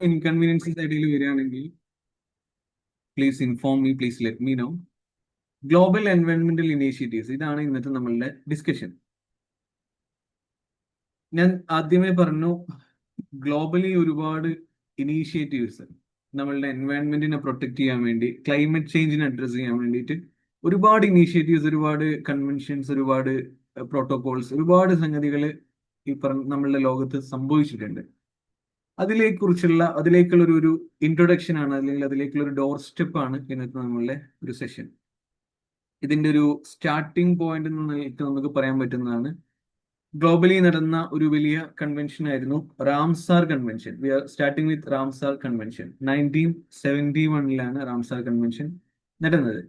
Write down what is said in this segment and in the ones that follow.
Inconveniences ഇടയിൽ വരികയാണെങ്കിൽ please inform me, please let me know. Global എൻവയോൺമെന്റൽ ഇനീഷ്യേറ്റീവ്സ്, ഇതാണ് ഇന്നത്തെ നമ്മളുടെ ഡിസ്കഷൻ. ഞാൻ ആദ്യമേ പറഞ്ഞു, ഗ്ലോബലി ഒരുപാട് ഇനീഷ്യേറ്റീവ്സ് നമ്മളുടെ എൻവയോൺമെന്റിനെ പ്രൊട്ടക്ട് ചെയ്യാൻ വേണ്ടി, ക്ലൈമറ്റ് ചേഞ്ചിനെ അഡ്രസ് ചെയ്യാൻ വേണ്ടിയിട്ട് ഒരുപാട് ഇനീഷ്യേറ്റീവ്സ്, ഒരുപാട് കൺവെൻഷൻസ്, ഒരുപാട് പ്രോട്ടോകോൾസ്, ഒരുപാട് സംഗതികൾ ഈ പറഞ്ഞ നമ്മളുടെ ലോകത്ത് സംഭവിച്ചിട്ടുണ്ട്. അതിലേക്കുള്ള ഒരു ഇൻട്രൊഡക്ഷൻ ആണ്, അല്ലെങ്കിൽ അതിലേക്കുള്ള ഒരു ഡോർ സ്റ്റെപ്പ് ആണ് ഇന്നത്തെ നമ്മളുടെ ഒരു സെഷൻ. ഇതിന്റെ ഒരു സ്റ്റാർട്ടിംഗ് പോയിന്റ് എന്ന് നിലയ്ക്ക് നമുക്ക് പറയാൻ പറ്റുന്നതാണ്, ഗ്ലോബലി നടന്ന ഒരു വലിയ കൺവെൻഷൻ ആയിരുന്നു Ramsar convention. We are starting with Ramsar convention. 1971 Ramsar convention നടന്നത്.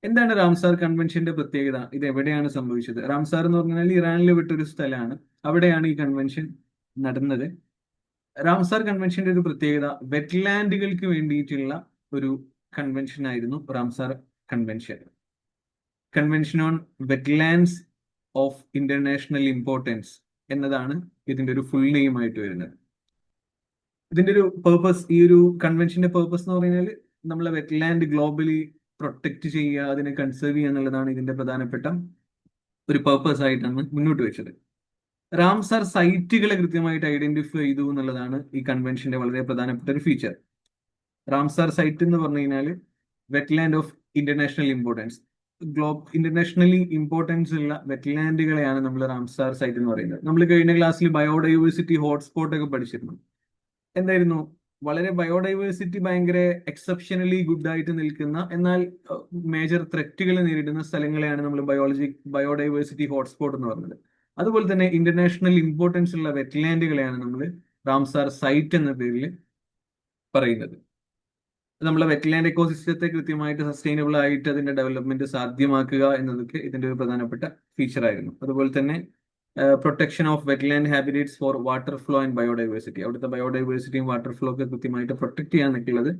എന്താണ് റാംസാർ കൺവെൻഷന്റെ പ്രത്യേകത? ഇത് എവിടെയാണ് സംഭവിച്ചത്? റാംസാർ എന്ന് പറഞ്ഞാൽ ഇറാനിൽ വിട്ടൊരു സ്ഥലമാണ്. അവിടെയാണ് ഈ കൺവെൻഷൻ നടന്നത്. റാംസാർ കൺവെൻഷന്റെ ഒരു പ്രത്യേകത, വെറ്റ്ലാൻഡുകൾക്ക് വേണ്ടിയിട്ടുള്ള ഒരു കൺവെൻഷൻ ആയിരുന്നു Ramsar convention. Convention on wetlands of international importance എന്നതാണ് ഇതിന്റെ ഒരു ഫുൾ നെയിം ആയിട്ട് വരുന്നത്. ഇതിന്റെ ഒരു പേർപ്പസ്, ഈ ഒരു കൺവെൻഷന്റെ പേർപ്പസ് എന്ന് പറഞ്ഞാൽ നമ്മളെ വെറ്റ്ലാൻഡ് ഗ്ലോബലി പ്രൊട്ടക്ട് ചെയ്യുക, അതിനെ കൺസേർവ് ചെയ്യുക എന്നുള്ളതാണ് ഇതിന്റെ പ്രധാനപ്പെട്ട ഒരു പേർപ്പസ് ആയിട്ടാണ് മുന്നോട്ട് വെച്ചത്. റാംസാർ സൈറ്റുകളെ കൃത്യമായിട്ട് ഐഡന്റിഫൈ ചെയ്തു എന്നുള്ളതാണ് ഈ കൺവെൻഷന്റെ വളരെ പ്രധാനപ്പെട്ട ഒരു ഫീച്ചർ. റാംസാർ സൈറ്റ് എന്ന് പറഞ്ഞു കഴിഞ്ഞാൽ wetland of international importance, internationally importance ഉള്ള വെറ്റ്ലാൻഡുകളെയാണ് നമ്മൾ റാംസാർ സൈറ്റ് എന്ന് പറയുന്നത്. നമ്മൾ കഴിഞ്ഞ ക്ലാസ്സിൽ ബയോഡൈവേഴ്സിറ്റി ഹോട്ട്സ്പോട്ട് ഒക്കെ പഠിച്ചിരുന്നു. എന്തായിരുന്നു? വളരെ ബയോഡൈവേഴ്സിറ്റി ഭയങ്കര എക്സെപ്ഷനലി ഗുഡ് ആയിട്ട് നിൽക്കുന്ന, എന്നാൽ മേജർ ത്രെറ്റുകൾ നേരിടുന്ന സ്ഥലങ്ങളെയാണ് നമ്മൾ ബയോഡൈവേഴ്സിറ്റി ഹോട്ട്സ്പോട്ട് എന്ന് പറയുന്നത്. അതുപോലെ തന്നെ ഇന്റർനാഷണൽ ഇമ്പോർട്ടൻസ് ഉള്ള വെറ്റ്ലാൻഡുകളെയാണ് നമ്മൾ റാംസാർ സൈറ്റ് എന്ന പേരിൽ പറയുന്നത്. നമ്മളെ വെറ്റ്ലാൻഡ് എക്കോസിസ്റ്റത്തെ കൃത്യമായിട്ട് സസ്റ്റൈനബിൾ ആയിട്ട് അതിന്റെ ഡെവലപ്മെന്റ് സാധ്യമാക്കുക എന്നതൊക്കെ ഇതിന്റെ ഒരു പ്രധാനപ്പെട്ട ഫീച്ചർ ആയിരുന്നു. അതുപോലെ തന്നെ protection of wetland habitats four water flow and biodiversity, അവിടുത്തെ ബയോഡൈവേഴ്സിറ്റിയും വാട്ടർ ഫ്ലോ ഒക്കെ കൃത്യമായിട്ട് പ്രൊട്ടക്ട് ചെയ്യാന്നൊക്കെയുള്ളത്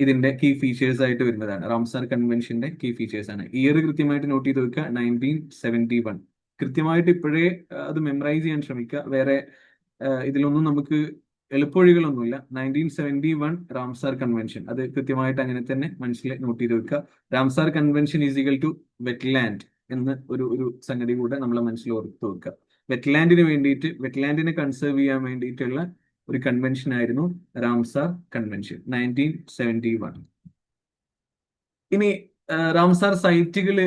ഇതിന്റെ കീ ഫീച്ചേഴ്സ് ആയിട്ട് വരുന്നതാണ്. റാംസാർ കൺവെൻഷന്റെ കീ ഫീച്ചേഴ്സ് ആണ്. ഇയർ കൃത്യമായിട്ട് നോട്ട് ചെയ്ത് വെക്കുക, 1971. കൃത്യമായിട്ട് ഇപ്പോഴേ അത് മെമ്മറൈസ് ചെയ്യാൻ ശ്രമിക്കുക. വേറെ ഇതിലൊന്നും നമുക്ക് എളുപ്പവഴികളൊന്നുമില്ല. 1971 റാംസാർ കൺവെൻഷൻ, അത് കൃത്യമായിട്ട് അങ്ങനെ തന്നെ മനസ്സിൽ നോട്ട് ചെയ്ത് വെക്കുക. Ramsar convention is equal to wetland എന്ന് ഒരു സംഗതി കൂടെ നമ്മളെ മനസ്സിൽ ഓർത്ത് വെക്കുക. വെറ്റ്ലാൻഡിന് വേണ്ടിയിട്ട്, വെറ്റ്ലാൻഡിനെ കൺസേർവ് ചെയ്യാൻ വേണ്ടിയിട്ടുള്ള ഒരു കൺവെൻഷൻ ആയിരുന്നു റാംസാർ കൺവെൻഷൻ 1971. ഇനി റാംസാർ സൈറ്റുകൾ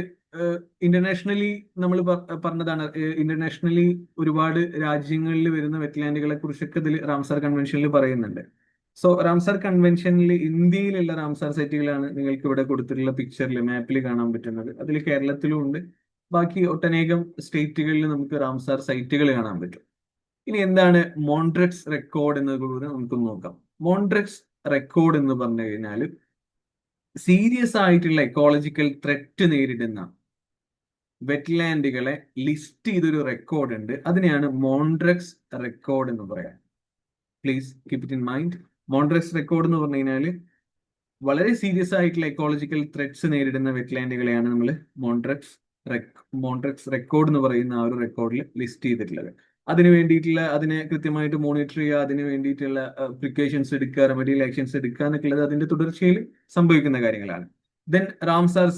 ഇന്റർനാഷണലി നമ്മൾ പറഞ്ഞതാണ്. ഇന്റർനാഷണലി ഒരുപാട് രാജ്യങ്ങളിൽ വരുന്ന വെറ്റ്ലാൻഡുകളെ കുറിച്ചൊക്കെ ഇതിൽ റാംസാർ കൺവെൻഷനിൽ പറയുന്നുണ്ട്. സോ റാംസാർ കൺവെൻഷനിൽ ഇന്ത്യയിലുള്ള റാംസാർ സൈറ്റുകളാണ് നിങ്ങൾക്ക് ഇവിടെ കൊടുത്തിട്ടുള്ള പിക്ചറിൽ, മാപ്പിൽ കാണാൻ പറ്റുന്നത്. അതിൽ കേരളത്തിലും ഉണ്ട്. ബാക്കി ഒട്ടനേകം സ്റ്റേറ്റുകളിൽ നമുക്ക് റാംസാർ സൈറ്റുകൾ കാണാൻ പറ്റും. ഇനി എന്താണ് മോൺട്രെക്സ് റെക്കോർഡ് എന്നത് കൂടെ നമുക്ക് നോക്കാം. മോൺട്രെക്സ് റെക്കോർഡ് എന്ന് പറഞ്ഞു കഴിഞ്ഞാൽ സീരിയസ് ആയിട്ടുള്ള എക്കോളജിക്കൽ ത്രെറ്റ് നേരിടുന്ന വെറ്റ്ലാൻഡുകളെ ലിസ്റ്റ് ചെയ്തൊരു റെക്കോർഡ് ഉണ്ട്. അതിനെയാണ് മോൺട്രെക്സ് റെക്കോർഡ് എന്ന് പറയാം. Please keep it in mind. Montreux record എന്ന് പറഞ്ഞു കഴിഞ്ഞാൽ വളരെ സീരിയസ് ആയിട്ടുള്ള എക്കോളജിക്കൽ ത്രെറ്റ്സ് നേരിടുന്ന വെറ്റ്ലാൻഡുകളെയാണ് നമ്മൾ മോൺട്രെക്സ് റെക്കോർഡ് എന്ന് പറയുന്ന ആ ഒരു റെക്കോർഡിൽ ലിസ്റ്റ് ചെയ്തിട്ടുള്ളത്. അതിന് വേണ്ടിയിട്ടുള്ള, അതിനെ കൃത്യമായിട്ട് മോണിറ്റർ ചെയ്യുക, അതിന് വേണ്ടിയിട്ടുള്ള പ്രിക്കോഷൻസ് എടുക്കുക, റെമഡിയൽ ആക്ഷൻസ് എടുക്കുക എന്നൊക്കെയുള്ളത് അതിന്റെ തുടർച്ചയിൽ സംഭവിക്കുന്ന കാര്യങ്ങളാണ്. ദെൻ റാംസാർ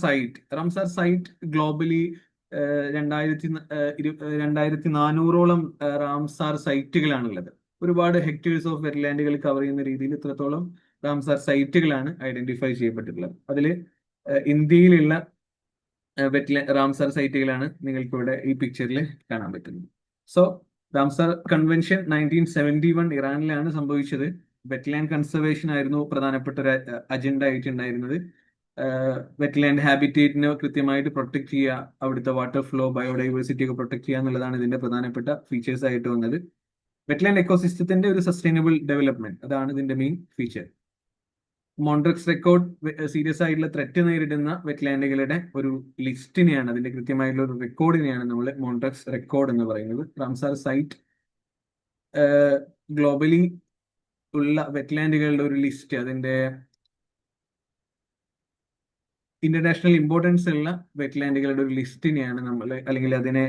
സൈറ്റ് ഗ്ലോബലി 2400ഓളം റാംസാർ സൈറ്റുകളാണുള്ളത്. ഒരുപാട് ഹെക്ടേഴ്സ് ഓഫ് വെറ്റ്ലാൻഡുകൾ കവർ ചെയ്യുന്ന രീതിയിൽ ഇത്രത്തോളം റാംസാർ സൈറ്റുകളാണ് ഐഡന്റിഫൈ ചെയ്യപ്പെട്ടിട്ടുള്ളത്. അതിൽ ഇന്ത്യയിലുള്ള റാംസാർ സൈറ്റുകളാണ് നിങ്ങൾക്ക് ഇവിടെ ഈ പിക്ചറിൽ കാണാൻ പറ്റുന്നത്. സോ റാംസാർ കൺവെൻഷൻ 1971 ഇറാനിലാണ് സംഭവിച്ചത്. വെറ്റ്ലാൻഡ് കൺസർവേഷൻ ആയിരുന്നു പ്രധാനപ്പെട്ട ഒരു അജണ്ട ആയിട്ടുണ്ടായിരുന്നത്. വെറ്റ്ലാൻഡ് ഹാബിറ്റേറ്റിനെ കൃത്യമായിട്ട് പ്രൊട്ടക്ട് ചെയ്യുക, അവിടുത്തെ വാട്ടർ ഫ്ലോ, ബയോഡൈവേഴ്സിറ്റി ഒക്കെ പ്രൊട്ടക്ട് ചെയ്യുക എന്നുള്ളതാണ് ഇതിന്റെ പ്രധാനപ്പെട്ട ഫീച്ചേഴ്സ് ആയിട്ട് വന്നത്. വെറ്റ്ലാൻഡ് എക്കോസിസ്റ്റത്തിന്റെ ഒരു സസ്റ്റൈനബിൾ ഡെവലപ്മെന്റ്, അതാണ് ഇതിന്റെ മെയിൻ ഫീച്ചർ. മോൺട്രെക്സ് റെക്കോർഡ് സീരിയസ് ആയിട്ടുള്ള ത്രെറ്റ് നേരിടുന്ന വെറ്റ്ലാൻഡുകളുടെ ഒരു ലിസ്റ്റിനെയാണ്, അതിന്റെ കൃത്യമായിട്ടുള്ള ഒരു റെക്കോർഡിനെയാണ് നമ്മൾ മോൺട്രെക്സ് റെക്കോർഡ് എന്ന് പറയുന്നത്. റാംസാർ സൈറ്റ് ഗ്ലോബലി ഉള്ള വെറ്റ്ലാൻഡുകളുടെ ഒരു ലിസ്റ്റ്, അതിന്റെ ഇന്റർനാഷണൽ ഇമ്പോർട്ടൻസ് ഉള്ള വെറ്റ്ലാൻഡുകളുടെ ഒരു ലിസ്റ്റിനെയാണ് നമ്മൾ, അല്ലെങ്കിൽ അതിനെ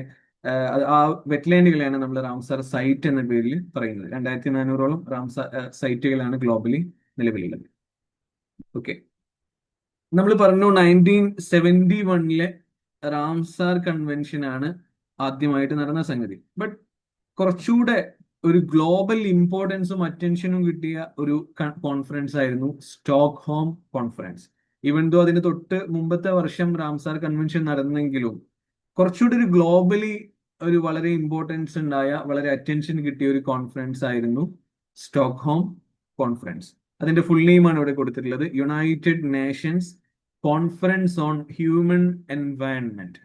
ആ വെറ്റ്ലാൻഡുകളെയാണ് നമ്മൾ റാംസാർ സൈറ്റ് എന്ന പേരിൽ പറയുന്നത്. 2400ഓളം റാംസാർ സൈറ്റുകളാണ് ഗ്ലോബലി നിലവിലുള്ളത്. ഓക്കെ, നമ്മൾ പറഞ്ഞു 1971 റാംസാർ കൺവെൻഷൻ ആണ് ആദ്യമായിട്ട് നടന്ന സംഗതി. ബട്ട് കുറച്ചുകൂടെ ഒരു ഗ്ലോബൽ ഇമ്പോർട്ടൻസും അറ്റൻഷനും കിട്ടിയ ഒരു കോൺഫറൻസ് ആയിരുന്നു സ്റ്റോക്ക്ഹോം കോൺഫറൻസ്. ഈവൻ ദോ അതിന് തൊട്ട് മുമ്പത്തെ വർഷം റാംസാർ കൺവെൻഷൻ നടന്നെങ്കിലും കുറച്ചുകൂടി ഒരു ഗ്ലോബലി ഒരു വളരെ ഇമ്പോർട്ടൻസ് ഉണ്ടായ, വളരെ അറ്റൻഷൻ കിട്ടിയ ഒരു കോൺഫറൻസ് ആയിരുന്നു സ്റ്റോക്ക്ഹോം കോൺഫറൻസ്. അതിന്റെ ഫുൾ നെയിമാണ് ഇവിടെ കൊടുത്തിട്ടുള്ളത്, United Nations conference on human environment.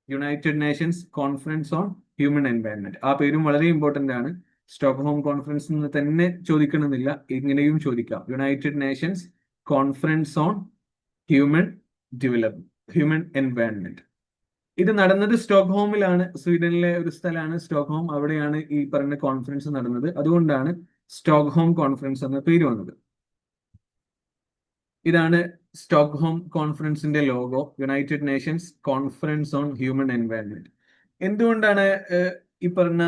United Nations conference on human environment. ആ പേരും വളരെ ഇമ്പോർട്ടന്റ് ആണ്. സ്റ്റോക്ക്ഹോം കോൺഫറൻസ് എന്ന് തന്നെ ചോദിക്കണമെന്നില്ല, ഇങ്ങനെയും ചോദിക്കാം, United Nations conference on human human environment. ഇത് നടന്നത് സ്റ്റോക്ക്ഹോമിലാണ്, സ്വീഡനിലെ ഒരു സ്ഥലമാണ് സ്റ്റോക്ക്ഹോം. അവിടെയാണ് ഈ പറഞ്ഞ കോൺഫറൻസ് നടന്നത്. അതുകൊണ്ടാണ് സ്റ്റോക്ക്ഹോം കോൺഫറൻസ് എന്ന പേര് വന്നത്. ഇതാണ് സ്റ്റോക്ക്ഹോം കോൺഫറൻസിന്റെ logo, United Nations conference on human environment. എന്തുകൊണ്ടാണ് ഈ പറഞ്ഞ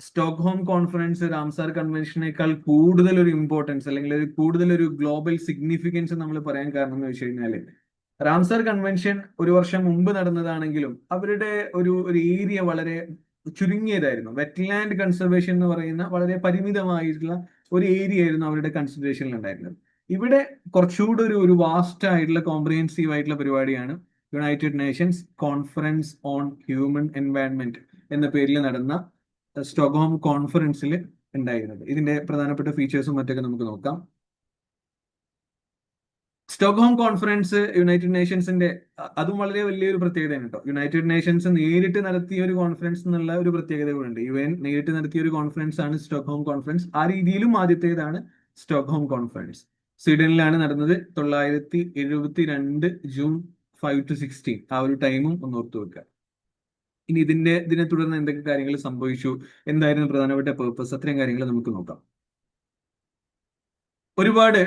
സ്റ്റോക്ക്ഹോം കോൺഫറൻസ് റാംസാർ കൺവെൻഷനേക്കാൾ കൂടുതൽ ഒരു ഇമ്പോർട്ടൻസ് അല്ലെങ്കിൽ കൂടുതൽ ഒരു ഗ്ലോബൽ സിഗ്നിഫിക്കൻസ് നമ്മൾ പറയാൻ കാരണം എന്ന് വെച്ച് കഴിഞ്ഞാൽ, റാംസാർ കൺവെൻഷൻ ഒരു വർഷം മുമ്പ് നടന്നതാണെങ്കിലും അവരുടെ ഒരു ഏരിയ വളരെ ചുരുങ്ങിയതായിരുന്നു. വെറ്റ്ലാൻഡ് കൺസർവേഷൻ എന്ന് പറയുന്ന വളരെ പരിമിതമായിട്ടുള്ള ഒരു ഏരിയ ആയിരുന്നു അവരുടെ കൺസിഡറേഷനിൽ ഉണ്ടായിരുന്നത്. ഇവിടെ കുറച്ചുകൂടി ഒരു വാസ്റ്റ് ആയിട്ടുള്ള കോംപ്രിഹെൻസീവ് ആയിട്ടുള്ള പരിപാടിയാണ് United Nations conference on human environment എന്ന പേരിൽ നടന്ന സ്റ്റോക്ക്ഹോം കോൺഫറൻസിൽ ഉണ്ടായിരുന്നത്. ഇതിന്റെ പ്രധാനപ്പെട്ട ഫീച്ചേഴ്സും മറ്റൊക്കെ നമുക്ക് നോക്കാം. സ്റ്റോക്ക്ഹോം കോൺഫറൻസ് യുണൈറ്റഡ് നേഷൻസിന്റെ അതും വളരെ വലിയൊരു പ്രത്യേകതയാണ് കേട്ടോ. യുണൈറ്റഡ് നേഷൻസ് നേരിട്ട് നടത്തിയ ഒരു കോൺഫറൻസ് എന്നുള്ള ഒരു പ്രത്യേകത കൂടെ ഉണ്ട്. UN നേരിട്ട് നടത്തിയ ഒരു കോൺഫറൻസ് ആണ് സ്റ്റോക്ക്ഹോം കോൺഫറൻസ്. ആ രീതിയിലും ആദ്യത്തേതാണ് സ്റ്റോക്ക്ഹോം കോൺഫറൻസ്. സ്വീഡനിലാണ് നടന്നത്. 1972 ജൂൺ 5 to 16. ആ ഒരു ടൈമും ഒന്ന് ഓർത്തു വെക്കുക. ഇനി ഇതിനെ തുടർന്ന് എന്തൊക്കെ കാര്യങ്ങൾ സംഭവിച്ചു, എന്തായിരുന്നു പ്രധാനപ്പെട്ട പേർപ്പസ്, അത്രയും കാര്യങ്ങൾ നമുക്ക് നോക്കാം. ഒരുപാട്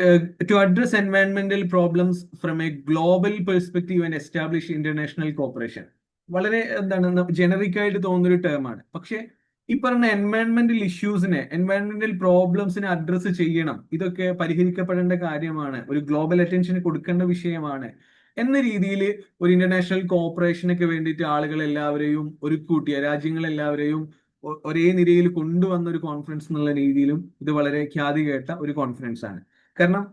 ടു അഡ്രസ് എൻവയൺമെന്റൽ problems from a global perspective and establish international cooperation. വളരെ എന്താണ് ജനറിക് ആയിട്ട് തോന്നുന്നൊരു ടേമാണ്. പക്ഷെ ഈ പറഞ്ഞ എൻവയൺമെന്റൽ ഇഷ്യൂസിനെ, എൻവയൺമെന്റൽ പ്രോബ്ലംസിനെ അഡ്രസ്സ് ചെയ്യണം, ഇതൊക്കെ പരിഹരിക്കപ്പെടേണ്ട കാര്യമാണ്, ഒരു ഗ്ലോബൽ അറ്റൻഷൻ കൊടുക്കേണ്ട വിഷയമാണ് എന്ന രീതിയിൽ ഒരു ഇന്റർനാഷണൽ കോപ്പറേഷനൊക്കെ വേണ്ടിയിട്ട് ആളുകളെല്ലാവരെയും ഒരുക്കൂട്ടിയ, രാജ്യങ്ങളെല്ലാവരെയും ഒരേ നിരയിൽ കൊണ്ടുവന്ന ഒരു കോൺഫറൻസ് എന്നുള്ള രീതിയിലും ഇത് വളരെ ഖ്യാതി കേട്ട ഒരു കോൺഫറൻസ് ആണ്. കാരണം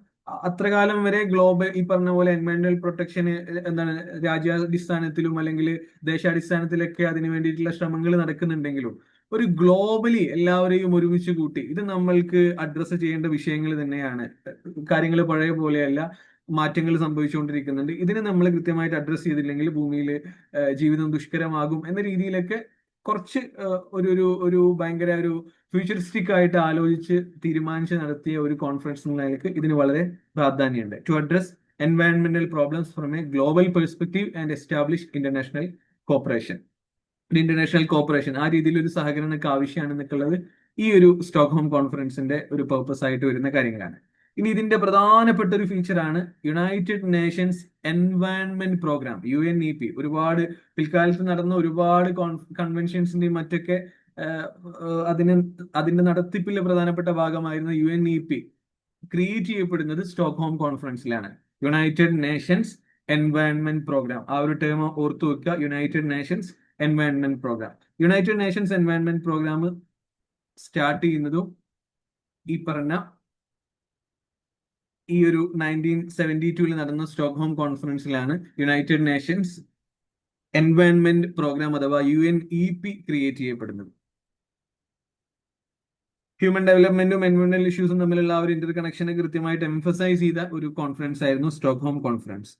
അത്രകാലം വരെ ഗ്ലോബൽ ഈ പറഞ്ഞ പോലെ എൻവയൺമെന്റൽ പ്രൊട്ടക്ഷന് എന്താണ് രാജ്യാടിസ്ഥാനത്തിലും അല്ലെങ്കിൽ ദേശാടിസ്ഥാനത്തിലൊക്കെ അതിന് വേണ്ടിയിട്ടുള്ള ശ്രമങ്ങൾ നടക്കുന്നുണ്ടെങ്കിലും ഒരു ഗ്ലോബലി എല്ലാവരെയും ഒരുമിച്ച് കൂട്ടി ഇത് നമ്മൾക്ക് അഡ്രസ്സ് ചെയ്യേണ്ട വിഷയങ്ങൾ തന്നെയാണ്. കാര്യങ്ങൾ പഴയ പോലെയല്ല, മാറ്റങ്ങൾ സംഭവിച്ചുകൊണ്ടിരിക്കുന്നുണ്ട്. ഇതിനെ നമ്മൾ കൃത്യമായിട്ട് അഡ്രസ്സ് ചെയ്തില്ലെങ്കിൽ ഭൂമിയിൽ ജീവിതം ദുഷ്കരമാകും എന്ന രീതിയിലൊക്കെ കുറച്ച് ഒരു ഭയങ്കര ഒരു ഫ്യൂച്ചറിസ്റ്റിക് ആയിട്ട് ആലോചിച്ച് തീരുമാനിച്ച് നടത്തിയ ഒരു കോൺഫറൻസ് എന്നതിലേക്ക് ഇതിന് വളരെ പ്രാധാന്യമുണ്ട്. ടു അഡ്രസ് എൻവയൺമെന്റൽ problems from a global perspective and establish international cooperation. International cooperation ആ രീതിയിൽ ഒരു സഹകരണമൊക്കെ ആവശ്യമാണെന്നൊക്കെയുള്ളത് ഈ ഒരു സ്റ്റോക്ക്ഹോം കോൺഫറൻസിന്റെ ഒരു പേർപ്പസ് ആയിട്ട് വരുന്ന കാര്യങ്ങളാണ്. ഇനി ഇതിന്റെ പ്രധാനപ്പെട്ട ഒരു ഫീച്ചറാണ് United Nations environment programme, UNEP. ഒരുപാട് പിൽക്കാലത്ത് നടന്ന ഒരുപാട് കൺവെൻഷൻസിന്റെയും മറ്റൊക്കെ അതിന്റെ നടത്തിപ്പിലെ പ്രധാനപ്പെട്ട ഭാഗമായിരുന്ന UNEP ക്രിയേറ്റ് ചെയ്യപ്പെടുന്നത് സ്റ്റോക്ക്ഹോം കോൺഫറൻസിലാണ്. യുണൈറ്റഡ് നേഷൻസ് എൻവയൺമെന്റ് പ്രോഗ്രാം, ആ ഒരു ടേം ഓർത്തു വെക്കുക, United Nations environment programme. United Nations environment programme start ചെയ്യുന്നതും ഈ പറഞ്ഞ ഈ ഒരു 1972 നടന്ന സ്റ്റോക്ക്ഹോം കോൺഫറൻസിലാണ് യുണൈറ്റഡ് നേഷൻസ് എൻവയൺമെന്റ് പ്രോഗ്രാം അഥവാ UNEP ക്രിയേറ്റ് ചെയ്യപ്പെടുന്നത്. ഹ്യൂമൻ ഡെവലപ്മെന്റും എൻവയൺമെന്റൽ ഇഷ്യൂസും തമ്മിലുള്ള ആ ഒരു ഇന്റർ കണക്ഷനെ കൃത്യമായിട്ട് എംഫസൈസ് ചെയ്ത ഒരു കോൺഫറൻസ് ആയിരുന്നു സ്റ്റോക്ക്ഹോം കോൺഫറൻസ്.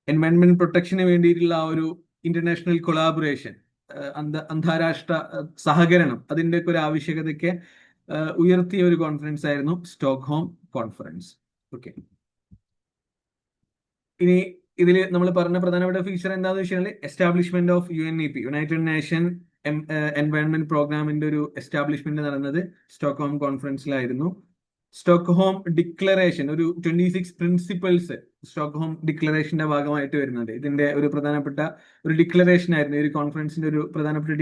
എൻവയൺമെന്റ് പ്രൊട്ടക്ഷന് വേണ്ടിയിട്ടുള്ള ആ ഒരു ഇന്റർനാഷണൽ കൊളാബറേഷൻ, അന്താരാഷ്ട്ര സഹകരണം, അതിന്റെ ഒക്കെ ഒരു ആവശ്യകതയ്ക്ക് ഉയർത്തിയ ഒരു കോൺഫറൻസ് ആയിരുന്നു സ്റ്റോക്ക്ഹോം കോൺഫറൻസ്. ഓക്കെ, ഇനി ഇതിൽ നമ്മൾ പറഞ്ഞ പ്രധാനപ്പെട്ട ഫീച്ചർ എന്താണെന്ന് വെച്ചാൽ establishment of UNEP, United nation environment പ്രോഗ്രാമിന്റെ ഒരു എസ്റ്റാബ്ലിഷ്മെന്റ് നടന്നത് സ്റ്റോക്ക്ഹോം കോൺഫറൻസിലായിരുന്നു. സ്റ്റോക്ക്ഹോം ഡിക്ലറേഷൻ, ഒരു 26 പ്രിൻസിപ്പൽസ് സ്റ്റോക്ക്ഹോം ഡിക്ലറേഷന്റെ ഭാഗമായിട്ട് വരുന്നുണ്ട്. ഇതിന്റെ ഒരു പ്രധാനപ്പെട്ട ഒരു ഡിക്ലറേഷൻ ആയിരുന്നു, ഈ ഒരു കോൺഫറൻസിന്റെ ഒരു പ്രധാനപ്പെട്ട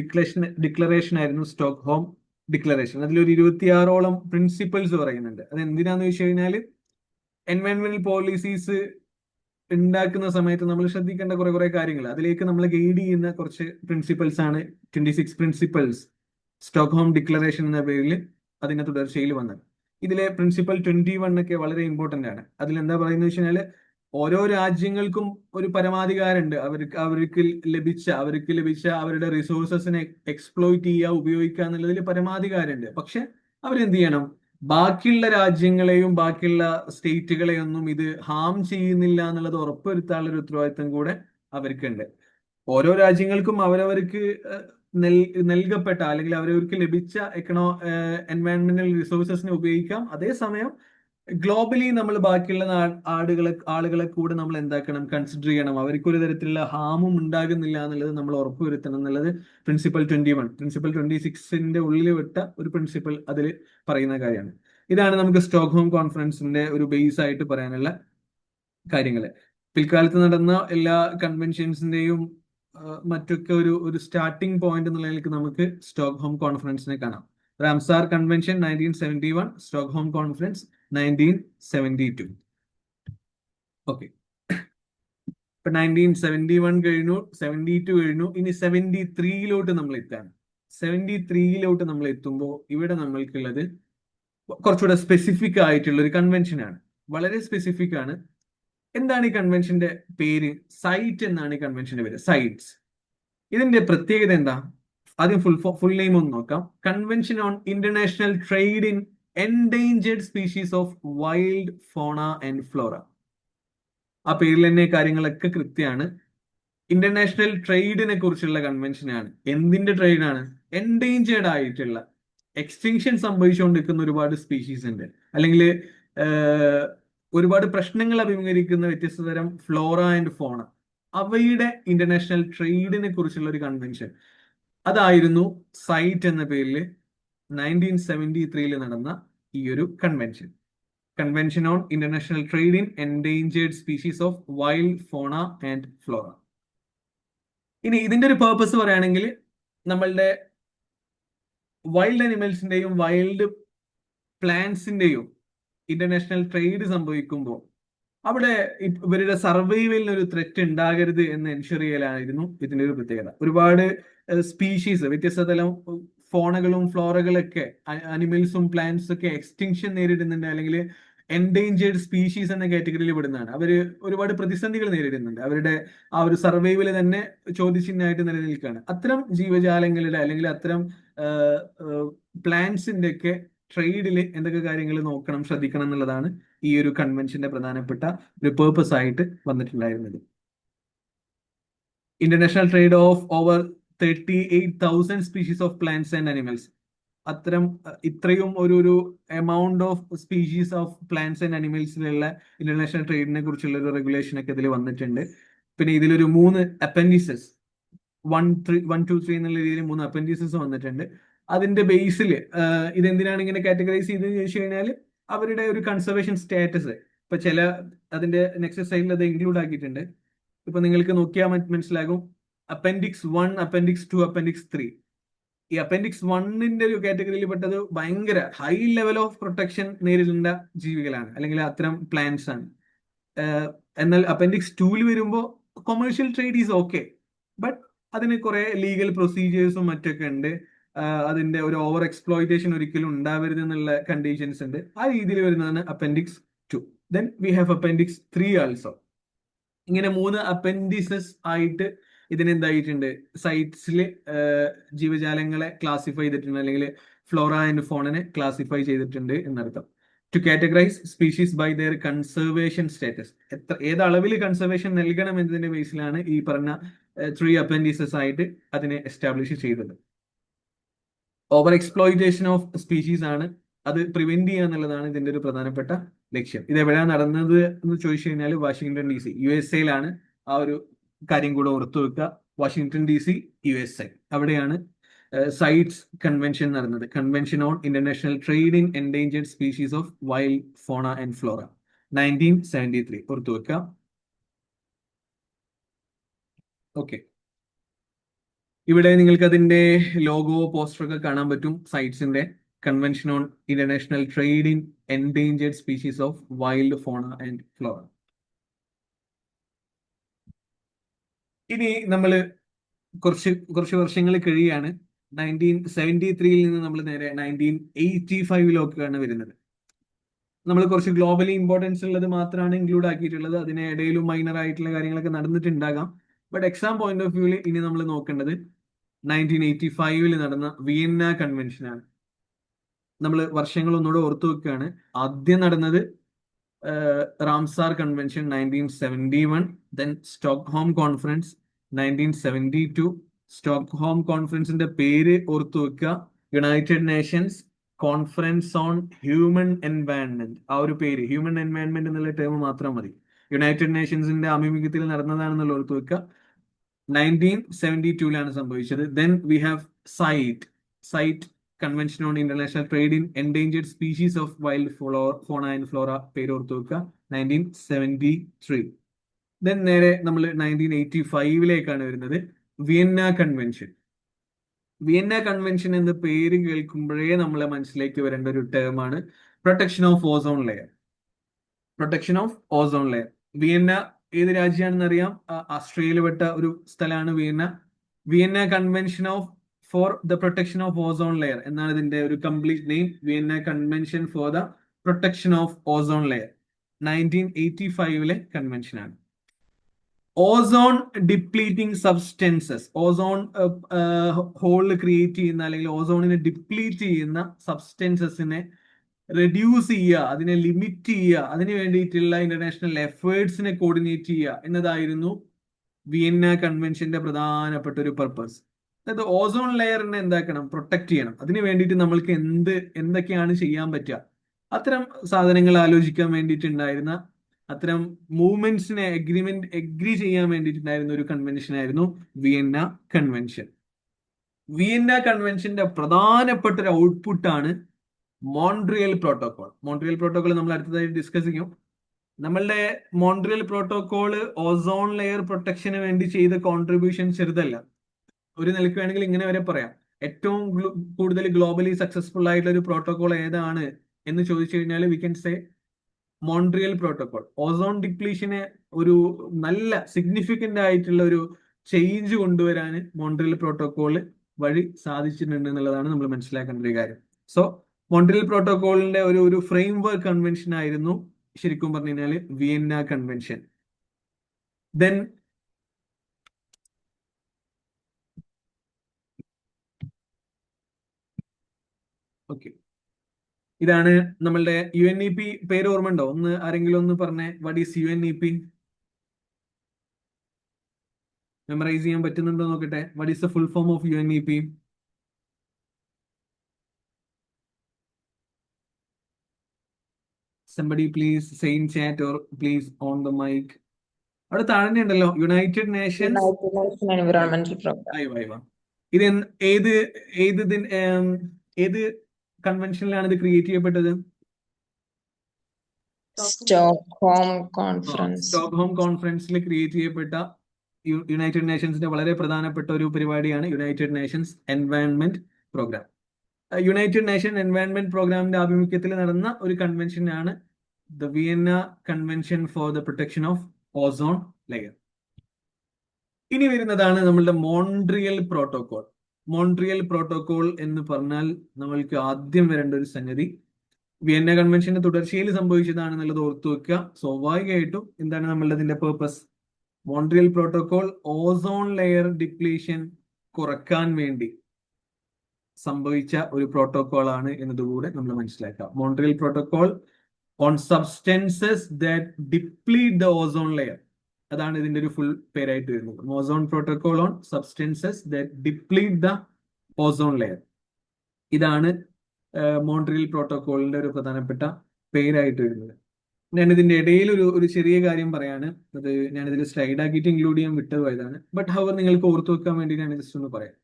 ഡിക്ലറേഷൻ ആയിരുന്നു സ്റ്റോക്ക്ഹോം ഡിക്ലറേഷൻ. അതിലൊരു 26ഓളം പ്രിൻസിപ്പൽസ് പറയുന്നുണ്ട്. അത് എന്തിനാന്ന് വെച്ച് കഴിഞ്ഞാൽ എൻവയൺമെന്റൽ പോളിസീസ് ഉണ്ടാക്കുന്ന സമയത്ത് നമ്മൾ ശ്രദ്ധിക്കേണ്ട കുറെ കാര്യങ്ങൾ, അതിലേക്ക് നമ്മൾ ഗൈഡ് ചെയ്യുന്ന കുറച്ച് പ്രിൻസിപ്പൽസ് ആണ് 26 പ്രിൻസിപ്പൽസ് സ്റ്റോക്ക്ഹോം ഡിക്ലറേഷൻ എന്ന പേരിൽ അതിന്റെ തുടർച്ചയിൽ വന്നത്. ഇതിലെ പ്രിൻസിപ്പൽ 21 ഒക്കെ വളരെ ഇമ്പോർട്ടന്റ് ആണ്. അതിൽ എന്താ പറയുന്നത് വെച്ച് കഴിഞ്ഞാൽ ഓരോ രാജ്യങ്ങൾക്കും ഒരു പരമാധികാരമുണ്ട്, അവർക്ക് ലഭിച്ച അവരുടെ റിസോഴ്സസിനെ എക്സ്പ്ലോയിറ്റ് ചെയ്യുക, ഉപയോഗിക്കുക എന്നുള്ളതിൽ പരമാധികാരമുണ്ട്. പക്ഷെ അവരെന്ത് ചെയ്യണം, ബാക്കിയുള്ള രാജ്യങ്ങളെയും ബാക്കിയുള്ള സ്റ്റേറ്റുകളെയും ഒന്നും ഇത് ഹാം ചെയ്യുന്നില്ല എന്നുള്ളത് ഉറപ്പുവരുത്താനുള്ള ഒരു ഉത്തരവാദിത്തം കൂടെ അവർക്കുണ്ട്. ഓരോ രാജ്യങ്ങൾക്കും അവരവർക്ക് നൽകപ്പെട്ട അല്ലെങ്കിൽ അവരവർക്ക് ലഭിച്ച എൻവയൺമെന്റൽ റിസോഴ്സസിനെ ഉപയോഗിക്കാം. അതേസമയം ഗ്ലോബലി നമ്മൾ ബാക്കിയുള്ള ആളുകളെ കൂടെ നമ്മൾ എന്താക്കണം, കൺസിഡർ ചെയ്യണം. അവർക്ക് ഒരു തരത്തിലുള്ള ഹാമും ഉണ്ടാകുന്നില്ല എന്നുള്ളത് നമ്മൾ ഉറപ്പുവരുത്തണം എന്നുള്ളത് പ്രിൻസിപ്പൽ 21. പ്രിൻസിപ്പൽ 26ന്റെ ഉള്ളിൽ വിട്ട ഒരു പ്രിൻസിപ്പൽ അതിൽ പറയുന്ന കാര്യമാണ്. ഇതാണ് നമുക്ക് സ്റ്റോക്ക്ഹോം കോൺഫറൻസിന്റെ ഒരു ബേസ് ആയിട്ട് പറയാനുള്ള കാര്യങ്ങൾ. പിൽക്കാലത്ത് നടന്ന എല്ലാ കൺവെൻഷൻസിന്റെയും മറ്റൊക്കെ ഒരു സ്റ്റാർട്ടിംഗ് പോയിന്റ് എന്നുള്ള നിലയ്ക്ക് നമുക്ക് സ്റ്റോക്ക്ഹോം കോൺഫറൻസിനെ കാണാം. Ramsar convention 1971, Stockholm conference 1972. Okay, ഇപ്പൊ 1971 കഴിഞ്ഞു, 72 കഴിഞ്ഞു, ഇനി 73 നമ്മൾ എത്താണ്. 73 നമ്മൾ എത്തുമ്പോൾ ഇവിടെ നമ്മൾക്കുള്ളത് കുറച്ചുകൂടെ സ്പെസിഫിക് ആയിട്ടുള്ള ഒരു കൺവെൻഷനാണ്, വളരെ സ്പെസിഫിക് ആണ്. എന്താണ് ഈ കൺവെൻഷന്റെ പേര്? സൈറ്റ് എന്നാണ് ഈ കൺവെൻഷന്റെ പേര്, സൈറ്റ്സ്. ഇതിന്റെ പ്രത്യേകത എന്താ? ആദ്യം ഫുൾ നെയിം ഒന്ന് നോക്കാം. Convention on international trade in endangered species of wild fauna and Flora. ആ പേരിൽ തന്നെ കാര്യങ്ങളൊക്കെ കൃത്യമാണ്. ഇന്റർനാഷണൽ ട്രേഡിനെ കുറിച്ചുള്ള കൺവെൻഷനാണ്. എന്തിന്റെ ട്രേഡാണ്? എൻഡേഞ്ചേർഡ് ആയിട്ടുള്ള, എക്സ്റ്റിങ്ഷൻ സംഭവിച്ചുകൊണ്ടിരിക്കുന്ന ഒരുപാട് സ്പീഷീസ് ഉണ്ട്, അല്ലെങ്കിൽ ഒരുപാട് പ്രശ്നങ്ങൾ അഭിമുഖീകരിക്കുന്ന വ്യത്യസ്ത തരം ഫ്ലോറ ആൻഡ് ഫോണ, അവയുടെ ഇന്റർനാഷണൽ ട്രേഡിനെ കുറിച്ചുള്ള ഒരു കൺവെൻഷൻ. അതായിരുന്നു സൈറ്റ് എന്ന പേരിൽ 1973 നടന്ന ഈ ഒരു convention. Convention on international trade in endangered species of wild fauna and flora. ഇനി ഇതിന്റെ ഒരു പേർപ്പസ് പറയുകയാണെങ്കിൽ, നമ്മളുടെ വൈൽഡ് അനിമൽസിന്റെയും വൈൽഡ് പ്ലാന്റ്സിന്റെയും ഇന്റർനാഷണൽ ട്രേഡ് സംഭവിക്കുമ്പോൾ അവിടെ ഇവരുടെ സർവൈവലിന് ഒരു ത്രെറ്റ് ഉണ്ടാകരുത് എന്ന് എൻഷുർ ചെയ്യലായിരുന്നു ഇതിന്റെ ഒരു പ്രത്യേകത. ഒരുപാട് സ്പീഷീസ്, വ്യത്യസ്ത തരം ഫോണകളും ഫ്ലോറകളൊക്കെ, അനിമൽസും പ്ലാന്റ്സും ഒക്കെ എക്സ്റ്റിങ്ഷൻ നേരിടുന്നുണ്ട്, അല്ലെങ്കിൽ എൻഡേഞ്ചേർഡ് സ്പീഷീസ് എന്ന കാറ്റഗറിയിൽ പെടുന്നതാണ്. അവര് ഒരുപാട് പ്രതിസന്ധികൾ നേരിടുന്നുണ്ട്, അവരുടെ ആ ഒരു സർവൈവല് തന്നെ ചോദ്യചിഹ്നമായിട്ട് നിലനിൽക്കുകയാണ്. അത്തരം ജീവജാലങ്ങളുടെ അല്ലെങ്കിൽ അത്തരം പ്ലാന്റ്സിന്റെ ഒക്കെ ട്രേഡിൽ എന്തൊക്കെ കാര്യങ്ങൾ നോക്കണം, ശ്രദ്ധിക്കണം എന്നുള്ളതാണ് ഈ ഒരു കൺവെൻഷന്റെ പ്രധാനപ്പെട്ട ഒരു പേർപ്പസ് ആയിട്ട് വന്നിട്ടുണ്ടായിരുന്നത്. International trade of over 38,000 species of plants and animals. ഇത്രയും ഒരു amount of species of plants and അനിമൽസിലുള്ള ഇന്റർനാഷണൽ ട്രേഡിനെ കുറിച്ചുള്ള ഒരു റെഗുലേഷൻ ഒക്കെ ഇതിൽ വന്നിട്ടുണ്ട്. പിന്നെ ഇതിലൊരു 3 അപ്പൻഡിസസ്, 1, 2, 3 എന്നുള്ള രീതിയിൽ 3 അപ്പൻഡിസസ് വന്നിട്ടുണ്ട്. അതിന്റെ ബേസിൽ ഇതെന്തിനാണ് ഇങ്ങനെ കാറ്റഗറൈസ് ചെയ്തതെന്ന് ചോദിച്ചു കഴിഞ്ഞാൽ, അവരുടെ ഒരു കൺസർവേഷൻ സ്റ്റാറ്റസ്. ഇപ്പൊ അതിന്റെ നെക്സ്റ്റ് സൈഡിൽ അത് ഇൻക്ലൂഡ് ആക്കിയിട്ടുണ്ട്. ഇപ്പൊ നിങ്ങൾക്ക് നോക്കിയാൽ മനസ്സിലാകും, അപ്പൻഡിക്സ് 1, അപ്പൻഡിക്സ് 2, അപ്പൻഡിക്സ് 3. ഈ അപ്പൻഡിക്സ് 1ന്റെ ഒരു കാറ്റഗറിയിൽ പെട്ടത് ഭയങ്കര ഹൈ ലെവൽ ഓഫ് പ്രൊട്ടക്ഷൻ നേരിടേണ്ട ജീവികളാണ്, അല്ലെങ്കിൽ അത്തരം പ്ലാന്റ്സ് ആണ്. എന്നാൽ അപ്പൻഡിക്സ് 2ൽ വരുമ്പോൾ commercial trade is okay, but അതിന് കുറെ ലീഗൽ പ്രൊസീജിയേഴ്സും മറ്റൊക്കെ ഉണ്ട്. അതിന്റെ ഒരു ഓവർ എക്സ്പ്ലോയിറ്റേഷൻ ഒരിക്കലും ഉണ്ടാവരുത് എന്നുള്ള കണ്ടീഷൻസ് ഉണ്ട്. ആ രീതിയിൽ വരുന്നതാണ് appendix 2. Then we have appendix 3 also. ഇങ്ങനെ 3 അപ്പൻഡിസസ് ആയിട്ട് ഇതിനെന്തായിട്ടുണ്ട്, സൈറ്റ്സിൽ ജീവജാലങ്ങളെ ക്ലാസിഫൈ ചെയ്തിട്ടുണ്ട്, അല്ലെങ്കിൽ ഫ്ലോറ ആൻഡ് ഫോണിനെ ക്ലാസിഫൈ ചെയ്തിട്ടുണ്ട് എന്നർത്ഥം. To categorise species by their conservation status. ഏത് അളവിൽ കൺസർവേഷൻ നൽകണം എന്നതിന്റെ ബേസിലാണ് ഈ പറഞ്ഞ 3 അപ്പൻഡിസസ് ആയിട്ട് അതിനെ എസ്റ്റാബ്ലിഷ് ചെയ്തത്. ഓവർ എക്സ്പ്ലോയിറ്റേഷൻ ഓഫ് സ്പീഷീസ് ആണ്, അത് പ്രിവെന്റ് ചെയ്യുക എന്നുള്ളതാണ് ഇതിന്റെ ഒരു പ്രധാനപ്പെട്ട ലക്ഷ്യം. ഇത് എവിടെയാണ് നടന്നത് എന്ന് ചോദിച്ചു കഴിഞ്ഞാൽ വാഷിംഗ്ടൺ DC, USA ആ ഒരു കാര്യം കൂടെ ഓർത്തു വെക്കുക. വാഷിംഗ്ടൺ DC USA, അവിടെയാണ് സൈറ്റ്സ് കൺവെൻഷൻ നടന്നത്. Convention on international trade in endangered species of wild fauna and Flora 1973. ഓർത്തു വെക്കാം. ഓക്കെ, ഇവിടെ നിങ്ങൾക്ക് അതിന്റെ ലോഗോ പോസ്റ്റർ ഒക്കെ കാണാൻ പറ്റും. സൈറ്റ്സിന്റെ convention on international trade in endangered species of wild fauna and flora. ഇനി നമ്മൾ കുറച്ച് വർഷങ്ങൾ കഴിയാണ്. 1973 നിന്ന് നമ്മൾ നേരെ 1985 വരുന്നത്. നമ്മൾ കുറച്ച് ഗ്ലോബലി ഇമ്പോർട്ടൻസ് ഉള്ളത് മാത്രമാണ് ഇൻക്ലൂഡ് ആക്കിയിട്ടുള്ളത്. അതിനിടയിലും മൈനർ ആയിട്ടുള്ള കാര്യങ്ങളൊക്കെ നടന്നിട്ടുണ്ടാകാം. ബട്ട് എക്സാം പോയിന്റ് ഓഫ് വ്യൂവിൽ ഇനി നമ്മൾ നോക്കേണ്ടത് 1985 നടന്ന വിയന്ന കൺവെൻഷനാണ്. നമ്മൾ വർഷങ്ങൾ ഒന്നുകൂടെ ഓർത്തു വെക്കുകയാണ്. ആദ്യം നടന്നത് Ramsar convention 1971, then Stockholm conference 1972. Stockholm കോൺഫറൻസിന്റെ പേര് ഓർത്തു വെക്കുക, United Nations conference on human environment. ആ ഒരു പേര്, ഹ്യൂമൻ എൻവയൺമെന്റ് എന്നുള്ള ടേം മാത്രം മതി. യുണൈറ്റഡ് നേഷൻസിന്റെ ആഭിമുഖ്യത്തിൽ നടന്നതാണെന്നുള്ള ഓർത്തു വെക്കുക. 1972 സംഭവിച്ചത്. Then we have CITES convention on international trade in endangered species of wild fauna and flora, പേര് ഓർത്തു വെക്കുക, 1973. ദെൻ നേരെ നമ്മൾ 1985 വരുന്നത്, വിയന്ന കൺവെൻഷൻ. വിയന്ന കൺവെൻഷൻ എന്ന പേര് കേൾക്കുമ്പോഴേ നമ്മളെ മനസ്സിലേക്ക് വരേണ്ട ഒരു ടേമാണ് protection of ozone layer. Protection of ozone layer. Vienna ഏത് രാജ്യമാണെന്ന് അറിയാം, ഓസ്ട്രേലിയയിൽ പെട്ട ഒരു സ്ഥലമാണ് Vienna. Vienna convention for the protection of ozone layer എന്നാണ് ഇതിന്റെ ഒരു complete name. Vienna convention for the protection of ozone layer 1985 കൺവെൻഷനാണ്. Ozone depleting substances, ozone hole create ചെയ്യുന്ന അല്ലെങ്കിൽ ഓസോണിനെ ഡിപ്ലീറ്റ് ചെയ്യുന്ന സബ്സ്റ്റൻസസിനെ റെഡ്യൂസ് ചെയ്യുക, അതിനെ ലിമിറ്റ് ചെയ്യുക, അതിന് വേണ്ടിയിട്ടുള്ള ഇന്റർനാഷണൽ എഫേർട്സിനെ കോർഡിനേറ്റ് ചെയ്യുക എന്നതായിരുന്നു വിയന്ന കൺവെൻഷന്റെ പ്രധാനപ്പെട്ട ഒരു പർപ്പസ്. അതായത് ഓസോൺ ലെയറിനെ എന്താക്കണം, പ്രൊട്ടക്ട് ചെയ്യണം. അതിന് വേണ്ടിയിട്ട് നമ്മൾക്ക് എന്തൊക്കെയാണ് ചെയ്യാൻ പറ്റുക, അത്തരം സാധനങ്ങൾ ആലോചിക്കാൻ വേണ്ടിയിട്ടുണ്ടായിരുന്ന, അത്തരം മൂവ്മെന്റ്സിനെ എഗ്രി ചെയ്യാൻ വേണ്ടിയിട്ടുണ്ടായിരുന്ന ഒരു കൺവെൻഷൻ ആയിരുന്നു വിയന്ന കൺവെൻഷൻ. വിയന്ന കൺവെൻഷന്റെ പ്രധാനപ്പെട്ട ഒരു ഔട്ട്പുട്ടാണ് മോൺട്രിയൽ പ്രോട്ടോകോൾ. മോൺട്രിയൽ പ്രോട്ടോകോൾ നമ്മൾ അടുത്തതായി ഡിസ്കസ് ചെയ്യും. നമ്മളുടെ മോൺട്രിയൽ പ്രോട്ടോകോൾ ഓസോൺ ലെയർ പ്രൊട്ടക്ഷന് വേണ്ടി ചെയ്ത കോൺട്രിബ്യൂഷൻ ചെറുതല്ല. ഒരു നിലയ്ക്ക് വേണമെങ്കിൽ ഇങ്ങനെ വരെ പറയാം, ഏറ്റവും കൂടുതൽ ഗ്ലോബലി സക്സസ്ഫുൾ ആയിട്ടുള്ള ഒരു പ്രോട്ടോകോൾ ഏതാണ് എന്ന് ചോദിച്ചു കഴിഞ്ഞാൽ we can say Montreal protocol. Ozone ഡിപ്ലീഷനെ ഒരു നല്ല സിഗ്നിഫിക്കന്റ് ആയിട്ടുള്ള ഒരു ചേഞ്ച് കൊണ്ടുവരാൻ മോൺട്രിയൽ പ്രോട്ടോകോൾ വഴി സാധിച്ചിട്ടുണ്ട് എന്നുള്ളതാണ് നമ്മൾ മനസ്സിലാക്കേണ്ട ഒരു കാര്യം. സോ മോൺട്രിയൽ പ്രോട്ടോകോളിന്റെ ഒരു ഫ്രെയിം വർക്ക് കൺവെൻഷൻ ആയിരുന്നു ശരിക്കും പറഞ്ഞു കഴിഞ്ഞാൽ വിയന്ന കൺവെൻഷൻ. ദെൻ ഓക്കെ, ഇതാണ് നമ്മളുടെ UNEP. പേര് ഓർമ്മ ഉണ്ടോ? ആരെങ്കിലും ഒന്ന് പറഞ്ഞേ, വാട്ട് ഈസ് UNEP? മെമ്മറൈസ് ചെയ്യാൻ പറ്റുന്നുണ്ടോ നോക്കട്ടെ. What is the full form of UNEP? Somebody please say in chat or please on the mic. അവിടെ താഴെ ഉണ്ടല്ലോ, യുണൈറ്റഡ് നേഷൻസ് എൻവയോൺമെന്റൽ പ്രോഗ്രാം. ഇത് ഏത് കൺവെൻഷനിലാണ് ഇത് ക്രിയേറ്റ് ചെയ്യപ്പെട്ടത്? സ്റ്റോക്ക്ഹോം കോൺഫറൻസിൽ ക്രിയേറ്റ് ചെയ്യപ്പെട്ട യുണൈറ്റഡ് നേഷൻസിന്റെ വളരെ പ്രധാനപ്പെട്ട ഒരു പരിപാടിയാണ് United Nations environment programme. United Nation environment പ്രോഗ്രാമിന്റെ ആഭിമുഖ്യത്തിൽ നടന്ന ഒരു കൺവെൻഷനാണ് the Vienna convention for the protection of ozone layer. ഇനി വരുന്നതാണ് നമ്മളുടെ മോൺട്രിയൽ പ്രോട്ടോകോൾ. മോൺട്രിയൽ പ്രോട്ടോകോൾ എന്ന് പറഞ്ഞാൽ നമ്മൾക്ക് ആദ്യം വരേണ്ട ഒരു സംഗതി വിയന്ന കൺവെൻഷന്റെ തുടർച്ചയിൽ സംഭവിച്ചതാണെന്നുള്ളത് ഓർത്തു വെക്കുക. സ്വാഭാവികമായിട്ടും എന്താണ് നമ്മളുടെ purpose? Montreal protocol ozone layer depletion കുറക്കാൻ വേണ്ടി സംഭവിച്ച ഒരു പ്രോട്ടോകോൾ ആണ് എന്നതുകൂടെ നമ്മൾ മനസ്സിലാക്കാം. Montreal protocol on substances that deplete the ozone layer, അതാണ് ഇതിന്റെ ഒരു ഫുൾ പേരായിട്ട് വരുന്നത്. Ozone protocol on substances that deplete the ozone layer. ഇതാണ് മോൺട്രിയൽ പ്രോട്ടോകോളിന്റെ ഒരു പ്രധാനപ്പെട്ട പേരായിട്ട് വരുന്നത്. ഞാൻ ഇതിന്റെ ഇടയിൽ ഒരു ചെറിയ കാര്യം പറയാണ്, അത് ഞാനിതിൽ സ്ലൈഡ് ആക്കിയിട്ട് ഇൻക്ലൂഡ് ചെയ്യാൻ വിട്ടുപോയതാണ്. ബട്ട് ഹവർ നിങ്ങൾക്ക് ഓർത്തു വെക്കാൻ വേണ്ടി ഞാൻ ജസ്റ്റ് ഒന്ന് പറയാം.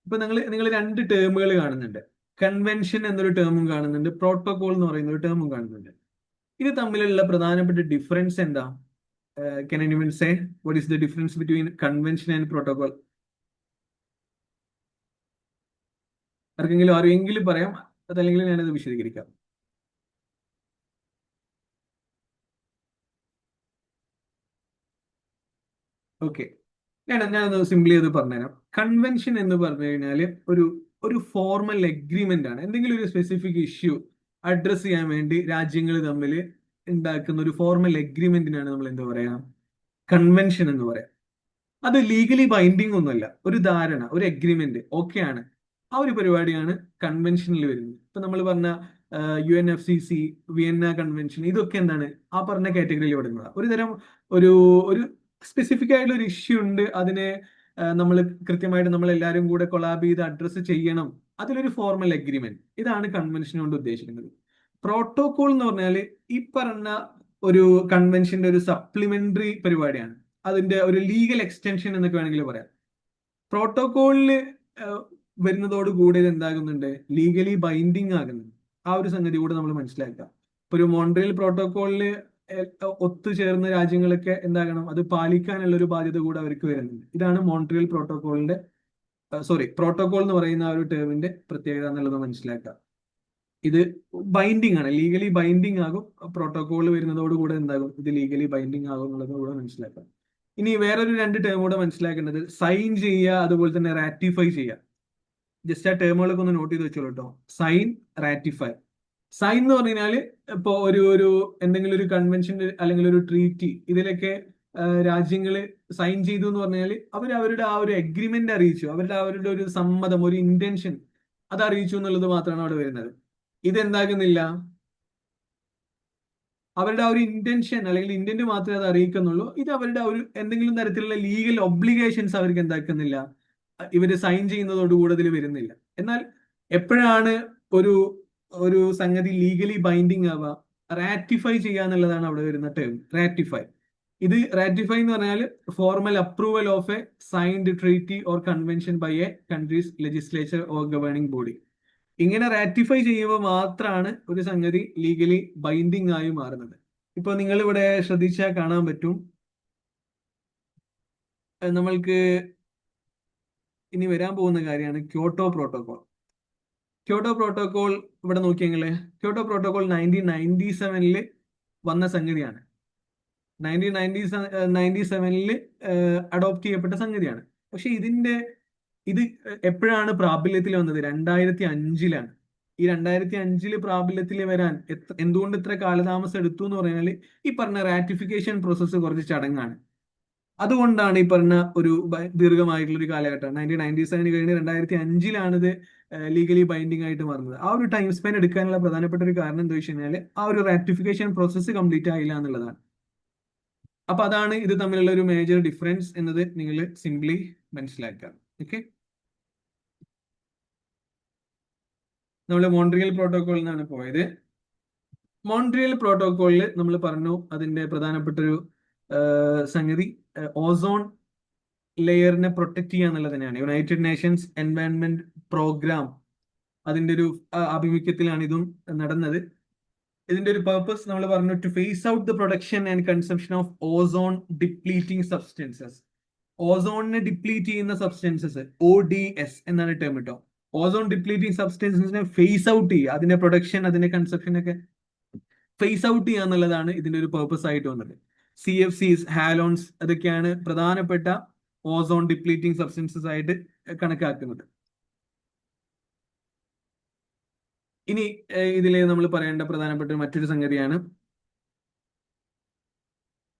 ഇപ്പൊ നിങ്ങൾ രണ്ട് ടേമുകൾ കാണുന്നുണ്ട്. കൺവെൻഷൻ എന്നൊരു ടേമും കാണുന്നുണ്ട്, പ്രോട്ടോകോൾ എന്ന് പറയുന്ന ഒരു ടേമും കാണുന്നുണ്ട്. ഇത് തമ്മിലുള്ള പ്രധാനപ്പെട്ട ഡിഫറൻസ് എന്താ? Can anyone say what is the difference between convention and protocol? ആരെങ്കിലും പറയാം, അതല്ലെങ്കിൽ ഞാനത് വിശദീകരിക്കാം. ഓക്കെ, ഞാനൊന്ന് സിംപ്ലി അത് പറഞ്ഞുതരാം. കൺവെൻഷൻ എന്ന് പറഞ്ഞു കഴിഞ്ഞാൽ ഒരു ഫോർമൽ എഗ്രിമെന്റ് ആണ്. എന്തെങ്കിലും ഒരു സ്പെസിഫിക് ഇഷ്യൂ അഡ്രസ് ചെയ്യാൻ വേണ്ടി രാജ്യങ്ങൾ തമ്മിൽ ഉണ്ടാക്കുന്ന ഒരു ഫോർമൽ എഗ്രിമെന്റിനാണ് നമ്മൾ എന്താ പറയാ, കൺവെൻഷൻ എന്ന് പറയാം. അത് ലീഗലി ബൈൻഡിങ് ഒന്നുമല്ല, ഒരു ധാരണ, ഒരു എഗ്രിമെന്റ് ഓക്കെയാണ്. ആ ഒരു പരിപാടിയാണ് കൺവെൻഷനിൽ വരുന്നത്. ഇപ്പൊ നമ്മൾ പറഞ്ഞ UNFCC, വിയന്ന കൺവെൻഷൻ, ഇതൊക്കെ എന്താണ് ആ പറഞ്ഞ കാറ്റഗറിയിൽ വരുന്നത്. ഒരു തരം ഒരു ഒരു സ്പെസിഫിക് ആയിട്ടുള്ള ഒരു ഇഷ്യൂ ഉണ്ട്, അതിനെ നമ്മൾ കൃത്യമായിട്ട് നമ്മൾ എല്ലാവരും കൂടെ കൊളാബ് ചെയ്ത് അഡ്രസ്സ് ചെയ്യണം. അതിലൊരു ഫോർമൽ എഗ്രിമെന്റ്, ഇതാണ് കൺവെൻഷൻ കൊണ്ട് ഉദ്ദേശിക്കുന്നത്. പ്രോട്ടോകോൾ എന്ന് പറഞ്ഞാൽ ഈ പറഞ്ഞ ഒരു കൺവെൻഷന്റെ ഒരു സപ്ലിമെന്ററി പരിപാടിയാണ്, അതിന്റെ ഒരു ലീഗൽ എക്സ്റ്റൻഷൻ എന്നൊക്കെ വേണമെങ്കിൽ പറയാം. പ്രോട്ടോകോളിൽ വരുന്നതോട് കൂടി ഇത് എന്താകുന്നുണ്ട്, ലീഗലി ബൈൻഡിങ് ആകുന്നുണ്ട്. ആ ഒരു സംഗതി കൂടെ നമ്മൾ മനസ്സിലാക്കുക. ഒരു മോൺട്രിയൽ പ്രോട്ടോകോളിൽ ഒത്തുചേർന്ന രാജ്യങ്ങളൊക്കെ എന്താകണം, അത് പാലിക്കാനുള്ള ഒരു ബാധ്യത കൂടെ അവർക്ക് വരുന്നുണ്ട്. ഇതാണ് മോൺട്രിയൽ പ്രോട്ടോകോളിന്റെ പ്രോട്ടോകോൾ എന്ന് പറയുന്ന ആ ഒരു ടേമിന്റെ പ്രത്യേകത എന്നുള്ളത് മനസ്സിലാക്കുക. ഇത് ബൈൻഡിങ് ആണ്, ലീഗലി ബൈൻഡിങ് ആകും. പ്രോട്ടോകോൾ വരുന്നതോടുകൂടെ എന്താകും, ഇത് ലീഗലി ബൈൻഡിങ് ആകും എന്നുള്ളത് കൂടെ മനസ്സിലാക്കാം. ഇനി വേറൊരു രണ്ട് ടേം കൂടെ മനസ്സിലാക്കേണ്ടത്, സൈൻ ചെയ്യുക, അതുപോലെ തന്നെ റാറ്റിഫൈ ചെയ്യുക. ജസ്റ്റ് ആ ടേമുകളൊക്കെ ഒന്ന് നോട്ട് ചെയ്ത് വെച്ചോളൂ കേട്ടോ. Sign, ratify. സൈൻ എന്ന് പറഞ്ഞാൽ ഇപ്പോ ഒരു എന്തെങ്കിലും ഒരു കൺവെൻഷൻ അല്ലെങ്കിൽ ഒരു ട്രീറ്റി, ഇതിലൊക്കെ രാജ്യങ്ങൾ സൈൻ ചെയ്തു എന്ന് പറഞ്ഞാൽ അവരുടെ ആ ഒരു എഗ്രിമെന്റ് അറിയിച്ചു, അവരുടെ ഒരു സമ്മതം, ഒരു ഇന്റൻഷൻ അത് അറിയിച്ചു എന്നുള്ളത് മാത്രമാണ് അവിടെ വരുന്നത്. ഇതെന്താകുന്നില്ല, അവരുടെ ആ ഒരു ഇന്റൻഷൻ അല്ലെങ്കിൽ ഇന്റന്റ് മാത്രമേ അത് അറിയിക്കുന്നുള്ളൂ. ഇത് അവരുടെ ഒരു എന്തെങ്കിലും തരത്തിലുള്ള ലീഗൽ ഒബ്ലിഗേഷൻസ് അവർക്ക് എന്താക്കുന്നില്ല, ഇവര് സൈൻ ചെയ്യുന്നതോടുകൂടെ അതിൽ വരുന്നില്ല. എന്നാൽ എപ്പോഴാണ് ഒരു ഒരു സംഗതി ലീഗലി ബൈൻഡിങ് ആവുക, റാറ്റിഫൈ ചെയ്യുക എന്നുള്ളതാണ് അവിടെ വരുന്ന ടേം, റാറ്റിഫൈ. ഇത് റാറ്റിഫൈ എന്ന് പറഞ്ഞാൽ formal approval of a signed treaty or convention by a country's legislature or governing body. ഇങ്ങനെ റാറ്റിഫൈ ചെയ്യുമ്പോൾ മാത്രമാണ് ഒരു സംഗതി ലീഗലി ബൈൻഡിങ് ആയി മാറുന്നത്. ഇപ്പൊ നിങ്ങൾ ഇവിടെ ശ്രദ്ധിച്ചാൽ കാണാൻ പറ്റും, നമ്മൾക്ക് ഇനി വരാൻ പോകുന്ന കാര്യമാണ് ക്യോട്ടോ പ്രോട്ടോകോൾ. ക്യോട്ടോ പ്രോട്ടോകോൾ ഇവിടെ നോക്കിയെങ്കിലേ, ക്യോട്ടോ പ്രോട്ടോകോൾ 1997 വന്ന സംഗതിയാണ്. 1997 അഡോപ്റ്റ് ചെയ്യപ്പെട്ട സംഗതിയാണ്. പക്ഷെ ഇത് എപ്പോഴാണ് പ്രാബല്യത്തിൽ വന്നത്? 2005 ഈ 2005 പ്രാബല്യത്തിൽ വരാൻ എന്തുകൊണ്ട് ഇത്ര കാലതാമസം എടുത്തു എന്ന് പറഞ്ഞാൽ ഈ പറഞ്ഞ റാറ്റിഫിക്കേഷൻ പ്രോസസ്സ് കുറച്ച് ചടങ്ങാണ്. അതുകൊണ്ടാണ് ഈ പറഞ്ഞ ഒരു ദീർഘമായിട്ടുള്ള ഒരു കാലഘട്ടം. 1997 കഴിഞ്ഞ് 2005 ഇത് ലീഗലി ബൈൻഡിങ് ആയിട്ട് മാറുന്നത്. ആ ഒരു ടൈം സ്പെൻ എടുക്കാനുള്ള പ്രധാനപ്പെട്ട ഒരു കാരണം എന്താ വെച്ച് കഴിഞ്ഞാൽ ആ ഒരു റാറ്റിഫിക്കേഷൻ പ്രോസസ്സ് കംപ്ലീറ്റ് ആയില്ല എന്നുള്ളതാണ്. അപ്പൊ അതാണ് ഇത് തമ്മിലുള്ള ഒരു മേജർ ഡിഫറൻസ് എന്നത് നിങ്ങൾ സിംപ്ലി മനസ്സിലാക്കുക. ഓക്കെ, നമ്മൾ മോൺട്രിയൽ പ്രോട്ടോകോളിൽ നിന്നാണ് പോയത്. മോൺട്രിയൽ പ്രോട്ടോകോളിൽ നമ്മൾ പറഞ്ഞു അതിന്റെ പ്രധാനപ്പെട്ട ഒരു സംഗതി ഓസോൺ ലെയറിനെ പ്രൊട്ടക്ട് ചെയ്യുക എന്നുള്ളത് തന്നെയാണ്. യുണൈറ്റഡ് നേഷൻസ് എൻവയൺമെന്റ് പ്രോഗ്രാം, അതിന്റെ ഒരു ആഭിമുഖ്യത്തിലാണ് ഇതും നടന്നത്. ഇതിന്റെ ഒരു പർപ്പസ് നമ്മൾ പറഞ്ഞു, to phase out the production and consumption of ozone depleting substances. ഓസോണിനെ ഡിപ്ലീറ്റ് ചെയ്യുന്ന സബ്സ്റ്റൻസസ്, ODS എന്നാണ് ടേം കേട്ടോ. ഓസോൺ ഡിപ്ലീറ്റിംഗ് സബ്സ്റ്റൻസസിനെ ഫേസ് ഔട്ട് ചെയ്യുക, അതിന്റെ പ്രൊഡക്ഷൻ, അതിന്റെ കൺസപ്ഷൻ ഒക്കെ ഫേസ് ഔട്ട് ചെയ്യുക എന്നുള്ളതാണ് ഇതിന്റെ ഒരു പർപ്പസ് ആയിട്ട് വന്നത്. CFCs, ഹാലോൺസ്, അതൊക്കെയാണ് പ്രധാനപ്പെട്ട ഓസോൺ ഡിപ്ലീറ്റിംഗ് സബ്സ്റ്റൻസസ് ആയിട്ട് കണക്കാക്കുന്നത്. ഇനി ഇതിൽ നമ്മൾ പറയേണ്ട പ്രധാനപ്പെട്ട മറ്റൊരു സംഗതിയാണ്,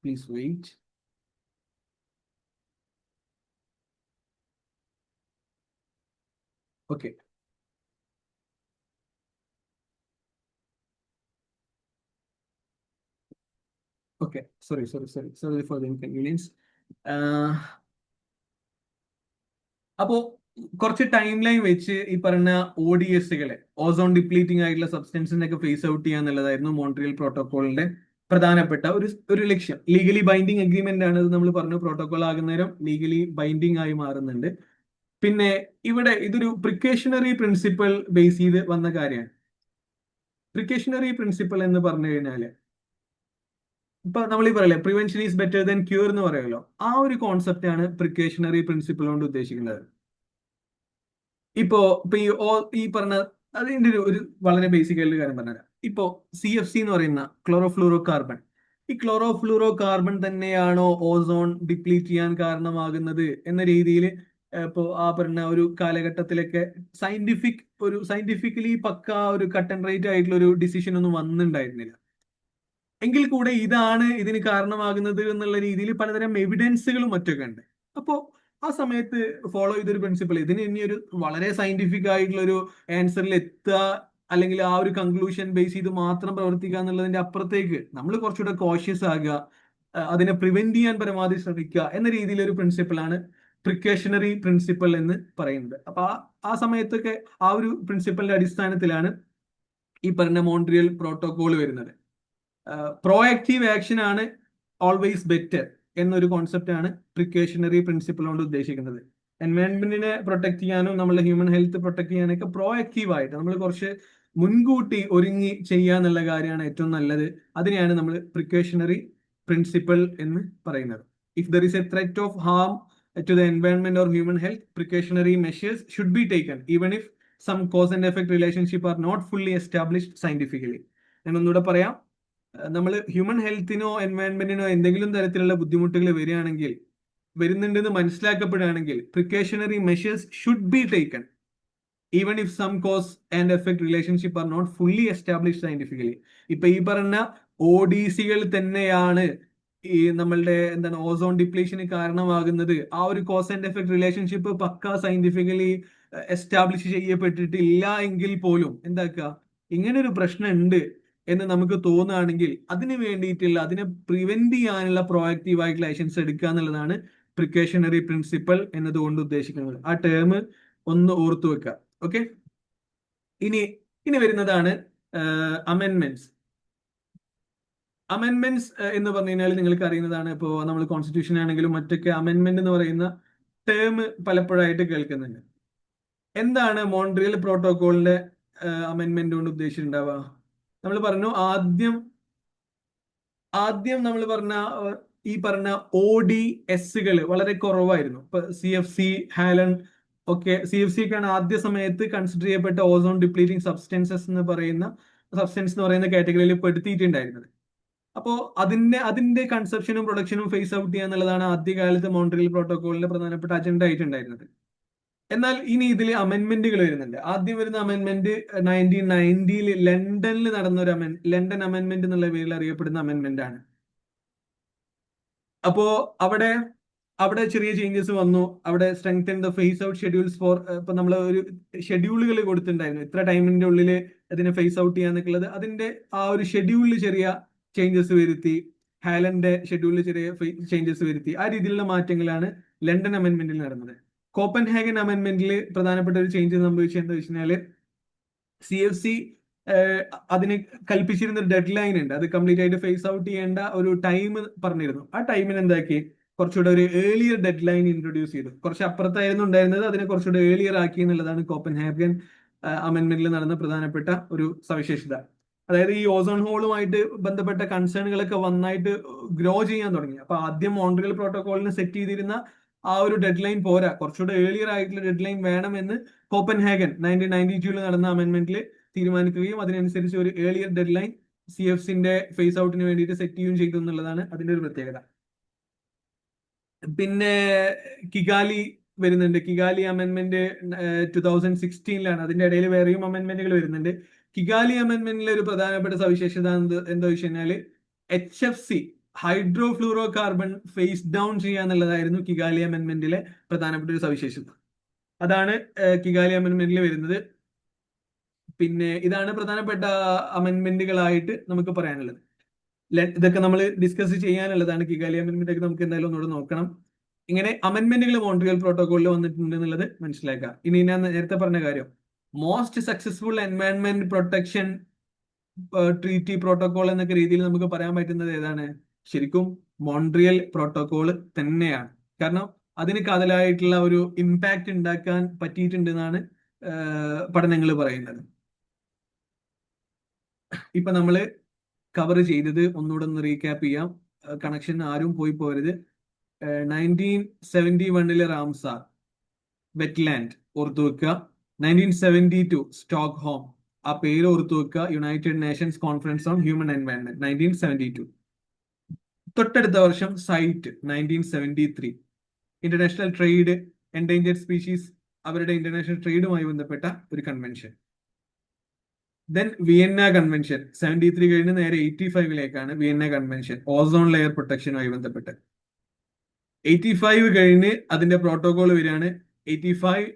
please wait. Okay, sorry for the inconvenience. അപ്പോ കുറച്ച് ടൈം ലൈൻ വെച്ച് ഈ പറഞ്ഞ ODS-കളെ, ഓസോൺ ഡിപ്ലീറ്റിംഗ് ആയിട്ടുള്ള സബ്സ്റ്റൻസിനൊക്കെ ഫേസ് ഔട്ട് ചെയ്യുക എന്നുള്ളതായിരുന്നു മോൺട്രിയൽ പ്രോട്ടോകോളിന്റെ പ്രധാനപ്പെട്ട ഒരു ലക്ഷ്യം. ലീഗലി ബൈൻഡിങ് അഗ്രിമെന്റ് ആണ് ഇത്. നമ്മൾ പറഞ്ഞു പ്രോട്ടോകോൾ ആകുന്നേരം ലീഗലി ബൈൻഡിങ് ആയി മാറുന്നുണ്ട്. പിന്നെ ഇവിടെ ഇതൊരു പ്രിക്കേഷണറി പ്രിൻസിപ്പൽ ബേസ് ചെയ്ത് വന്ന കാര്യമാണ്. പ്രിക്കേഷണറി പ്രിൻസിപ്പൽ എന്ന് പറഞ്ഞു കഴിഞ്ഞാല് ഇപ്പൊ നമ്മൾ ഈ പറയല്ലേ prevention is better than cure എന്ന് പറയുമല്ലോ, ആ ഒരു കോൺസെപ്റ്റ് ആണ് പ്രിക്കേഷണറി പ്രിൻസിപ്പൽ കൊണ്ട് ഉദ്ദേശിക്കുന്നത്. ഇപ്പൊ ഈ പറഞ്ഞ അതിന്റെ ഒരു വളരെ ബേസിക് ആയിട്ടുള്ള കാര്യം പറഞ്ഞുതരാം. ഇപ്പോ CFC എന്ന് പറയുന്ന ക്ലോറോഫ്ലൂറോ കാർബൺ, ഈ ക്ലോറോഫ്ലൂറോ കാർബൺ തന്നെയാണോ ഓസോൺ ഡിപ്ലീറ്റ് ചെയ്യാൻ കാരണമാകുന്നത് എന്ന രീതിയിൽ ഇപ്പോ ആ പറഞ്ഞ ഒരു കാലഘട്ടത്തിലൊക്കെ സയന്റിഫിക്കലി പക്ക ഒരു കട്ട് ആൻഡ് റൈറ്റ് ആയിട്ടുള്ള ഒരു ഡിസിഷൻ ഒന്നും വന്നിട്ടുണ്ടായിരുന്നില്ല. എങ്കിൽ കൂടെ ഇതാണ് ഇതിന് കാരണമാകുന്നത് എന്നുള്ള രീതിയിൽ പലതരം എവിഡൻസുകളും മറ്റൊക്കെ ഉണ്ട്. അപ്പോ ആ സമയത്ത് ഫോളോ ചെയ്തൊരു പ്രിൻസിപ്പിൾ, ഇതിന് ഇനി ഒരു വളരെ സയന്റിഫിക് ആയിട്ടുള്ള ഒരു ആൻസറിൽ എത്തുക അല്ലെങ്കിൽ ആ ഒരു കൺക്ലൂഷൻ ബേസ് ചെയ്ത് മാത്രം പ്രവർത്തിക്കുക എന്നുള്ളതിന്റെ അപ്പുറത്തേക്ക് നമ്മൾ കുറച്ചുകൂടെ കോഷ്യസ് ആകുക, അതിനെ പ്രിവെന്റ് ചെയ്യാൻ പരമാവധി ശ്രമിക്കുക എന്ന രീതിയിലൊരു ഒരു പ്രിൻസിപ്പിളാണ് പ്രിക്കേഷണറി പ്രിൻസിപ്പൽ എന്ന് പറയുന്നത്. അപ്പൊ ആ സമയത്തൊക്കെ ആ ഒരു പ്രിൻസിപ്പലിന്റെ അടിസ്ഥാനത്തിലാണ് ഈ പറഞ്ഞ മോൺട്രിയൽ പ്രോട്ടോകോൾ വരുന്നത്. പ്രോആക്റ്റീവ് ആക്ഷൻ ആണ് ഓൾവേസ് ബെറ്റർ എന്നൊരു കോൺസെപ്റ്റ് ആണ് പ്രിക്കേഷണറി പ്രിൻസിപ്പിൾ കൊണ്ട് ഉദ്ദേശിക്കുന്നത്. എൻവയോൺമെന്റിനെ പ്രൊട്ടക്ട് ചെയ്യാനും നമ്മളെ ഹ്യൂമൻ ഹെൽത്ത് പ്രൊട്ടക്ട് ചെയ്യാനൊക്കെ പ്രോആക്റ്റീവ് ആയിട്ട് നമ്മൾ കുറച്ച് മുൻകൂട്ടി ഒരുങ്ങി ചെയ്യാന്നുള്ള കാര്യമാണ് ഏറ്റവും നല്ലത്. അതിനെയാണ് നമ്മൾ പ്രിക്കേഷണറി പ്രിൻസിപ്പിൾ എന്ന് പറയുന്നത്. If there is a threat of harm to the environment or human health, precautionary measures should be taken even if some cause and effect relationship are not fully established scientifically. ഞാൻ ഒന്നുകൂടെ പറയാം, നമ്മൾ human ഹെൽത്തിനോ എൻവയോൺമെന്റിനോ എന്തെങ്കിലും തരത്തിലുള്ള ബുദ്ധിമുട്ടുകൾ വരുന്നുണ്ടെന്ന് മനസ്സിലാക്കപ്പെടുകയാണെങ്കിൽ precautionary measures should be taken even if some cause and effect relationship are not fully established scientifically. ഇപ്പൊ ഈ പറഞ്ഞ ODCകൾ തന്നെയാണ് ഈ നമ്മളുടെ എന്താണ് ഓസോൺ ഡിപ്ലീഷന് കാരണമാകുന്നത്. ആ ഒരു കോസ് ആൻഡ് എഫക്ട് റിലേഷൻഷിപ്പ് പക്ക സയന്റിഫിക്കലി എസ്റ്റാബ്ലിഷ് ചെയ്യപ്പെട്ടിട്ടില്ല എങ്കിൽ പോലും എന്താക്കുക, ഇങ്ങനെ ഒരു പ്രശ്നം ഉണ്ട് എന്ന് നമുക്ക് തോന്നുകയാണെങ്കിൽ അതിന് വേണ്ടിയിട്ടുള്ള അതിനെ പ്രിവെന്റ് ചെയ്യാനുള്ള പ്രോആക്റ്റീവ് ആയിട്ടുള്ള ആക്ഷൻസ് എടുക്കുക എന്നുള്ളതാണ് പ്രിക്കേഷണറി പ്രിൻസിപ്പൽ എന്നതുകൊണ്ട് ഉദ്ദേശിക്കുന്നത്. ആ ടേം ഒന്ന് ഓർത്തു വെക്കുക. ഓക്കെ, ഇനി വരുന്നതാണ് അമെൻമെന്റ്സ്. അമെൻമെന്റ്സ് എന്ന് പറഞ്ഞു കഴിഞ്ഞാൽ നിങ്ങൾക്ക് അറിയുന്നതാണ്. ഇപ്പോൾ നമ്മൾ കോൺസ്റ്റിറ്റ്യൂഷൻ ആണെങ്കിലും മറ്റൊക്കെ അമെൻമെന്റ് എന്ന് പറയുന്ന ടേം പലപ്പോഴായിട്ട് കേൾക്കുന്നുണ്ട്. എന്താണ് മോൺട്രിയൽ പ്രോട്ടോകോളിന്റെ അമെൻമെന്റ് കൊണ്ട് ഉദ്ദേശിച്ചിട്ടുണ്ടാവുക? നമ്മൾ പറഞ്ഞു ആദ്യം നമ്മൾ പറഞ്ഞ ഈ പറഞ്ഞ ODSകൾ വളരെ കുറവായിരുന്നു. ഇപ്പൊ CFC, ഹാലൻ ഒക്കെ CFC ഒക്കെയാണ് ആദ്യ സമയത്ത് കൺസിഡർ ചെയ്യപ്പെട്ട ഓസോൺ ഡിപ്ലീറ്റിംഗ് സബ്സ്റ്റൻസസ് എന്ന് പറയുന്ന കാറ്റഗറിയിൽ പെടുത്തിയിട്ടുണ്ടായിരുന്നത്. അപ്പോ അതിന്റെ കൺസെപ്ഷനും പ്രൊഡക്ഷനും ഫേസ് ഔട്ട് ചെയ്യുക എന്നുള്ളതാണ് ആദ്യകാലത്ത് മോൺട്രിയൽ പ്രോട്ടോകോളിന്റെ പ്രധാനപ്പെട്ട അജണ്ട ആയിട്ടുണ്ടായിരുന്നത്. എന്നാൽ ഇനി ഇതിൽ അമെൻമെന്റുകൾ വരുന്നുണ്ട്. ആദ്യം വരുന്ന അമെൻമെന്റ് 1990 ലണ്ടനിൽ നടന്ന ഒരു ലണ്ടൻ അമെൻമെന്റ് എന്നുള്ള പേരിൽ അറിയപ്പെടുന്ന അമെൻമെന്റ് ആണ്. അപ്പോ അവിടെ ചെറിയ ചേഞ്ചസ് വന്നു. അവിടെ strengthen the phase out schedules for, ഇപ്പൊ നമ്മൾ ഒരു ഷെഡ്യൂളുകൾ കൊടുത്തിട്ടുണ്ടായിരുന്നു, ഇത്ര ടൈമിന്റെ ഉള്ളിൽ അതിനെ ഫേസ് ഔട്ട് ചെയ്യാന്നൊക്കെയുള്ളത്. അതിന്റെ ആ ഒരു ഷെഡ്യൂളിൽ ചെറിയ ചേഞ്ചസ് വരുത്തി, ഹാലന്റെ ഷെഡ്യൂളിൽ ചെറിയ ചേഞ്ചസ് വരുത്തി. ആ രീതിയിലുള്ള മാറ്റങ്ങളാണ് ലണ്ടൻ അമെൻമെന്റിൽ നടന്നത്. കോപ്പൻഹാഗൻ അമെൻമെന്റിൽ പ്രധാനപ്പെട്ട ഒരു ചേഞ്ച് സംഭവിച്ചത് എന്താ വെച്ച് കഴിഞ്ഞാല് CFC അതിന് കൽപ്പിച്ചിരുന്ന ഒരു ഡെഡ് ലൈൻ ഉണ്ട്. അത് കംപ്ലീറ്റ് ആയിട്ട് ഫേസ് ഔട്ട് ചെയ്യേണ്ട ഒരു ടൈം പറഞ്ഞിരുന്നു. ആ ടൈമിന് എന്താക്കി, കുറച്ചുകൂടെ ഒരു ഏർലിയർ ഡെഡ് ലൈൻ ഇൻട്രൊഡ്യൂസ് ചെയ്തു. കുറച്ച് അപ്പുറത്തായിരുന്നു ഉണ്ടായിരുന്നത്, അതിനെ കുറച്ചുകൂടെ ഏർലിയർ ആക്കി എന്നുള്ളതാണ് കോപ്പൻഹാഗൻ അമെൻമെന്റിൽ നടന്ന പ്രധാനപ്പെട്ട ഒരു സവിശേഷത. അതായത് ഈ ഓസോൺ ഹോളുമായിട്ട് ബന്ധപ്പെട്ട കൺസേണുകളൊക്കെ വന്നായിട്ട് ഗ്രോ ചെയ്യാൻ തുടങ്ങി. അപ്പൊ ആദ്യം മോൺട്രിയൽ പ്രോട്ടോകോളിന് സെറ്റ് ചെയ്തിരുന്ന ആ ഒരു ഡെഡ് ലൈൻ പോരാ, കുറച്ചുകൂടെ ഏർലിയർ ആയിട്ടുള്ള ഡെഡ് ലൈൻ വേണമെന്ന് കോപ്പൻഹാഗൻ 1992 നടന്ന അമെൻമെന്റിൽ തീരുമാനിക്കുകയും അതിനനുസരിച്ച് ഒരു ഏർലിയർ ഡെഡ് ലൈൻ CFCന്റെ ഫേസ് ഔട്ടിന് വേണ്ടിയിട്ട് സെറ്റ് ചെയ്യുകയും ചെയ്തു എന്നുള്ളതാണ് അതിന്റെ ഒരു പ്രത്യേകത. പിന്നെ കിഗാലി വരുന്നുണ്ട്. കിഗാലി അമെൻമെന്റ് 2016 അതിന്റെ ഇടയിൽ വേറെയും അമെൻമെന്റുകൾ വരുന്നുണ്ട്. കിഗാലി അമെൻമെന്റിലെ ഒരു പ്രധാനപ്പെട്ട സവിശേഷത എന്താ വെച്ച് കഴിഞ്ഞാല് HFC hydrofluoro carbon face down ചെയ്യുക എന്നുള്ളതായിരുന്നു കിഗാലി അമെൻമെന്റിലെ പ്രധാനപ്പെട്ട ഒരു സവിശേഷത. അതാണ് കിഗാലി അമെൻമെന്റിൽ വരുന്നത്. പിന്നെ ഇതാണ് പ്രധാനപ്പെട്ട അമെൻമെന്റുകളായിട്ട് നമുക്ക് പറയാനുള്ളത്. ഇതൊക്കെ നമ്മൾ ഡിസ്കസ് ചെയ്യാനുള്ളതാണ്. കിഗാലി അമെൻമെന്റ് ഒക്കെ നമുക്ക് എന്തായാലും ഒന്നുകൂടെ നോക്കണം. ഇങ്ങനെ അമെൻമെന്റുകൾ മോൺട്രിയൽ പ്രോട്ടോകോളിൽ വന്നിട്ടുണ്ട് എന്നുള്ളത് മനസ്സിലാക്കുക. ഇനി ഞാൻ നേരത്തെ പറഞ്ഞ കാര്യം, most successful environment protection treaty protocol എന്നൊക്കെ രീതിയിൽ നമുക്ക് പറയാൻ പറ്റുന്നത് ഏതാണ്? ശരിക്കും മോൺട്രിയൽ പ്രോട്ടോകോൾ തന്നെയാണ്. കാരണം അതിന് കാതലായിട്ടുള്ള ഒരു ഇമ്പാക്റ്റ് ഉണ്ടാക്കാൻ പറ്റിയിട്ടുണ്ടെന്നാണ് പഠനങ്ങൾ പറയുന്നത്. ഇപ്പൊ നമ്മള് കവർ ചെയ്തത് ഒന്നുകൂടെ ഒന്ന് റീക്യാപ്പ് ചെയ്യാം. കണക്ഷൻ ആരും പോയി പോരുത്. 1971 റാംസാർ വെറ്റ്ലാൻഡ് ഓർത്തു വെക്കുക. 1972 സ്റ്റോക്ക്ഹോം, ആ പേര് ഓർത്തു വെക്കുക. United Nations conference on human environment 1972. തൊട്ടടുത്ത വർഷം CITES 1973 international trade endangered species അവരുടെ ഇന്റർനാഷണൽ ട്രേഡുമായി ബന്ധപ്പെട്ട ഒരു കൺവെൻഷൻ. ദെൻ വിയന്ന കൺവെൻഷൻ 73 കഴിഞ്ഞ് നേരെ 85 വിയന്ന കൺവെൻഷൻ ഓസോൺ ലെയർ പ്രൊട്ടക്ഷനുമായി ബന്ധപ്പെട്ട്. 85 കഴിഞ്ഞ് അതിന്റെ പ്രോട്ടോകോൾ വരികയാണ്. 85,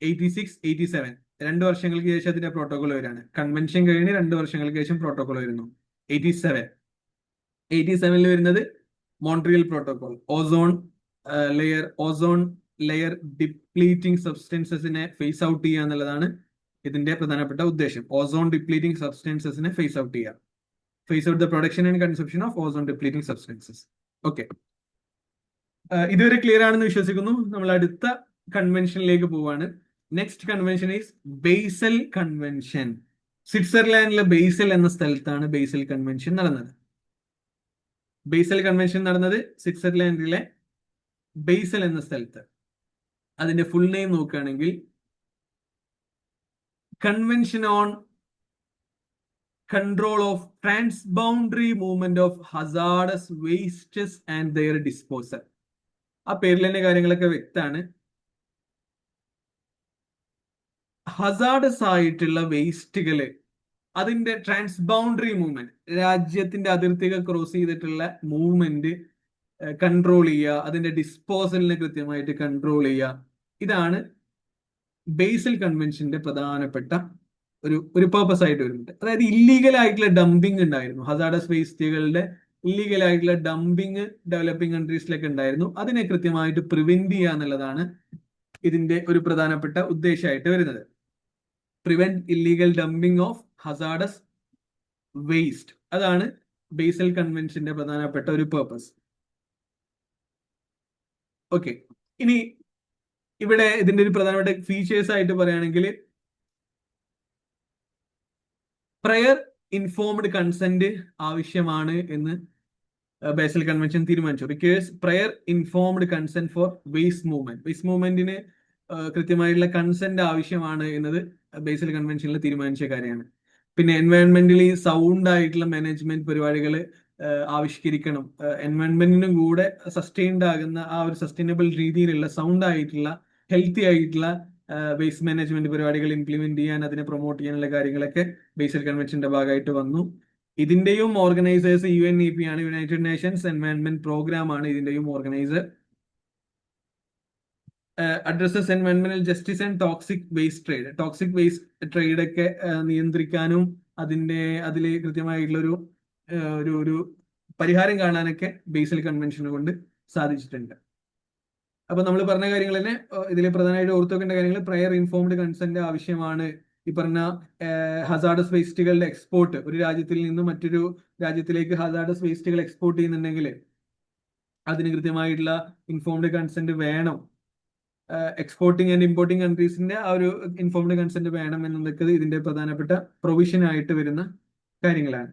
86, 87 2 വർഷങ്ങൾക്ക് ശേഷം അതിന്റെ പ്രോട്ടോകോൾ വരികയാണ്. കൺവെൻഷൻ കഴിഞ്ഞ് 2 വർഷങ്ങൾക്ക് ശേഷം പ്രോട്ടോകോൾ വരുന്നു. 87 വരുന്നത് Montreal protocol. Ozone layer depleting സബ്സ്റ്റൻസസിനെ ഫേസ് ഔട്ട് ചെയ്യുക എന്നുള്ളതാണ് ഇതിന്റെ പ്രധാനപ്പെട്ട ഉദ്ദേശം. ഓസോൺ ഡിപ്ലീറ്റിംഗ് സബ്സ്റ്റൻസസിനെ ഫേസ് ഔട്ട് ചെയ്യുക. Phase out the production and consumption of ozone depleting substances. Okay, ഇതുവരെ ക്ലിയർ ആണെന്ന് വിശ്വസിക്കുന്നു. നമ്മൾ അടുത്ത കൺവെൻഷനിലേക്ക് പോവാണ്. Next convention is Basel convention. സ്വിറ്റ്സർലാൻഡിലെ ബേസൽ എന്ന സ്ഥലത്താണ് ബേസൽ കൺവെൻഷൻ നടന്നത്. ബേസൽ കൺവെൻഷൻ നടന്നത് സ്വിറ്റ്സർലാൻഡിലെ ബേസൽ എന്ന സ്ഥലത്ത്. അതിന്റെ ഫുൾ നെയിം നോക്കുകയാണെങ്കിൽ convention on control of transboundary movement of hazardous wastes and their disposal. ആ പേരിൽ തന്നെ കാര്യങ്ങളൊക്കെ വ്യക്തമാണ്. ഹസാർഡസ് ആയിട്ടുള്ള വേസ്റ്റുകള്, അതിന്റെ ട്രാൻസ്ബൗണ്ടറി മൂവ്മെന്റ്, രാജ്യത്തിന്റെ അതിർത്തികൾ ക്രോസ് ചെയ്തിട്ടുള്ള മൂവ്മെന്റ് കൺട്രോൾ ചെയ്യുക, അതിന്റെ ഡിസ്പോസലിനെ കൃത്യമായിട്ട് കൺട്രോൾ ചെയ്യുക. ഇതാണ് ബേസൽ കൺവെൻഷന്റെ പ്രധാനപ്പെട്ട ഒരു പേർപ്പസ് ആയിട്ട് വരുന്നത്. അതായത് ഇല്ലീഗൽ ആയിട്ടുള്ള ഡംപിങ് ഉണ്ടായിരുന്നു. ഹസാർഡസ് വേസ്റ്റുകളുടെ ഇല്ലീഗൽ ആയിട്ടുള്ള ഡംപിങ് ഡെവലപ്പിംഗ് കൺട്രീസിലൊക്കെ ഉണ്ടായിരുന്നു. അതിനെ കൃത്യമായിട്ട് പ്രിവെന്റ് ചെയ്യുക എന്നുള്ളതാണ് ഇതിന്റെ ഒരു പ്രധാനപ്പെട്ട ഉദ്ദേശമായിട്ട് വരുന്നത്. Prevent illegal dumping of hazardous waste, അതാണ് ബേസൽ കൺവെൻഷന്റെ പ്രധാനപ്പെട്ട ഒരു പേർപ്പസ്. ഓക്കെ, ഇനി ഇവിടെ ഇതിന്റെ ഒരു പ്രധാനപ്പെട്ട ഫീച്ചേഴ്സ് ആയിട്ട് പറയുകയാണെങ്കിൽ പ്രയർ ഇൻഫോംഡ് കൺസെന്റ് ആവശ്യമാണ് എന്ന് ബേസൽ കൺവെൻഷൻ തീരുമാനിച്ചു. Requires prior informed consent for waste movement. Waste മൂവ്മെന്റിന് കൃത്യമായിട്ടുള്ള കൺസെന്റ് ആവശ്യമാണ് എന്നത് ബേസൽ കൺവെൻഷനിൽ തീരുമാനിച്ച കാര്യമാണ്. പിന്നെ എൻവയോൺമെന്റലി സൗണ്ട് ആയിട്ടുള്ള മാനേജ്മെന്റ് പരിപാടികൾ ആവിഷ്കരിക്കണം. എൻവയോൺമെന്റിനും കൂടെ സസ്റ്റൈൻഡ് ആകുന്ന ആ ഒരു സസ്റ്റൈനബിൾ രീതിയിലുള്ള സൗണ്ട് ആയിട്ടുള്ള ഹെൽത്തി ആയിട്ടുള്ള വേസ്റ്റ് മാനേജ്മെന്റ് പരിപാടികൾ ഇംപ്ലിമെന്റ് ചെയ്യാൻ, അതിനെ പ്രൊമോട്ട് ചെയ്യാനുള്ള കാര്യങ്ങളൊക്കെ ബേസൽ കൺവെൻഷന്റെ ഭാഗമായിട്ട് വന്നു. ഇതിന്റെയും ഓർഗനൈസേഴ്സ് UNEP ആണ്, യുണൈറ്റഡ് നേഷൻസ് എൻവയോൺമെന്റ് പ്രോഗ്രാം ആണ് ഇതിന്റെയും ഓർഗനൈസർ. അഡ്രസ്സസ് എൻവയോൺമെന്റൽ justice and toxic waste trade. Toxic waste trade ഒക്കെ നിയന്ത്രിക്കാനും അതിൽ കൃത്യമായിട്ടുള്ള ഒരു പരിഹാരം കാണാനൊക്കെ ബേസൽ കൺവെൻഷനെ കൊണ്ട് സാധിച്ചിട്ടുണ്ട്. അപ്പൊ നമ്മൾ പറഞ്ഞ കാര്യങ്ങൾ തന്നെ ഇതിൽ പ്രധാനമായിട്ട് ഓർത്തു വെക്കേണ്ട കാര്യങ്ങൾ: പ്രയർ ഇൻഫോംഡ് കൺസെന്റ് ആവശ്യമാണ്. ഈ പറഞ്ഞ ഹസാർഡസ് വേസ്റ്റുകളുടെ എക്സ്പോർട്ട്, ഒരു രാജ്യത്തിൽ നിന്ന് മറ്റൊരു രാജ്യത്തിലേക്ക് ഹസാർഡസ് വേസ്റ്റുകൾ എക്സ്പോർട്ട് ചെയ്യുന്നുണ്ടെങ്കിൽ അതിന് കൃത്യമായിട്ടുള്ള ഇൻഫോംഡ് കൺസെന്റ് വേണം. എക്സ്പോർട്ടിങ് ആൻഡ് ഇമ്പോർട്ടിങ് കൺട്രീസിന്റെ ആ ഒരു ഇൻഫോംഡ് കൺസെന്റ് വേണം എന്നതൊക്കെ ഇതിന്റെ പ്രധാനപ്പെട്ട പ്രൊവിഷൻ ആയിട്ട് വരുന്ന കാര്യങ്ങളാണ്.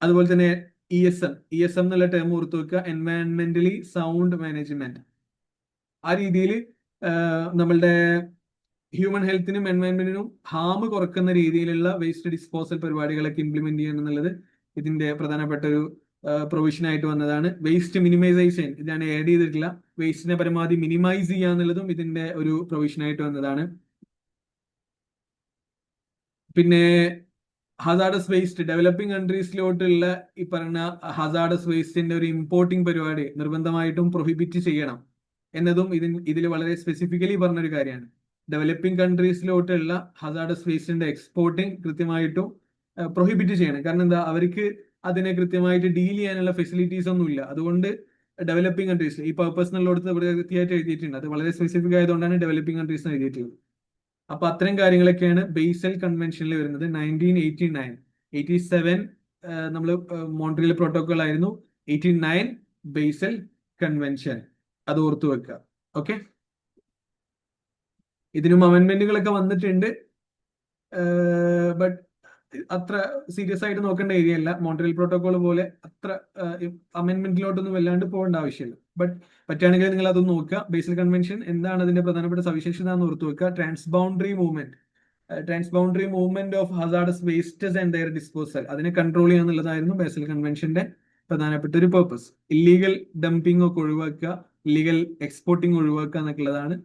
അതുപോലെ തന്നെ ESM എന്നുള്ള ടേം ഓർത്തു വെക്കുക, എൻവയോൺമെന്റലി സൗണ്ട് മാനേജ്മെന്റ്. ആ രീതിയിൽ നമ്മളുടെ ഹ്യൂമൻ ഹെൽത്തിനും എൻവയോൺമെന്റിനും ഹാം കുറക്കുന്ന രീതിയിലുള്ള വേസ്റ്റ് ഡിസ്പോസൽ പരിപാടികളൊക്കെ ഇംപ്ലിമെന്റ് ചെയ്യണം എന്നുള്ളത് ഇതിന്റെ പ്രധാനപ്പെട്ട ഒരു പ്രൊവിഷൻ ആയിട്ട് വന്നതാണ്. വേസ്റ്റ് മിനിമൈസേഷൻ ഇതാണ് ആഡ് ചെയ്തിട്ടില്ല. വേസ്റ്റിനെ പരമാവധി മിനിമൈസ് ചെയ്യുക എന്നുള്ളതും ഇതിന്റെ ഒരു പ്രൊവിഷൻ ആയിട്ട് വന്നതാണ്. പിന്നെ ഹസാർഡസ് വേസ്റ്റ് ഡെവലപ്പിംഗ് കൺട്രീസിലോട്ടുള്ള ഈ പറഞ്ഞ ഹസാർഡസ് വേസ്റ്റിന്റെ ഒരു ഇമ്പോർട്ടിംഗ് പരിപാടി നിർബന്ധമായിട്ടും പ്രൊഹിബിറ്റ് ചെയ്യണം എന്നതും ഇതിൽ വളരെ സ്പെസിഫിക്കലി പറഞ്ഞൊരു കാര്യമാണ്. ഡെവലപ്പിംഗ് കൺട്രീസിലോട്ടുള്ള ഹസാർഡസ് വേസ്റ്റിന്റെ എക്സ്പോർട്ടിങ് കൃത്യമായിട്ടും പ്രൊഹിബിറ്റ് ചെയ്യണം. കാരണം എന്താ, അവർക്ക് അതിനെ കൃത്യമായിട്ട് ഡീൽ ചെയ്യാനുള്ള ഫെസിലിറ്റീസ് ഒന്നും ഇല്ല. അതുകൊണ്ട് ഡെവലപ്പിംഗ് കൺട്രീസിൽ ഈ പർപ്പസ് എന്നുള്ളടത്ത് ഇവിടെ കൃത്യമായിട്ട് എഴുതിയിട്ടുണ്ട്. അത് വളരെ സ്പെസിഫിക് ആയതുകൊണ്ടാണ് ഡെവലപ്പിംഗ് കൺട്രീസ് എഴുതിയിട്ടുള്ളത്. അപ്പൊ അത്തരം കാര്യങ്ങളൊക്കെയാണ് ബേസൽ കൺവെൻഷനിൽ വരുന്നത്. 1989, 87 നമ്മൾ മോൺട്രിയൽ പ്രോട്ടോകോൾ ആയിരുന്നു. 89 ബേസൽ കൺവെൻഷൻ. അത് ഓർത്തു വെക്കുക. ഓക്കെ, ഇതിനും അമെന്റ്മെന്റുകളൊക്കെ വന്നിട്ടുണ്ട്. ബട്ട് അത്ര സീരിയസ് ആയിട്ട് നോക്കേണ്ട ഏരിയ അല്ല. മോൺട്രിയൽ പ്രോട്ടോകോൾ പോലെ അത്ര അമെന്റ്മെന്റിലോട്ടൊന്നും വല്ലാണ്ട് പോകേണ്ട ആവശ്യമില്ല. ബട്ട് പറ്റുകയാണെങ്കിൽ നിങ്ങൾ അതൊന്ന് നോക്കുക. ബേസിൽ കൺവെൻഷൻ എന്താണ് അതിന്റെ പ്രധാനപ്പെട്ട സവിശേഷത എന്ന് ഓർത്തു വെക്കുക. Transboundary movement of hazardous wastes and their disposal, അതിനെ കൺട്രോൾ ചെയ്യുക എന്നുള്ളതായിരുന്നു ബേസിൽ കൺവെൻഷന്റെ പ്രധാനപ്പെട്ട ഒരു പർപ്പസ്. ഇല്ലീഗൽ ഡംപിംഗ് ഒക്കെ ഒഴിവാക്കുക, ഇല്ലീഗൽ എക്സ്പോർട്ടിംഗ് ഒഴിവാക്കുക എന്നുള്ളതാണ്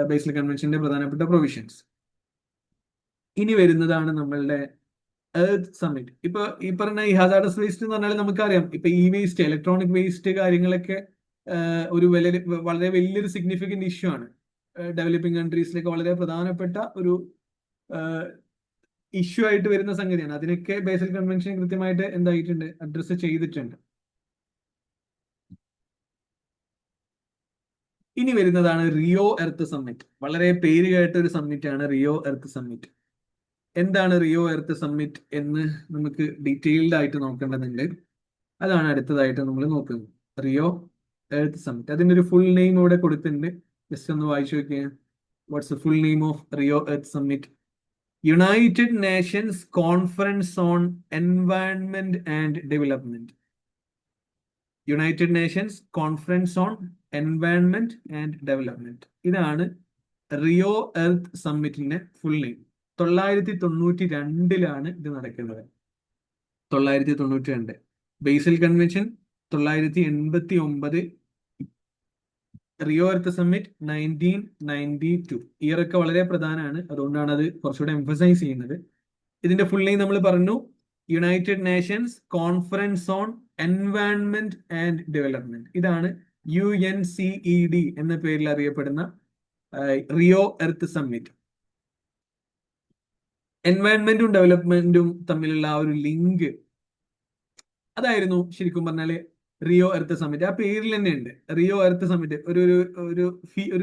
ബേസിൽ കൺവെൻഷന്റെ പ്രധാനപ്പെട്ട പ്രൊവിഷൻസ്. ഇനി വരുന്നതാണ് നമ്മളുടെ എർത്ത് സമ്മിറ്റ്. ഇപ്പൊ ഈ പറഞ്ഞ ഈ ഹസാർഡസ് വേസ്റ്റ് എന്ന് പറഞ്ഞാൽ നമുക്കറിയാം, ഇപ്പൊ ഈ വേസ്റ്റ്, ഇലക്ട്രോണിക് വേസ്റ്റ് കാര്യങ്ങളൊക്കെ ഒരു വളരെ വലിയൊരു സിഗ്നിഫിക്കന്റ് ഇഷ്യൂ ആണ്. ഡെവലപ്പിംഗ് കൺട്രീസിലേക്ക് വളരെ പ്രധാനപ്പെട്ട ഒരു ഇഷ്യൂ ആയിട്ട് വരുന്ന സംഗതിയാണ്. അതിനൊക്കെ ബേസിൽ കൺവെൻഷൻ കൃത്യമായിട്ട് എന്തായിട്ടുണ്ട്, അഡ്രസ്സ് ചെയ്തിട്ടുണ്ട്. ഇനി വരുന്നതാണ് റിയോ എർത്ത് സമ്മിറ്റ്. വളരെ പേര് കേട്ട ഒരു സമ്മിറ്റ് ആണ് റിയോ എർത്ത് സമ്മിറ്റ്. എന്താണ് റിയോ എർത്ത് സമ്മിറ്റ് എന്ന് നമുക്ക് ഡീറ്റെയിൽഡ് ആയിട്ട് നോക്കേണ്ടതുണ്ട്. അതാണ് അടുത്തതായിട്ട് നമ്മൾ നോക്കുന്നത്, റിയോ എർത്ത് സമ്മിറ്റ്. അതിന്റെ ഒരു ഫുൾ നെയിം ഇവിടെ കൊടുത്തിട്ടുണ്ട്. ജസ്റ്റ് ഒന്ന് വായിച്ചു നോക്കിയാൽ, what's the full name of Rio earth summit? United Nations conference on environment and development. United Nations conference on environment and development. ഇതാണ് റിയോ എർത്ത് സമ്മിറ്റിന്റെ ഫുൾ നെയിം. 992 ഇത് നടക്കുന്നത്. 992. ബേസിൽ കൺവെൻഷൻ 989. Rio earth summit 1992. ഇയറൊക്കെ വളരെ പ്രധാനമാണ്, അതുകൊണ്ടാണ് അത് കുറച്ചുകൂടെ എംഫസൈസ് ചെയ്യുന്നത്. ഇതിന്റെ ഫുൾ നെയിം നമ്മൾ പറഞ്ഞു, United Nations conference on environment and development. ഇതാണ് UNCED എന്ന പേരിൽ അറിയപ്പെടുന്ന റിയോ എർത്ത് സമ്മിറ്റ്. എൻവയൺമെന്റും ഡെവലപ്മെന്റും തമ്മിലുള്ള ആ ഒരു ലിങ്ക്, അതായിരുന്നു ശരിക്കും പറഞ്ഞാല് റിയോ എർത്ത് സമ്മിറ്റ്. ആ പേരിൽ തന്നെ ഉണ്ട് റിയോ എർത്ത് സമ്മിറ്റ്.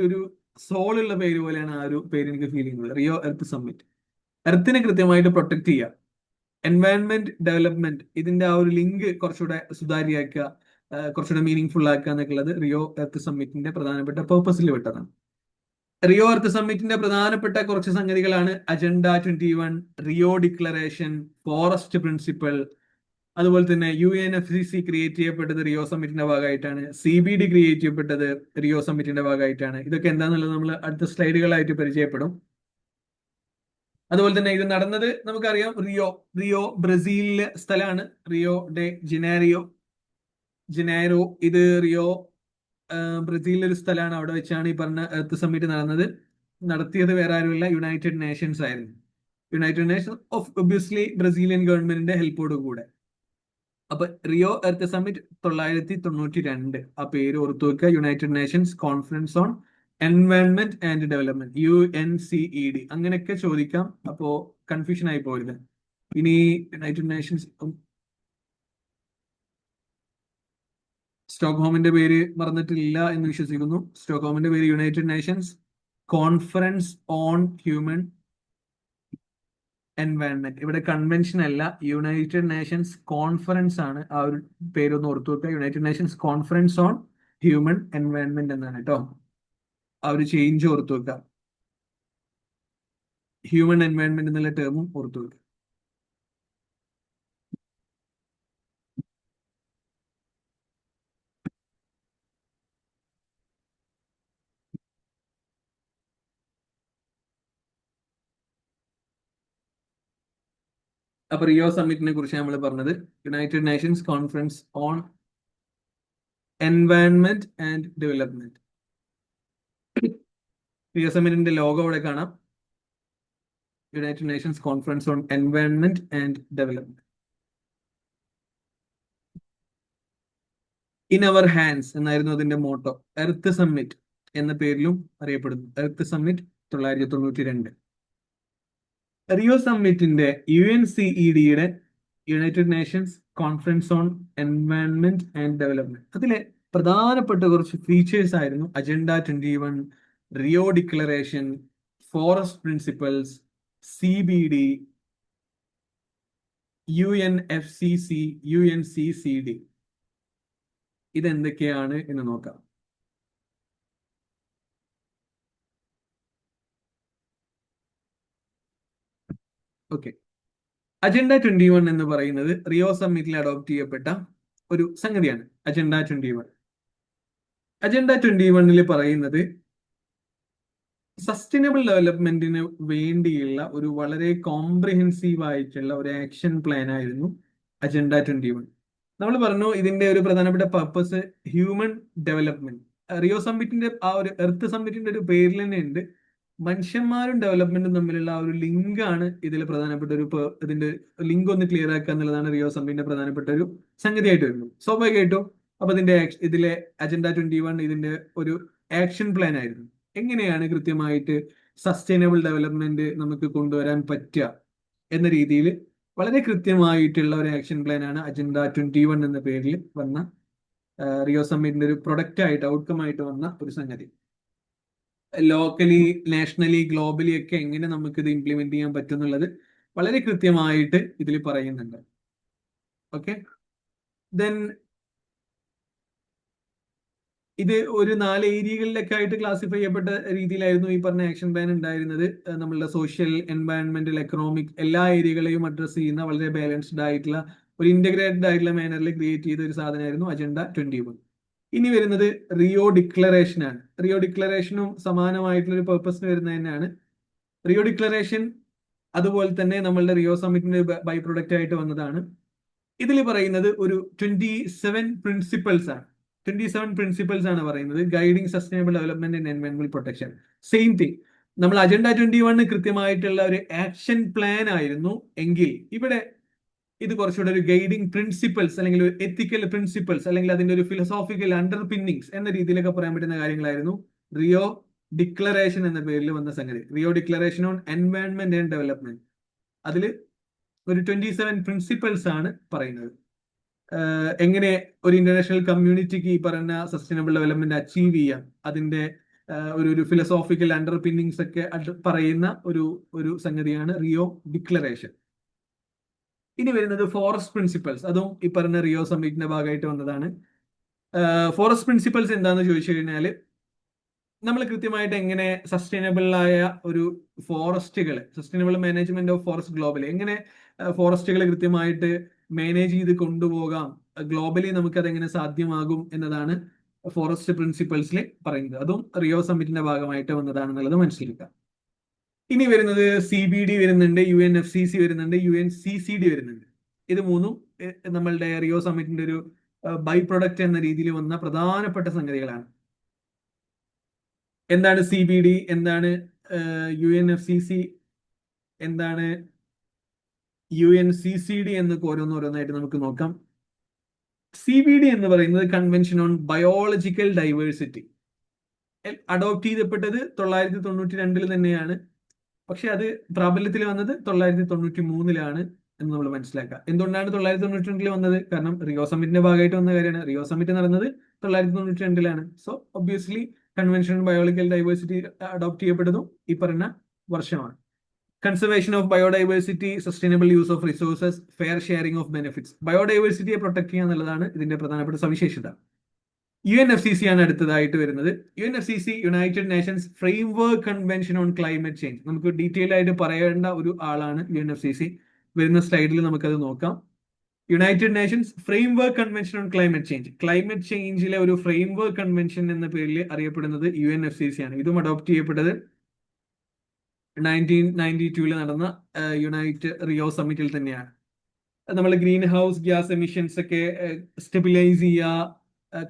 ഒരു സോളുള്ള പേര് പോലെയാണ് ആ ഒരു പേര് എനിക്ക് ഫീൽ ചെയ്യുന്നത്, റിയോ എർത്ത് സമ്മിറ്റ്. എർത്തിനെ കൃത്യമായിട്ട് പ്രൊട്ടക്ട് ചെയ്യുക, എൻവയൺമെന്റ് ഡെവലപ്മെന്റ്, ഇതിന്റെ ആ ഒരു ലിങ്ക് കുറച്ചുകൂടെ സുതാര്യമാക്കുക, കുറച്ചുകൂടെ മീനിങ് ഫുൾ ആക്കുക എന്നൊക്കെയുള്ളത് റിയോ എർത്ത് സമ്മിറ്റിന്റെ പ്രധാനപ്പെട്ട പർപ്പസിൽ വിട്ടതാണ്. റിയോ എർത്ത് സമ്മിറ്റിന്റെ പ്രധാനപ്പെട്ട കുറച്ച് സംഗതികളാണ് agenda 21, Rio declaration, forest principle. അതുപോലെ തന്നെ UNFCC ക്രിയേറ്റ് ചെയ്യപ്പെട്ടത് റിയോ സമ്മിറ്റിന്റെ ഭാഗമായിട്ടാണ്. CBD ക്രിയേറ്റ് ചെയ്യപ്പെട്ടത് റിയോ സമ്മിറ്റിന്റെ ഭാഗമായിട്ടാണ്. ഇതൊക്കെ എന്താണെന്നുള്ളത് നമ്മൾ അടുത്ത സ്ലൈഡുകളായിട്ട് പരിചയപ്പെടും. അതുപോലെ തന്നെ ഇത് നടന്നത് നമുക്കറിയാം, റിയോ ബ്രസീലിലെ സ്ഥലമാണ്, റിയോ ഡെ ജനൈറോ. ഇത് റിയോ ബ്രസീലിലെ ഒരു സ്ഥലമാണ്. അവിടെ വെച്ചാണ് ഈ പറഞ്ഞ എർത്ത് സമ്മിറ്റ് നടന്നത്. നടത്തിയത് വേറെ ആരുമില്ല, യുണൈറ്റഡ് നേഷൻസ് ആയിരുന്നു. യുണൈറ്റഡ് നേഷൻസ് ഒബ്വിയസ്ലി ബ്രസീലിയൻ ഗവൺമെന്റിന്റെ ഹെൽപ്പോട് കൂടെ. അപ്പൊ റിയോ എർത്ത് സമ്മിറ്റ് 992, ആ പേര് ഓർത്തു വെക്കുക, United Nations conference on environment and development, UNCED. അങ്ങനെയൊക്കെ ചോദിക്കാം, അപ്പോ കൺഫ്യൂഷൻ ആയി പോരുത്. ഇനി യുണൈറ്റഡ് നേഷൻസ്, സ്റ്റോക്ക്ഹോമിന്റെ പേര് മറന്നിട്ടില്ല എന്ന് വിശ്വസിക്കുന്നു. സ്റ്റോക്ക്ഹോമിന്റെ പേര് United Nations conference on human environment. ഇവിടെ കൺവെൻഷൻ അല്ല, യുണൈറ്റഡ് നേഷൻസ് കോൺഫറൻസ് ആണ്. ആ ഒരു പേരൊന്ന് ഓർത്തു വെക്കുക, United Nations conference on human environment എന്നാണ് കേട്ടോ. ആ ഒരു ചേഞ്ച് ഓർത്തു വെക്കുക, ഹ്യൂമൻ എൻവയൺമെന്റ് എന്നുള്ള ടേമും ഓർത്തു വെക്കുക. അപ്പൊ റിയോ സമ്മിറ്റിനെ കുറിച്ച് നമ്മൾ പറഞ്ഞത്, United Nations conference on environment and development. Rio സമ്മിറ്റിന്റെ ലോഗോ ഇവിടെ കാണാം, United Nations conference on environment and development. In our hands എന്നായിരുന്നു അതിന്റെ മോട്ടോ. എർത്ത് സമ്മിറ്റ് എന്ന പേരിലും അറിയപ്പെടുന്നു. Earth summit 992. റിയോ സമ്മിറ്റിന്റെ UNCED-യുടെ United Nations conference on environment and development, അതിലെ പ്രധാനപ്പെട്ട കുറച്ച് ഫീച്ചേഴ്സ് ആയിരുന്നു agenda 21, Rio declaration, forest principles, CBD, UNFCC, UNCCD. ഇതെന്തൊക്കെയാണ് എന്ന് നോക്കാം. ഓക്കെ, അജണ്ട 21 എന്ന് പറയുന്നത് റിയോ സമ്മിറ്റിൽ അഡോപ്റ്റ് ചെയ്യപ്പെട്ട ഒരു സംഗതിയാണ്. അജണ്ട 21. അജണ്ട 21 പറയുന്നത് സസ്റ്റൈനബിൾ ഡെവലപ്മെന്റിന് വേണ്ടിയുള്ള ഒരു വളരെ കോംപ്രിഹെൻസീവ് ആയിട്ടുള്ള ഒരു ആക്ഷൻ പ്ലാൻ ആയിരുന്നു അജണ്ട 21. നമ്മൾ പറഞ്ഞു ഇതിന്റെ ഒരു പ്രധാനപ്പെട്ട പർപ്പസ് ഹ്യൂമൻ ഡെവലപ്മെന്റ്. റിയോ സമ്മിറ്റിന്റെ ആ ഒരു എർത്ത് സമ്മിറ്റിന്റെ ഒരു പേരിൽ തന്നെ ഉണ്ട്, മനുഷ്യന്മാരും ഡെവലപ്മെന്റും തമ്മിലുള്ള ആ ഒരു ലിങ്ക് ആണ് ഇതിൽ പ്രധാനപ്പെട്ട ഒരു ഇതിന്റെ ലിങ്ക് ഒന്ന് ക്ലിയർ ആക്കുക എന്നുള്ളതാണ് റിയോ സമ്മിറ്റിന്റെ പ്രധാനപ്പെട്ട ഒരു സംഗതിയായിട്ട് വരുന്നത്. സ്വാഭാവികമായിട്ടും അപ്പൊ ഇതിലെ അജണ്ട 21 ഇതിന്റെ ഒരു ആക്ഷൻ പ്ലാൻ ആയിരുന്നു. എങ്ങനെയാണ് കൃത്യമായിട്ട് സസ്റ്റൈനബിൾ ഡെവലപ്മെന്റ് നമുക്ക് കൊണ്ടുവരാൻ പറ്റുക എന്ന രീതിയിൽ വളരെ കൃത്യമായിട്ടുള്ള ഒരു ആക്ഷൻ പ്ലാൻ ആണ് അജണ്ട 21 എന്ന പേരിൽ വന്ന റിയോ സമ്മിറ്റിന്റെ ഒരു പ്രൊഡക്റ്റ് ആയിട്ട് ഔട്ട്കം ആയിട്ട് വന്ന ഒരു സംഗതി. ലോക്കലി, നാഷണലി, ഗ്ലോബലി ഒക്കെ എങ്ങനെ നമുക്ക് ഇത് ഇംപ്ലിമെന്റ് ചെയ്യാൻ പറ്റും എന്നുള്ളത് വളരെ കൃത്യമായിട്ട് ഇതിൽ പറയുന്നുണ്ട്. ഓക്കെ, ദെൻ ഇത് ഒരു 4 ഏരിയകളിലൊക്കെ ആയിട്ട് ക്ലാസിഫൈ ചെയ്യപ്പെട്ട രീതിയിലായിരുന്നു ഈ പറഞ്ഞ ആക്ഷൻ പ്ലാൻ ഉണ്ടായിരുന്നത്. നമ്മളുടെ സോഷ്യൽ, എൻവയൺമെന്റൽ, എക്കണോമിക് എല്ലാ ഏരിയകളെയും അഡ്രസ് ചെയ്യുന്ന വളരെ ബാലൻസ്ഡ് ആയിട്ടുള്ള ഒരു ഇന്റഗ്രേറ്റഡ് ആയിട്ടുള്ള മാനറിൽ ക്രിയേറ്റ് ചെയ്ത ഒരു സാധനമായിരുന്നു അജണ്ട 21. ഇനി വരുന്നത് റിയോ ഡിക്ലറേഷൻ ആണ്. റിയോ ഡിക്ലറേഷനും സമാനമായിട്ടുള്ള ഒരു പർപ്പസിന് വരുന്നത് തന്നെയാണ്. റിയോ ഡിക്ലറേഷൻ അതുപോലെ തന്നെ നമ്മളുടെ റിയോ സമ്മിറ്റിന്റെ ബൈ പ്രൊഡക്റ്റ് ആയിട്ട് വന്നതാണ്. ഇതിൽ പറയുന്നത് ഒരു 27 പ്രിൻസിപ്പൽസ് ആണ്. 27 പ്രിൻസിപ്പൽസ് ആണ് പറയുന്നത് ഗൈഡിങ് സസ്റ്റൈനബിൾ ഡെവലപ്മെന്റ് ആൻഡ് എൻവയൺമെന്റൽ പ്രൊട്ടക്ഷൻ. സെയിം തിങ്, നമ്മൾ അജണ്ട 21 കൃത്യമായിട്ടുള്ള ഒരു ആക്ഷൻ പ്ലാൻ ആയിരുന്നു എങ്കിൽ ഇവിടെ ഇത് കുറച്ചുകൂടെ ഒരു ഗൈഡിങ് പ്രിൻസിപ്പൽസ് അല്ലെങ്കിൽ ഒരു എത്തിക്കൽ പ്രിൻസിപ്പൽസ് അല്ലെങ്കിൽ അതിന്റെ ഒരു ഫിലോസോഫിക്കൽ അണ്ടർപിന്നിങ്സ് എന്ന രീതിയിലൊക്കെ പറയാൻ പറ്റുന്ന കാര്യങ്ങളായിരുന്നു റിയോ ഡിക്ലറേഷൻ എന്ന പേരിൽ വന്ന സംഗതി. Rio declaration on environment and development, അതിൽ ഒരു 27 പ്രിൻസിപ്പൽസ് ആണ് പറയുന്നത്. എങ്ങനെ ഒരു ഇന്റർനാഷണൽ കമ്മ്യൂണിറ്റിക്ക് ഈ പറഞ്ഞ സസ്റ്റൈനബിൾ ഡെവലപ്മെന്റ് അച്ചീവ് ചെയ്യാം, അതിന്റെ ഒരു ഫിലോസോഫിക്കൽ അണ്ടർപിന്നിങ്സ് ഒക്കെ പറയുന്ന ഒരു സംഗതിയാണ് റിയോ ഡിക്ലറേഷൻ. ഇനി വരുന്നത് ഫോറസ്റ്റ് പ്രിൻസിപ്പൽസ്, അതും ഈ പറഞ്ഞ റിയോ സമ്മിറ്റിന്റെ ഭാഗമായിട്ട് വന്നതാണ്. ഫോറസ്റ്റ് പ്രിൻസിപ്പൽസ് എന്താണെന്ന് ചോദിച്ചു കഴിഞ്ഞാൽ നമ്മൾ കൃത്യമായിട്ട് എങ്ങനെ സസ്റ്റൈനബിൾ ആയ ഒരു ഫോറസ്റ്റുകൾ, sustainable management of forest globally, എങ്ങനെ ഫോറസ്റ്റുകൾ കൃത്യമായിട്ട് മാനേജ് ചെയ്ത് കൊണ്ടുപോകാം ഗ്ലോബലി, നമുക്ക് അതെങ്ങനെ സാധ്യമാകും എന്നതാണ് ഫോറസ്റ്റ് പ്രിൻസിപ്പൽസിൽ പറയുന്നത്. അതും റിയോ സമ്മിറ്റിന്റെ ഭാഗമായിട്ട് വന്നതാണെന്നുള്ളത് മനസ്സിലാക്കുക. ഇനി വരുന്നത് CBD വരുന്നുണ്ട്, UNFCC വരുന്നുണ്ട്, UNCCD വരുന്നുണ്ട്. ഇത് മൂന്നും നമ്മളുടെ റിയോ സമ്മിറ്റിന്റെ ഒരു ബൈ പ്രൊഡക്റ്റ് എന്ന രീതിയിൽ വന്ന പ്രധാനപ്പെട്ട സംഗതികളാണ്. എന്താണ് CBD, എന്താണ് UNFCC, എന്താണ് UNCCD എന്നൊക്കെ ഓരോന്നോരോന്നായിട്ട് നമുക്ക് നോക്കാം. CBD എന്ന് പറയുന്നത് convention on biological diversity, adopt ചെയ്യപ്പെട്ടത് 992 തന്നെയാണ്. പക്ഷെ അത് പ്രാബല്യത്തിൽ വന്നത് 993 എന്ന് നമ്മൾ മനസ്സിലാക്കുക. എന്തുകൊണ്ടാണ് 992 വന്നത്? കാരണം റിയോ സമ്മിറ്റിന്റെ ഭാഗമായിട്ട് വന്ന കാര്യമാണ്. റിയോ സമ്മിറ്റ് നടന്നത് 992. So obviously convention on biological diversity adopt ചെയ്യപ്പെട്ടതും ഈ പറഞ്ഞ വർഷമാണ്. Conservation of biodiversity, sustainable use of resources, fair sharing of benefits. ബയോഡൈവേഴ്സിറ്റിയെ പ്രൊട്ടക്ട് ചെയ്യുക എന്നുള്ളതാണ് ഇതിന്റെ പ്രധാനപ്പെട്ട സവിശേഷത. UNFCC ആണ് അടുത്തതായിട്ട് വരുന്നത്. UNFCC United Nations framework convention on climate change. നമുക്ക് ഡീറ്റെയിൽ ആയിട്ട് പറയേണ്ട ഒരു ആളാണ് UNFCC. വരുന്ന സ്ലൈഡിൽ നമുക്കത് നോക്കാം. United Nations framework convention on climate change, climate ചേഞ്ചിലെ ഒരു ഫ്രെയിംവർക്ക് കൺവെൻഷൻ എന്ന പേരിൽ അറിയപ്പെടുന്നത് UNFCC ആണ്. ഇതും അഡോപ്റ്റ് ചെയ്യപ്പെട്ടത് 1992 നടന്ന റിയോ സമ്മിറ്റിൽ തന്നെയാണ്. നമ്മൾ ഗ്രീൻ ഹൗസ് ഗ്യാസ് എമിഷൻസ് ഒക്കെ സ്റ്റെബിലൈസ് ചെയ്യുക,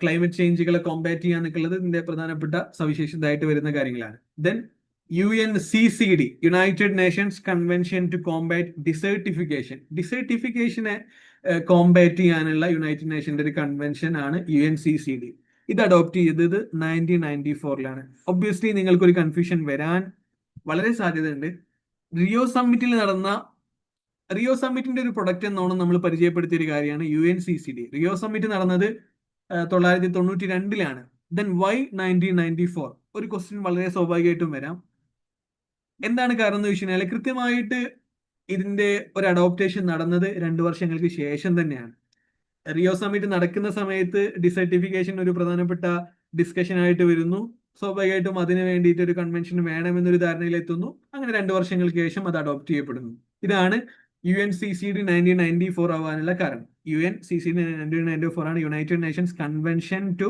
ക്ലൈമറ്റ് ചേഞ്ചുകളെ കോമ്പാറ്റ് ചെയ്യുക എന്നൊക്കെയുള്ളത് ഇതിന്റെ പ്രധാനപ്പെട്ട സവിശേഷതയായിട്ട് വരുന്ന കാര്യങ്ങളാണ്. Then UNCCD, United Nations convention to combat desertification. ഡിസേർട്ടിഫിക്കേഷനെ കോമ്പാറ്റ് ചെയ്യാനുള്ള യുണൈറ്റഡ് നേഷന്റെ ഒരു കൺവെൻഷൻ ആണ് UNCCD. ഇത് അഡോപ്റ്റ് ചെയ്തത് 1994 ഒബ്വിയസ്ലി നിങ്ങൾക്കൊരു കൺഫ്യൂഷൻ വരാൻ വളരെ സാധ്യതയുണ്ട്. റിയോ സമ്മിറ്റിന്റെ ഒരു പ്രൊഡക്റ്റ് എന്നോണം നമ്മൾ പരിചയപ്പെടുത്തിയ ഒരു കാര്യമാണ് UNCCD. റിയോ സമ്മിറ്റ് നടന്നത് 992. Then why 1994? ഒരു ക്വസ്റ്റ്യൻ വളരെ സ്വാഭാവികമായിട്ടും വരാം. എന്താണ് കാരണം എന്ന് വെച്ച് കഴിഞ്ഞാൽ കൃത്യമായിട്ട് ഇതിന്റെ ഒരു അഡോപ്റ്റേഷൻ നടന്നത് 2 വർഷങ്ങൾക്ക് ശേഷം തന്നെയാണ്. റിയോ സമ്മിറ്റ് നടക്കുന്ന സമയത്ത് ഡിസർട്ടിഫിക്കേഷൻ ഒരു പ്രധാനപ്പെട്ട ഡിസ്കഷൻ ആയിട്ട് വരുന്നു. സ്വാഭാവികമായിട്ടും അതിന് വേണ്ടിയിട്ട് ഒരു കൺവെൻഷൻ വേണമെന്നൊരു ധാരണയിലെത്തുന്നു. അങ്ങനെ 2 വർഷങ്ങൾക്ക് ശേഷം അത് അഡോപ്റ്റ് ചെയ്യപ്പെടുന്നു. ഇതാണ് UNCCD 1994 ആവാനുള്ള കാരണം. UNCCD 1994 ആണ് United Nations convention to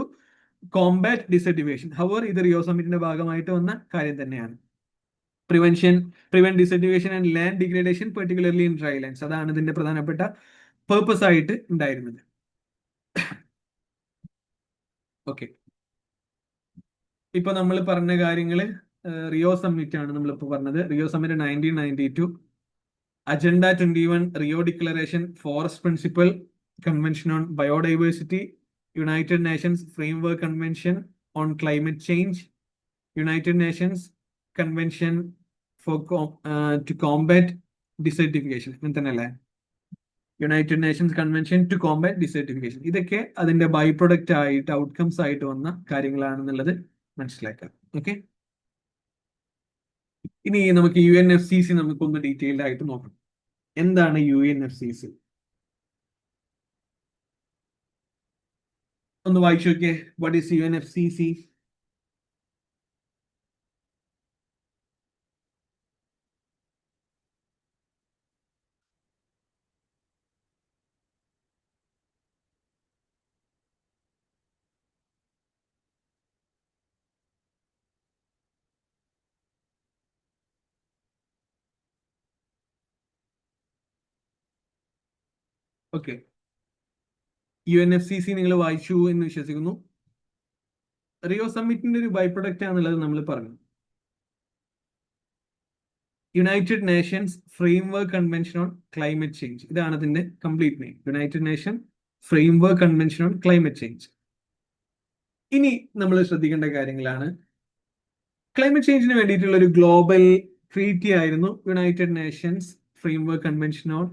combat desertification. ഹവർ ഇത് റിയോ സമ്മിറ്റിന്റെ ഭാഗമായിട്ട് വന്ന കാര്യം തന്നെയാണ്. Prevent desertification and land degradation particularly in dry lands. അതാണ് ഇതിന്റെ പ്രധാനപ്പെട്ട പേർപ്പസ് ആയിട്ട് ഉണ്ടായിരുന്നത്. ഓക്കെ, ഇപ്പൊ നമ്മൾ പറഞ്ഞ കാര്യങ്ങള് റിയോ സമ്മിറ്റ് ആണ് നമ്മളിപ്പോ പറഞ്ഞത്. Rio summit 1992, agenda 21 Rio declaration, forest principle, convention on biodiversity, United Nations framework convention on climate change, United Nations convention for to combat desertification, അങ്ങനെ തന്നെ അല്ലേ? United Nations convention to combat desertification. ഇതൊക്കെ അതിന്റെ by product ആയിട്ട്, outcomes ആയിട്ട് വന്ന കാര്യങ്ങളാണെന്നുള്ളത് മനസ്സിലാക്കാം. Okay, ഇനി നമുക്ക് UNFCC നമുക്കൊന്ന് ഡീറ്റെയിൽഡ് ആയിട്ട് നോക്കാം. എന്താണ് UNFCC? ഒന്ന് വായിച്ചു നോക്കിയേ. What is UNFCC? Okay, UNFCC നിങ്ങൾ വായിച്ചു എന്ന് വിശ്വസിക്കുന്നു. റിയോ സമ്മിറ്റിന്റെ ഒരു ബൈ പ്രൊഡക്റ്റ് ആണെന്നുള്ളത് നമ്മൾ പറഞ്ഞു. United Nations framework convention on climate change, ഇതാണ് അതിന്റെ complete name. United Nation framework convention on climate change. ഇനി നമ്മൾ ശ്രദ്ധിക്കേണ്ട കാര്യങ്ങളാണ്. ക്ലൈമറ്റ് ചേഞ്ചിന് വേണ്ടിയിട്ടുള്ള ഒരു ഗ്ലോബൽ ട്രീറ്റി ആയിരുന്നു United Nations framework convention on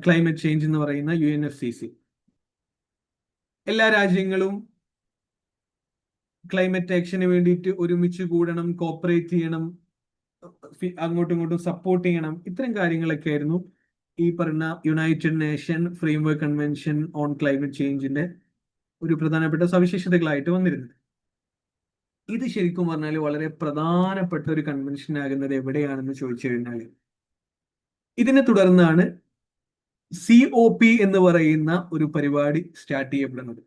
climate change എന്ന് പറയുന്ന UNFCC. എല്ലാ രാജ്യങ്ങളും ക്ലൈമറ്റ് ആക്ഷന് വേണ്ടിയിട്ട് ഒരുമിച്ച് കൂടണം, കോപ്പറേറ്റ് ചെയ്യണം, അങ്ങോട്ടും ഇങ്ങോട്ടും സപ്പോർട്ട് ചെയ്യണം. ഇത്തരം കാര്യങ്ങളൊക്കെ ആയിരുന്നു ഈ പറഞ്ഞ United Nation framework convention on climate ചേഞ്ചിന്റെ ഒരു പ്രധാനപ്പെട്ട സവിശേഷതകളായിട്ട് വന്നിരുന്നത്. ഇത് ശരിക്കും പറഞ്ഞാൽ വളരെ പ്രധാനപ്പെട്ട ഒരു കൺവെൻഷൻ ആകുന്നത് എവിടെയാണെന്ന് ചോദിച്ചു കഴിഞ്ഞാൽ, ഇതിനെ തുടർന്നാണ് COP എന്ന് പറയുന്ന ഒരു പരിപാടി സ്റ്റാർട്ട് ചെയ്യപ്പെടുന്നത്.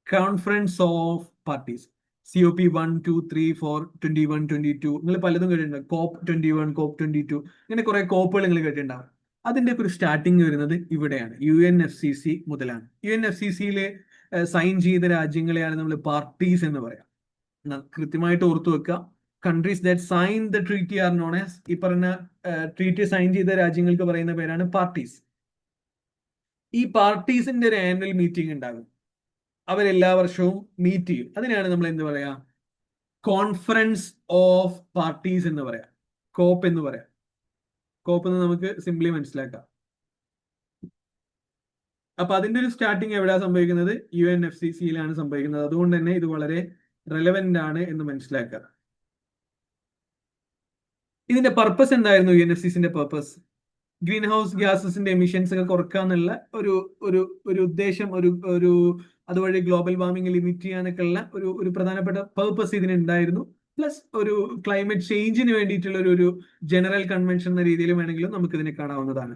Conference of parties. COP 1, 2, 3, 4, 21, 22. നിങ്ങൾ പലതും കേട്ടിട്ടുണ്ടാവും. COP 21, COP 22, ഇങ്ങനെ കുറെ കോപ്പുകൾ നിങ്ങൾ കേട്ടിട്ടുണ്ടാവും. അതിന്റെ ഒരു സ്റ്റാർട്ടിങ് വരുന്നത് ഇവിടെയാണ്, UNFCC മുതലാണ്. UNFCCയിൽ സൈൻ ചെയ്ത രാജ്യങ്ങളെയാണ് നമ്മൾ പാർട്ടീസ് എന്ന് പറയാം. കൃത്യമായിട്ട് ഓർത്തു വെക്കുക. Countries that sign the treaty are known as, ഈ പറഞ്ഞ ട്രീറ്റി സൈൻ ചെയ്ത രാജ്യങ്ങൾക്ക് പറയുന്ന പേരാണ് പാർട്ടീസ്. ഈ പാർട്ടീസിന്റെ ഒരു ആനുവൽ മീറ്റിംഗ് ഉണ്ടാകും. അവരെല്ലാ വർഷവും മീറ്റ് ചെയ്യും. അതിനാണ് നമ്മൾ എന്ത് പറയാ, കോൺഫറൻസ് ഓഫ് പാർട്ടീസ് എന്ന് പറയാം, കോപ്പ് എന്ന് പറയാം. കോപ്പ് എന്ന് നമുക്ക് സിംപ്ലി മനസ്സിലാക്കാം. അപ്പൊ അതിന്റെ ഒരു സ്റ്റാർട്ടിങ് എവിടെയാണ് സംഭവിക്കുന്നത്? UNFCCയിലാണ് സംഭവിക്കുന്നത്. അതുകൊണ്ട് തന്നെ ഇത് വളരെ റെലവെന്റ് ആണ് എന്ന് മനസ്സിലാക്കുക. ഇതിന്റെ പർപ്പസ് എന്തായിരുന്നു? UNFCCന്റെ പർപ്പസ് ഗ്രീൻ ഹൗസ് ഗ്യാസസിന്റെ എമിഷൻസ് ഒക്കെ കുറക്കാന്നുള്ള ഒരു ഉദ്ദേശം, ഒരു അതുവഴി ഗ്ലോബൽ വാർമിംഗ് ലിമിറ്റ് ചെയ്യാനൊക്കെ ഉള്ള ഒരു പ്രധാനപ്പെട്ട പർപ്പസ് ഇതിനുണ്ടായിരുന്നു. പ്ലസ് ഒരു ക്ലൈമറ്റ് ചേഞ്ചിന് വേണ്ടിയിട്ടുള്ള ഒരു ജനറൽ കൺവെൻഷൻ എന്ന രീതിയിൽ വേണമെങ്കിലും നമുക്ക് ഇതിനെ കാണാവുന്നതാണ്.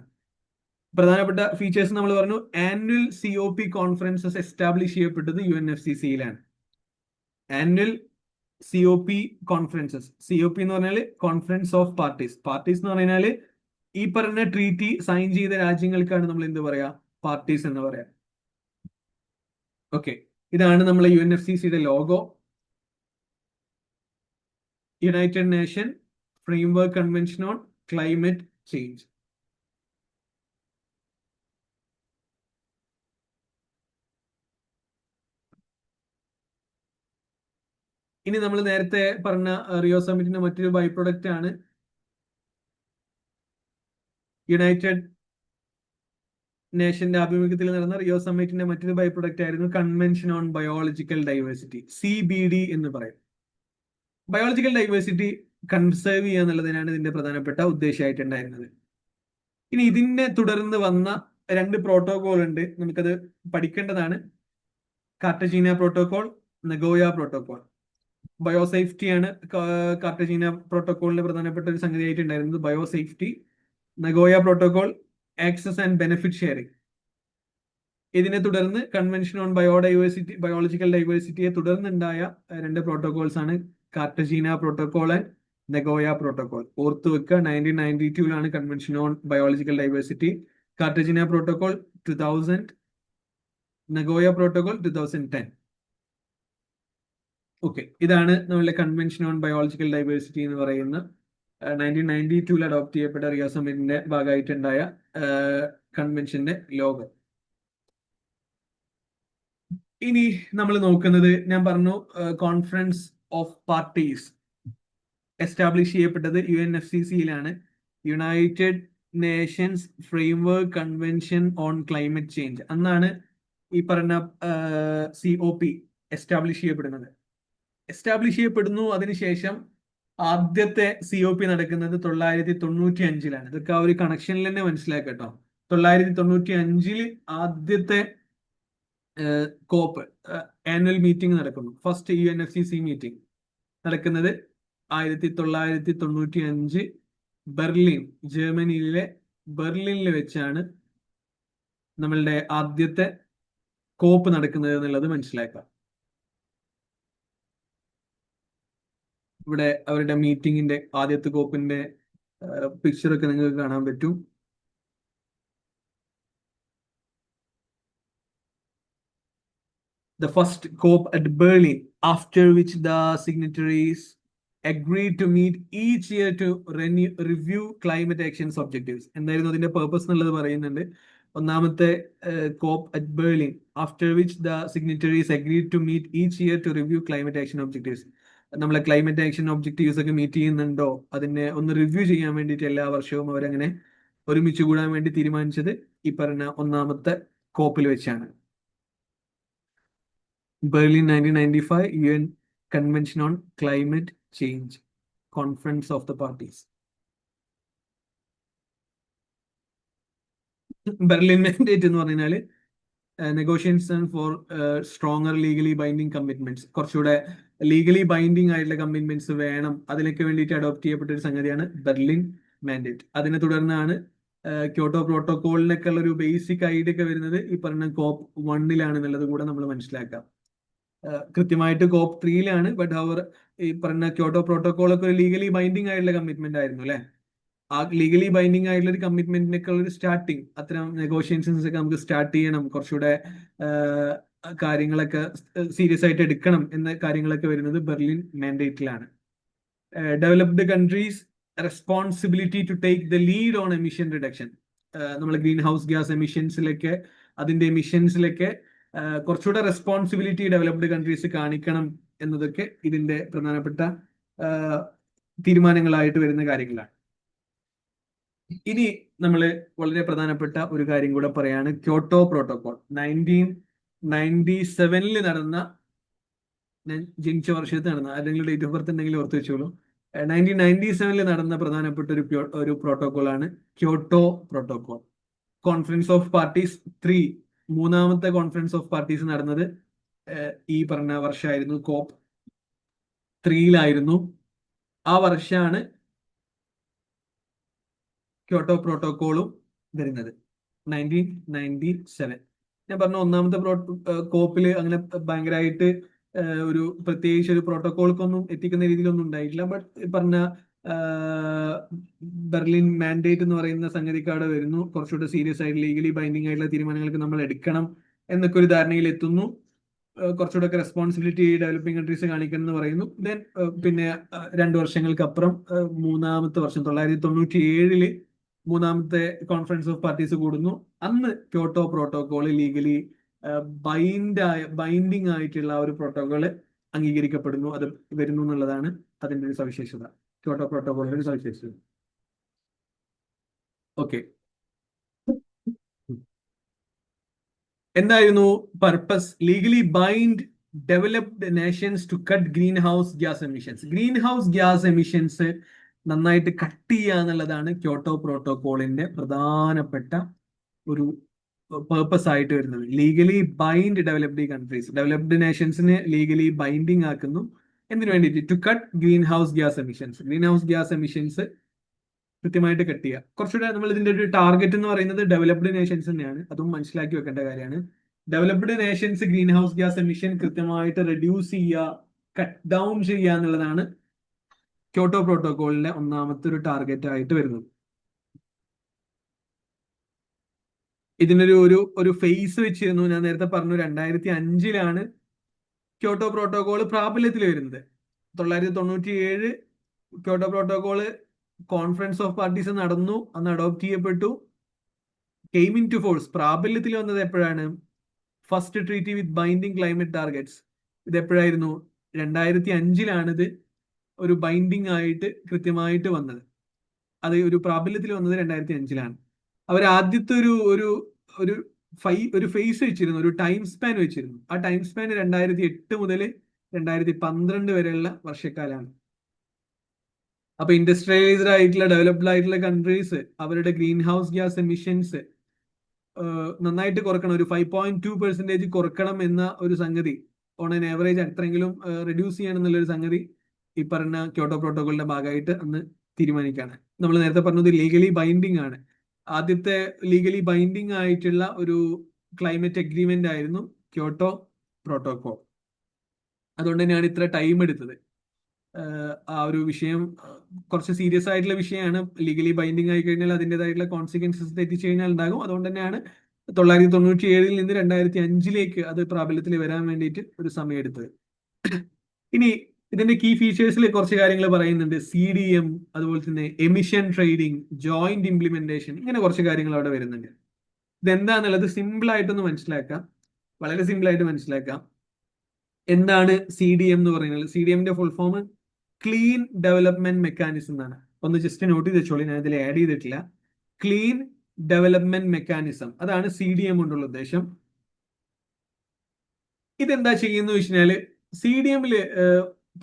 പ്രധാനപ്പെട്ട ഫീച്ചേഴ്സ് നമ്മൾ പറഞ്ഞു. ആനുവൽ COP കോൺഫറൻസസ് എസ്റ്റാബ്ലിഷ് ചെയ്യപ്പെട്ടത് UNFCCയിലാണ്. Annual COP conferences. COP എന്ന് പറഞ്ഞാൽ കോൺഫറൻസ് ഓഫ് പാർട്ടീസ്. പാർട്ടീസ് എന്ന് പറഞ്ഞാൽ ഈ പറഞ്ഞ ട്രീറ്റി സൈൻ ചെയ്ത രാജ്യങ്ങൾക്കാണ് നമ്മൾ എന്ത് പറയാ, പാർട്ടീസ് എന്ന് പറയാം. ഓക്കെ, ഇതാണ് നമ്മളെ UNFCCയുടെ logo. United Nation framework convention on climate change. ഇനി നമ്മൾ നേരത്തെ പറഞ്ഞ റിയോ സമ്മിറ്റിന്റെ മറ്റൊരു ബൈ പ്രൊഡക്റ്റ് ആണ് യുണൈറ്റഡ് നേഷന്റെ ആഭിമുഖ്യത്തിൽ നടന്ന റിയോ സമ്മിറ്റിന്റെ മറ്റൊരു ബൈ പ്രൊഡക്റ്റ് ആയിരുന്നു convention on biological diversity, CBD എന്ന് പറയും. ബയോളജിക്കൽ ഡൈവേഴ്സിറ്റി കൺസേർവ് ചെയ്യുക എന്നുള്ളതിനാണ് ഇതിന്റെ പ്രധാനപ്പെട്ട ഉദ്ദേശമായിട്ടുണ്ടായിരുന്നത്. ഇനി ഇതിനെ തുടർന്ന് വന്ന രണ്ട് പ്രോട്ടോകോൾ ഉണ്ട്, നമുക്കത് പഠിക്കേണ്ടതാണ്. Cartagena protocol, Nagoya protocol. Biosafety ആണ് കാർട്ടജീന പ്രോട്ടോകോളിന്റെ പ്രധാനപ്പെട്ട ഒരു സംഗതിയായിട്ട് ഉണ്ടായിരുന്നത്. Biosafety. Nagoya protocol access and benefit sharing. ഇതിനെ തുടർന്ന് കൺവെൻഷൻ ഓൺ ബയോഡൈവേഴ്സിറ്റി, ബയോളജിക്കൽ ഡൈവേഴ്സിറ്റിയെ തുടർന്നുണ്ടായ രണ്ട് പ്രോട്ടോകോൾസ് ആണ് Cartagena protocol and Nagoya protocol. ഓർത്തു വെക്കുക, 1992 convention on biological diversity. Cartagena protocol 2000, Nagoya protocol 2010. Okay, ഇതാണ് നമ്മളുടെ കൺവെൻഷൻ ഓൺ ബയോളജിക്കൽ ഡൈവേഴ്സിറ്റി എന്ന് പറയുന്ന 1992 അഡോപ്റ്റ് ചെയ്യപ്പെട്ട റിയോ സമ്മിറ്റിന്റെ ഭാഗമായിട്ടുണ്ടായ കൺവെൻഷന്റെ ലോഗോ. ഇനി നമ്മൾ നോക്കുന്നത്, ഞാൻ പറഞ്ഞു കോൺഫറൻസ് ഓഫ് പാർട്ടീസ് എസ്റ്റാബ്ലിഷ് ചെയ്യപ്പെട്ടത് UNFCCയിലാണ്. United Nations framework convention on climate change. അന്നാണ് ഈ പറഞ്ഞ COP എസ്റ്റാബ്ലിഷ് ചെയ്യപ്പെടുന്നത്. എസ്റ്റാബ്ലിഷ് ചെയ്യപ്പെടുന്നു. അതിനുശേഷം ആദ്യത്തെ COP നടക്കുന്നത് 995. ഇതൊക്കെ ആ ഒരു കണക്ഷനിൽ തന്നെ മനസ്സിലാക്കട്ടോ. 995 ആദ്യത്തെ കോപ്പ് ആനുവൽ മീറ്റിംഗ് നടക്കുന്നു. ഫസ്റ്റ് UNFCC മീറ്റിംഗ് നടക്കുന്നത് 1995 ബെർലിൻ, ജർമ്മനിയിലെ ബെർലിനിൽ വെച്ചാണ് നമ്മളുടെ ആദ്യത്തെ കോപ്പ് നടക്കുന്നത് എന്നുള്ളത് മനസ്സിലാക്കാം. ഇവിടെ അവരുടെ മീറ്റിംഗിന്റെ ആദ്യത്തെ കോപ്പിന്റെ പിക്ചറൊക്കെ നിങ്ങൾക്ക് കാണാൻ പറ്റും. The first COP at Berlin, after which the signatories agreed to meet each year to review climate actions objectives. എന്തായിരുന്നു അതിന്റെ പേർപ്പസ് എന്നുള്ളത് പറയുന്നുണ്ട്. ഒന്നാമത്തെ COP at Berlin, after which the signatories agreed to meet each year to review climate action objectives. നമ്മളെ climate action objectives ഒക്കെ meet ചെയ്യുന്നുണ്ടോ, അതിനെ ഒന്ന് റിവ്യൂ ചെയ്യാൻ വേണ്ടിയിട്ട് എല്ലാ വർഷവും അവരങ്ങനെ ഒരുമിച്ച് കൂടാൻ വേണ്ടി തീരുമാനിച്ചത് ഈ പറഞ്ഞ ഒന്നാമത്തെ കോപ്പിൽ വെച്ചാണ്. Berlin 1995 UN Convention on Climate Change, Conference of the Parties. Berlin mandate എന്ന് പറഞ്ഞാൽ negotiation for stronger legally binding commitments. കുറച്ചുകൂടെ ലീഗലി ബൈൻഡിങ് ആയിട്ടുള്ള കമ്മിറ്റ്മെന്റ്സ് വേണം, അതിനൊക്കെ വേണ്ടിയിട്ട് അഡോപ്റ്റ് ചെയ്യപ്പെട്ട ഒരു സംഗതിയാണ് ബെർലിൻ മാൻഡേറ്റ്. അതിനെ തുടർന്നാണ് ക്യോട്ടോ പ്രോട്ടോകോളിനൊക്കെ ഉള്ള ഒരു ബേസിക് ഐഡിയ ഒക്കെ വരുന്നത് ഈ പറഞ്ഞ COP 1 എന്നുള്ളത് കൂടെ നമ്മൾ മനസ്സിലാക്കാം. കൃത്യമായിട്ട് COP 3 ബട്ട് അവർ ഈ പറഞ്ഞ ക്യോട്ടോ പ്രോട്ടോകോൾ ഒക്കെ ഒരു ലീഗലി ബൈൻഡിങ് ആയിട്ടുള്ള കമ്മിറ്റ്മെന്റ് ആയിരുന്നു അല്ലെ. ആ ലീഗലി ബൈൻഡിങ് ആയിട്ടുള്ള ഒരു കമ്മിറ്റ്മെന്റിനൊക്കെ ഉള്ള ഒരു സ്റ്റാർട്ടിങ്, അത്തരം നെഗോഷിയേഷൻസ് ഒക്കെ നമുക്ക് സ്റ്റാർട്ട് ചെയ്യണം, കുറച്ചുകൂടെ കാര്യങ്ങളൊക്കെ സീരിയസ് ആയിട്ട് എടുക്കണം എന്ന കാര്യങ്ങളൊക്കെ വരുന്നത് ബെർലിൻ മാൻഡേറ്റിലാണ്. Developed countries responsibility to take the lead on emission reduction. നമ്മൾ ഗ്രീൻ ഹൗസ് ഗ്യാസ് എമിഷൻസിലൊക്കെ, അതിന്റെ എമിഷൻസിലൊക്കെ കുറച്ചുകൂടെ റെസ്പോൺസിബിലിറ്റി ഡെവലപ്ഡ് കൺട്രീസ് കാണിക്കണം എന്നതൊക്കെ ഇതിന്റെ പ്രധാനപ്പെട്ട തീരുമാനങ്ങളായിട്ട് വരുന്ന കാര്യങ്ങളാണ്. ഇനി നമ്മൾ വളരെ പ്രധാനപ്പെട്ട ഒരു കാര്യം കൂടെ പറയാണ്, ക്യോട്ടോ പ്രോട്ടോകോൾ. 1997 നടന്ന, ഞാൻ ജനിച്ച വർഷത്തിൽ നടന്ന, അല്ലെങ്കിൽ ഡേറ്റ് ഓഫ് ബർത്ത് ഉണ്ടെങ്കിൽ ഓർത്ത് വെച്ചോളൂ, 1997 നടന്ന പ്രധാനപ്പെട്ട ഒരു പ്രോട്ടോകോളാണ് Kyoto protocol. Conference of parties 3, മൂന്നാമത്തെ കോൺഫറൻസ് ഓഫ് പാർട്ടീസ് നടന്നത് ഈ പറഞ്ഞ വർഷമായിരുന്നു. COP 3 ആ വർഷമാണ് ക്യോട്ടോ പ്രോട്ടോകോളും വരുന്നത്, 1997. ഞാൻ പറഞ്ഞ ഒന്നാമത്തെ കോപ്പിൽ അങ്ങനെ ഭയങ്കരമായിട്ട് ഒരു പ്രത്യേകിച്ച് ഒരു പ്രോട്ടോകോൾക്കൊന്നും എത്തിക്കുന്ന രീതിയിലൊന്നും ഉണ്ടായിട്ടില്ല. ബട്ട് പറഞ്ഞ ബെർലിൻ മാൻഡേറ്റ് എന്ന് പറയുന്ന സംഗതിക്കാട് വരുന്നു. കുറച്ചുകൂടെ സീരിയസ് ആയിട്ട് ലീഗലി ബൈൻഡിങ് ആയിട്ടുള്ള തീരുമാനങ്ങൾക്ക് നമ്മൾ എടുക്കണം എന്നൊക്കെ ഒരു ധാരണയിൽ എത്തുന്നു. കുറച്ചുകൂടെ ഒക്കെ റെസ്പോൺസിബിലിറ്റി ഡെവലപ്പിംഗ് കൺട്രീസ് കാണിക്കണം എന്ന് പറയുന്നു. ദെൻ പിന്നെ 2 വർഷങ്ങൾക്ക് അപ്പുറം മൂന്നാമത്തെ വർഷം 1997 മൂന്നാമത്തെ കോൺഫറൻസ് ഓഫ് പാർട്ടീസ് കൂടുന്നു. അന്ന് ക്യോട്ടോ പ്രോട്ടോകോൾ ലീഗലി ബൈൻഡിങ് ആയിട്ടുള്ള ഒരു പ്രോട്ടോകോൾ അംഗീകരിക്കപ്പെടുന്നു, അത് വരുന്നു എന്നുള്ളതാണ് അതിന്റെ ഒരു സവിശേഷത, ക്യോട്ടോ പ്രോട്ടോകോളിന്റെ ഒരു സവിശേഷത. ഓക്കെ, എന്തായിരുന്നു purpose? Legally bind developed nations to cut green house gas emissions. Green house gas emissions നന്നായിട്ട് കട്ട് ചെയ്യുക എന്നുള്ളതാണ് ക്യോട്ടോ പ്രോട്ടോകോളിന്റെ പ്രധാനപ്പെട്ട ഒരു പേർപ്പസ് ആയിട്ട് വരുന്നത്. ലീഗലി ബൈൻഡ് ഡെവലപ്ഡ് നേഷൻസിനെ ലീഗലി ബൈൻഡിങ് ആക്കുന്നു. എന്തിനു വേണ്ടിയിട്ട്? To cut green house gas emissions കൃത്യമായിട്ട് കട്ട് ചെയ്യുക. കുറച്ചുകൂടെ നമ്മൾ ഇതിന്റെ ഒരു ടാർഗറ്റ് എന്ന് പറയുന്നത് ഡെവലപ്ഡ് നേഷൻസ് തന്നെയാണ്. അതും മനസ്സിലാക്കി വെക്കേണ്ട കാര്യമാണ്. Developed Nations green house gas emission കൃത്യമായിട്ട് റെഡ്യൂസ് ചെയ്യുക, കട്ട് ഡൗൺ ചെയ്യുക എന്നുള്ളതാണ് ക്യോട്ടോ പ്രോട്ടോകോളിന്റെ ഒന്നാമത്തെ ഒരു ടാർഗറ്റ് ആയിട്ട് വരുന്നത്. ഇതിനൊരു ഒരു ഒരു ഫേസ് വെച്ചിരുന്നു. ഞാൻ നേരത്തെ പറഞ്ഞു 2005 ക്യോട്ടോ പ്രോട്ടോകോൾ പ്രാബല്യത്തിൽ വരുന്നത്. 1997 Kyoto protocol conference of parties നടന്നു, അന്ന് അഡോപ്റ്റ് ചെയ്യപ്പെട്ടു. കെയിം ഇൻ ടു ഫോഴ്സ്, പ്രാബല്യത്തിൽ വന്നത് എപ്പോഴാണ്? ഫസ്റ്റ് ട്രീറ്റി വിത്ത് ബൈൻഡിങ് ക്ലൈമറ്റ് ടാർഗറ്റ്സ്. ഇത് എപ്പോഴായിരുന്നു? 2005 ഇത് ഒരു ബൈൻഡിങ് ആയിട്ട് കൃത്യമായിട്ട് വന്നത്. അത് ഒരു പ്രാബല്യത്തിൽ വന്നത് 2005 അവർ ആദ്യത്തെ ഒരു ഫേസ് വെച്ചിരുന്നു, ഒരു ടൈം സ്പാൻ വെച്ചിരുന്നു. ആ ടൈം സ്പാൻ 2008 മുതൽ 2012 വരെയുള്ള വർഷക്കാലാണ്. അപ്പൊ ഇൻഡസ്ട്രിയലൈസ്ഡ് ആയിട്ടുള്ള ഡെവലപ്ഡ് ആയിട്ടുള്ള കൺട്രീസ് അവരുടെ ഗ്രീൻ ഹൗസ് ഗ്യാസ് എമിഷൻസ് നന്നായിട്ട് കുറക്കണം, ഒരു 5.2% കുറക്കണം എന്ന ഒരു സംഗതി, ഓൺ ആൻ ആവറേജ് അത്രയെങ്കിലും റെഡ്യൂസ് ചെയ്യണം എന്നുള്ളൊരു സംഗതി ഈ പറഞ്ഞ ക്യോട്ടോ പ്രോട്ടോകോളിന്റെ ഭാഗമായിട്ട് അന്ന് തീരുമാനിക്കുകയാണ്. നമ്മൾ നേരത്തെ പറഞ്ഞത് ലീഗലി ബൈൻഡിങ് ആണ്. ആദ്യത്തെ ലീഗലി ബൈൻഡിങ് ആയിട്ടുള്ള ഒരു ക്ലൈമറ്റ് അഗ്രിമെന്റ് ആയിരുന്നു ക്യോട്ടോ പ്രോട്ടോകോൾ. അതുകൊണ്ട് തന്നെയാണ് ഇത്ര ടൈം എടുത്തത്. ആ ഒരു വിഷയം കുറച്ച് സീരിയസ് ആയിട്ടുള്ള വിഷയമാണ്. ലീഗലി ബൈൻഡിങ് ആയി കഴിഞ്ഞാൽ അതിൻ്റെതായിട്ടുള്ള കോൺസിക്വൻസസ് തെറ്റിച്ചു കഴിഞ്ഞാൽ ഉണ്ടാകും. അതുകൊണ്ട് തന്നെയാണ് 1997 നിന്ന് 2005 അത് പ്രാബല്യത്തിൽ വരാൻ വേണ്ടിയിട്ട് ഒരു സമയം എടുത്തത്. ഇനി ഇതിന്റെ കീ ഫീച്ചേഴ്സിൽ കുറച്ച് കാര്യങ്ങൾ പറയുന്നുണ്ട്. CDM, അതുപോലെ തന്നെ എമിഷൻ ട്രേഡിംഗ്, ജോയിന്റ് ഇംപ്ലിമെന്റേഷൻ, ഇങ്ങനെ കുറച്ച് കാര്യങ്ങൾ അവിടെ വരുന്നുണ്ട്. ഇതെന്താന്നുള്ളത് സിമ്പിൾ ആയിട്ടൊന്ന് മനസ്സിലാക്കാം, വളരെ സിമ്പിൾ ആയിട്ട് മനസ്സിലാക്കാം. എന്താണ് CDM എന്ന് പറയുന്നത്? CDMന്റെ full form clean development mechanism എന്നാണ്. ഒന്ന് ജസ്റ്റ് നോട്ട് ചെയ്ത് വെച്ചോളൂ, ഞാൻ ഇതിൽ ആഡ് ചെയ്തിട്ടില്ല. ക്ലീൻ ഡെവലപ്മെന്റ് മെക്കാനിസം, അതാണ് CDM കൊണ്ടുള്ള ഉദ്ദേശം. ഇതെന്താ ചെയ്യുന്നത് വെച്ച് കഴിഞ്ഞാല് CDMല്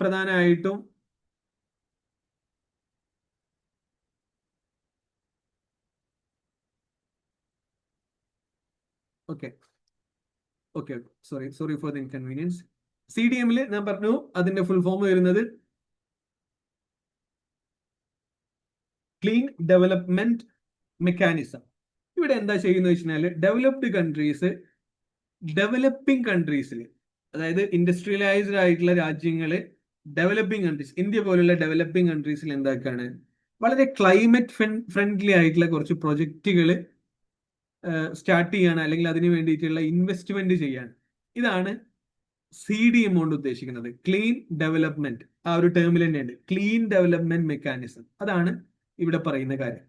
പ്രധാനമായിട്ടും സോറി ഫോർ ദ ഇൻകൺവീനിയൻസ്. CDMല് ഞാൻ പറഞ്ഞു അതിന്റെ ഫുൾ ഫോം വരുന്നത് ക്ലീൻ ഡെവലപ്മെന്റ് മെക്കാനിസം. ഇവിടെ എന്താ ചെയ്യുന്നത് വെച്ച് കഴിഞ്ഞാൽ ഡെവലപ്പിംഗ് കൺട്രീസിൽ, അതായത് ഇൻഡസ്ട്രിയലൈസ്ഡ് ആയിട്ടുള്ള രാജ്യങ്ങള്, ഡെവലപ്പിംഗ് കൺട്രീസ്, ഇന്ത്യ പോലുള്ള ഡെവലപ്പിംഗ് കൺട്രീസിൽ എന്താക്കാണ്, വളരെ ക്ലൈമറ്റ് ഫ്രണ്ട്ലി ആയിട്ടുള്ള കുറച്ച് പ്രൊജക്റ്റുകൾ സ്റ്റാർട്ട് ചെയ്യാണ്, അല്ലെങ്കിൽ അതിന് വേണ്ടിയിട്ടുള്ള ഇൻവെസ്റ്റ്മെന്റ് ചെയ്യാണ്. ഇതാണ് CDM കൊണ്ട് ഉദ്ദേശിക്കുന്നത്. ക്ലീൻ ഡെവലപ്മെന്റ്, ആ ഒരു ടേമിൽ തന്നെയുണ്ട്, ക്ലീൻ ഡെവലപ്മെന്റ് മെക്കാനിസം. അതാണ് ഇവിടെ പറയുന്ന കാര്യം.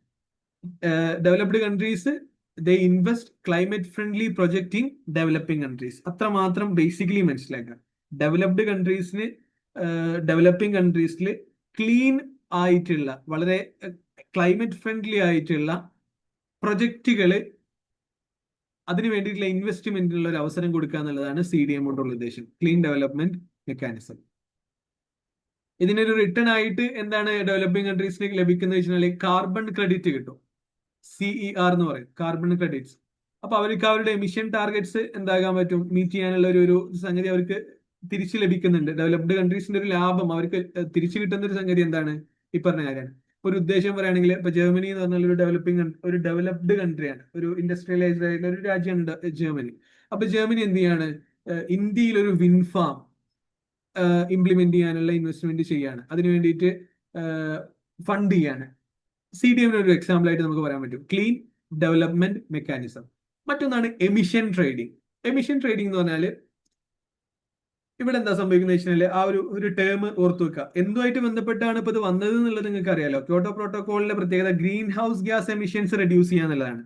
Developed countries they invest climate friendly project in developing countries. അത്രമാത്രം ബേസിക്കലി മനസ്സിലാക്കുക. ഡെവലപ്ഡ് കൺട്രീസിന് ഡെവലപ്പിംഗ് കൺട്രീസിൽ ക്ലീൻ ആയിട്ടുള്ള, വളരെ ക്ലൈമറ്റ് ഫ്രണ്ട്ലി ആയിട്ടുള്ള പ്രൊജക്റ്റുകൾ, അതിന് വേണ്ടിയിട്ടുള്ള ഇൻവെസ്റ്റ്മെന്റിനുള്ള ഒരു അവസരം കൊടുക്കുക എന്നുള്ളതാണ് CDM കൊണ്ടുള്ള ഉദ്ദേശം, ക്ലീൻ ഡെവലപ്മെന്റ് മെക്കാനിസം. ഇതിനൊരു റിട്ടേൺ ആയിട്ട് എന്താണ് ഡെവലപ്പിംഗ് കൺട്രീസിലേക്ക് ലഭിക്കുന്നത് വെച്ചാൽ കാർബൺ ക്രെഡിറ്റ് കിട്ടും. CER എന്ന് പറയും, കാർബൺ ക്രെഡിറ്റ്സ്. അപ്പൊ അവർക്ക് അവരുടെ എമിഷൻ ടാർഗറ്റ്സ് എന്താകാൻ പറ്റും, മീറ്റ് ചെയ്യാനുള്ള ഒരു സംഗതി അവർക്ക് തിരിച്ചു ലഭിക്കുന്നുണ്ട്. ഡെവലപ്ഡ് കൺട്രീസിന്റെ ഒരു ലാഭം അവർക്ക് തിരിച്ചു കിട്ടുന്ന ഒരു സംഗതി എന്താണ്, ഈ പറഞ്ഞ കാര്യമാണ്. ഒരു ഉദ്ദേശം പറയുകയാണെങ്കിൽ ഇപ്പൊ ജർമ്മനി എന്ന് പറഞ്ഞാൽ ഒരു ഡെവലപ്ഡ് കൺട്രിയാണ്, ഒരു ഇൻഡസ്ട്രിയലൈസ്ഡ് ആയിട്ടുള്ള ഒരു രാജ്യമാണ് ജർമ്മനി. അപ്പൊ ജർമ്മനി എന്ത് ചെയ്യാണ്, ഇന്ത്യയിൽ ഒരു വിൻഡ് ഫാം ഇംപ്ലിമെന്റ് ചെയ്യാനുള്ള ഇൻവെസ്റ്റ്മെന്റ് ചെയ്യാണ്, അതിനു വേണ്ടിയിട്ട് ഫണ്ട് ചെയ്യാണ്. CDM ഒരു എക്സാമ്പിൾ ആയിട്ട് നമുക്ക് പറയാൻ പറ്റും ക്ലീൻ ഡെവലപ്മെന്റ് മെക്കാനിസം. മറ്റൊന്നാണ് എമിഷൻ ട്രേഡിംഗ്. എമിഷൻ ട്രേഡിംഗ് എന്ന് പറഞ്ഞാൽ ഇവിടെ എന്താ സംഭവിക്കുന്നത് വെച്ചാൽ, ആ ഒരു ടേം ഓർത്തു വെക്കുക. എന്തുമായിട്ട് ബന്ധപ്പെട്ടാണ് ഇപ്പൊ ഇത് വന്നത് എന്നുള്ളത് നിങ്ങൾക്ക് അറിയാലോ. ക്യോട്ടോ പ്രോട്ടോകോളിന്റെ പ്രത്യേകത green house gas emissions reduce ചെയ്യുക എന്നുള്ളതാണ്.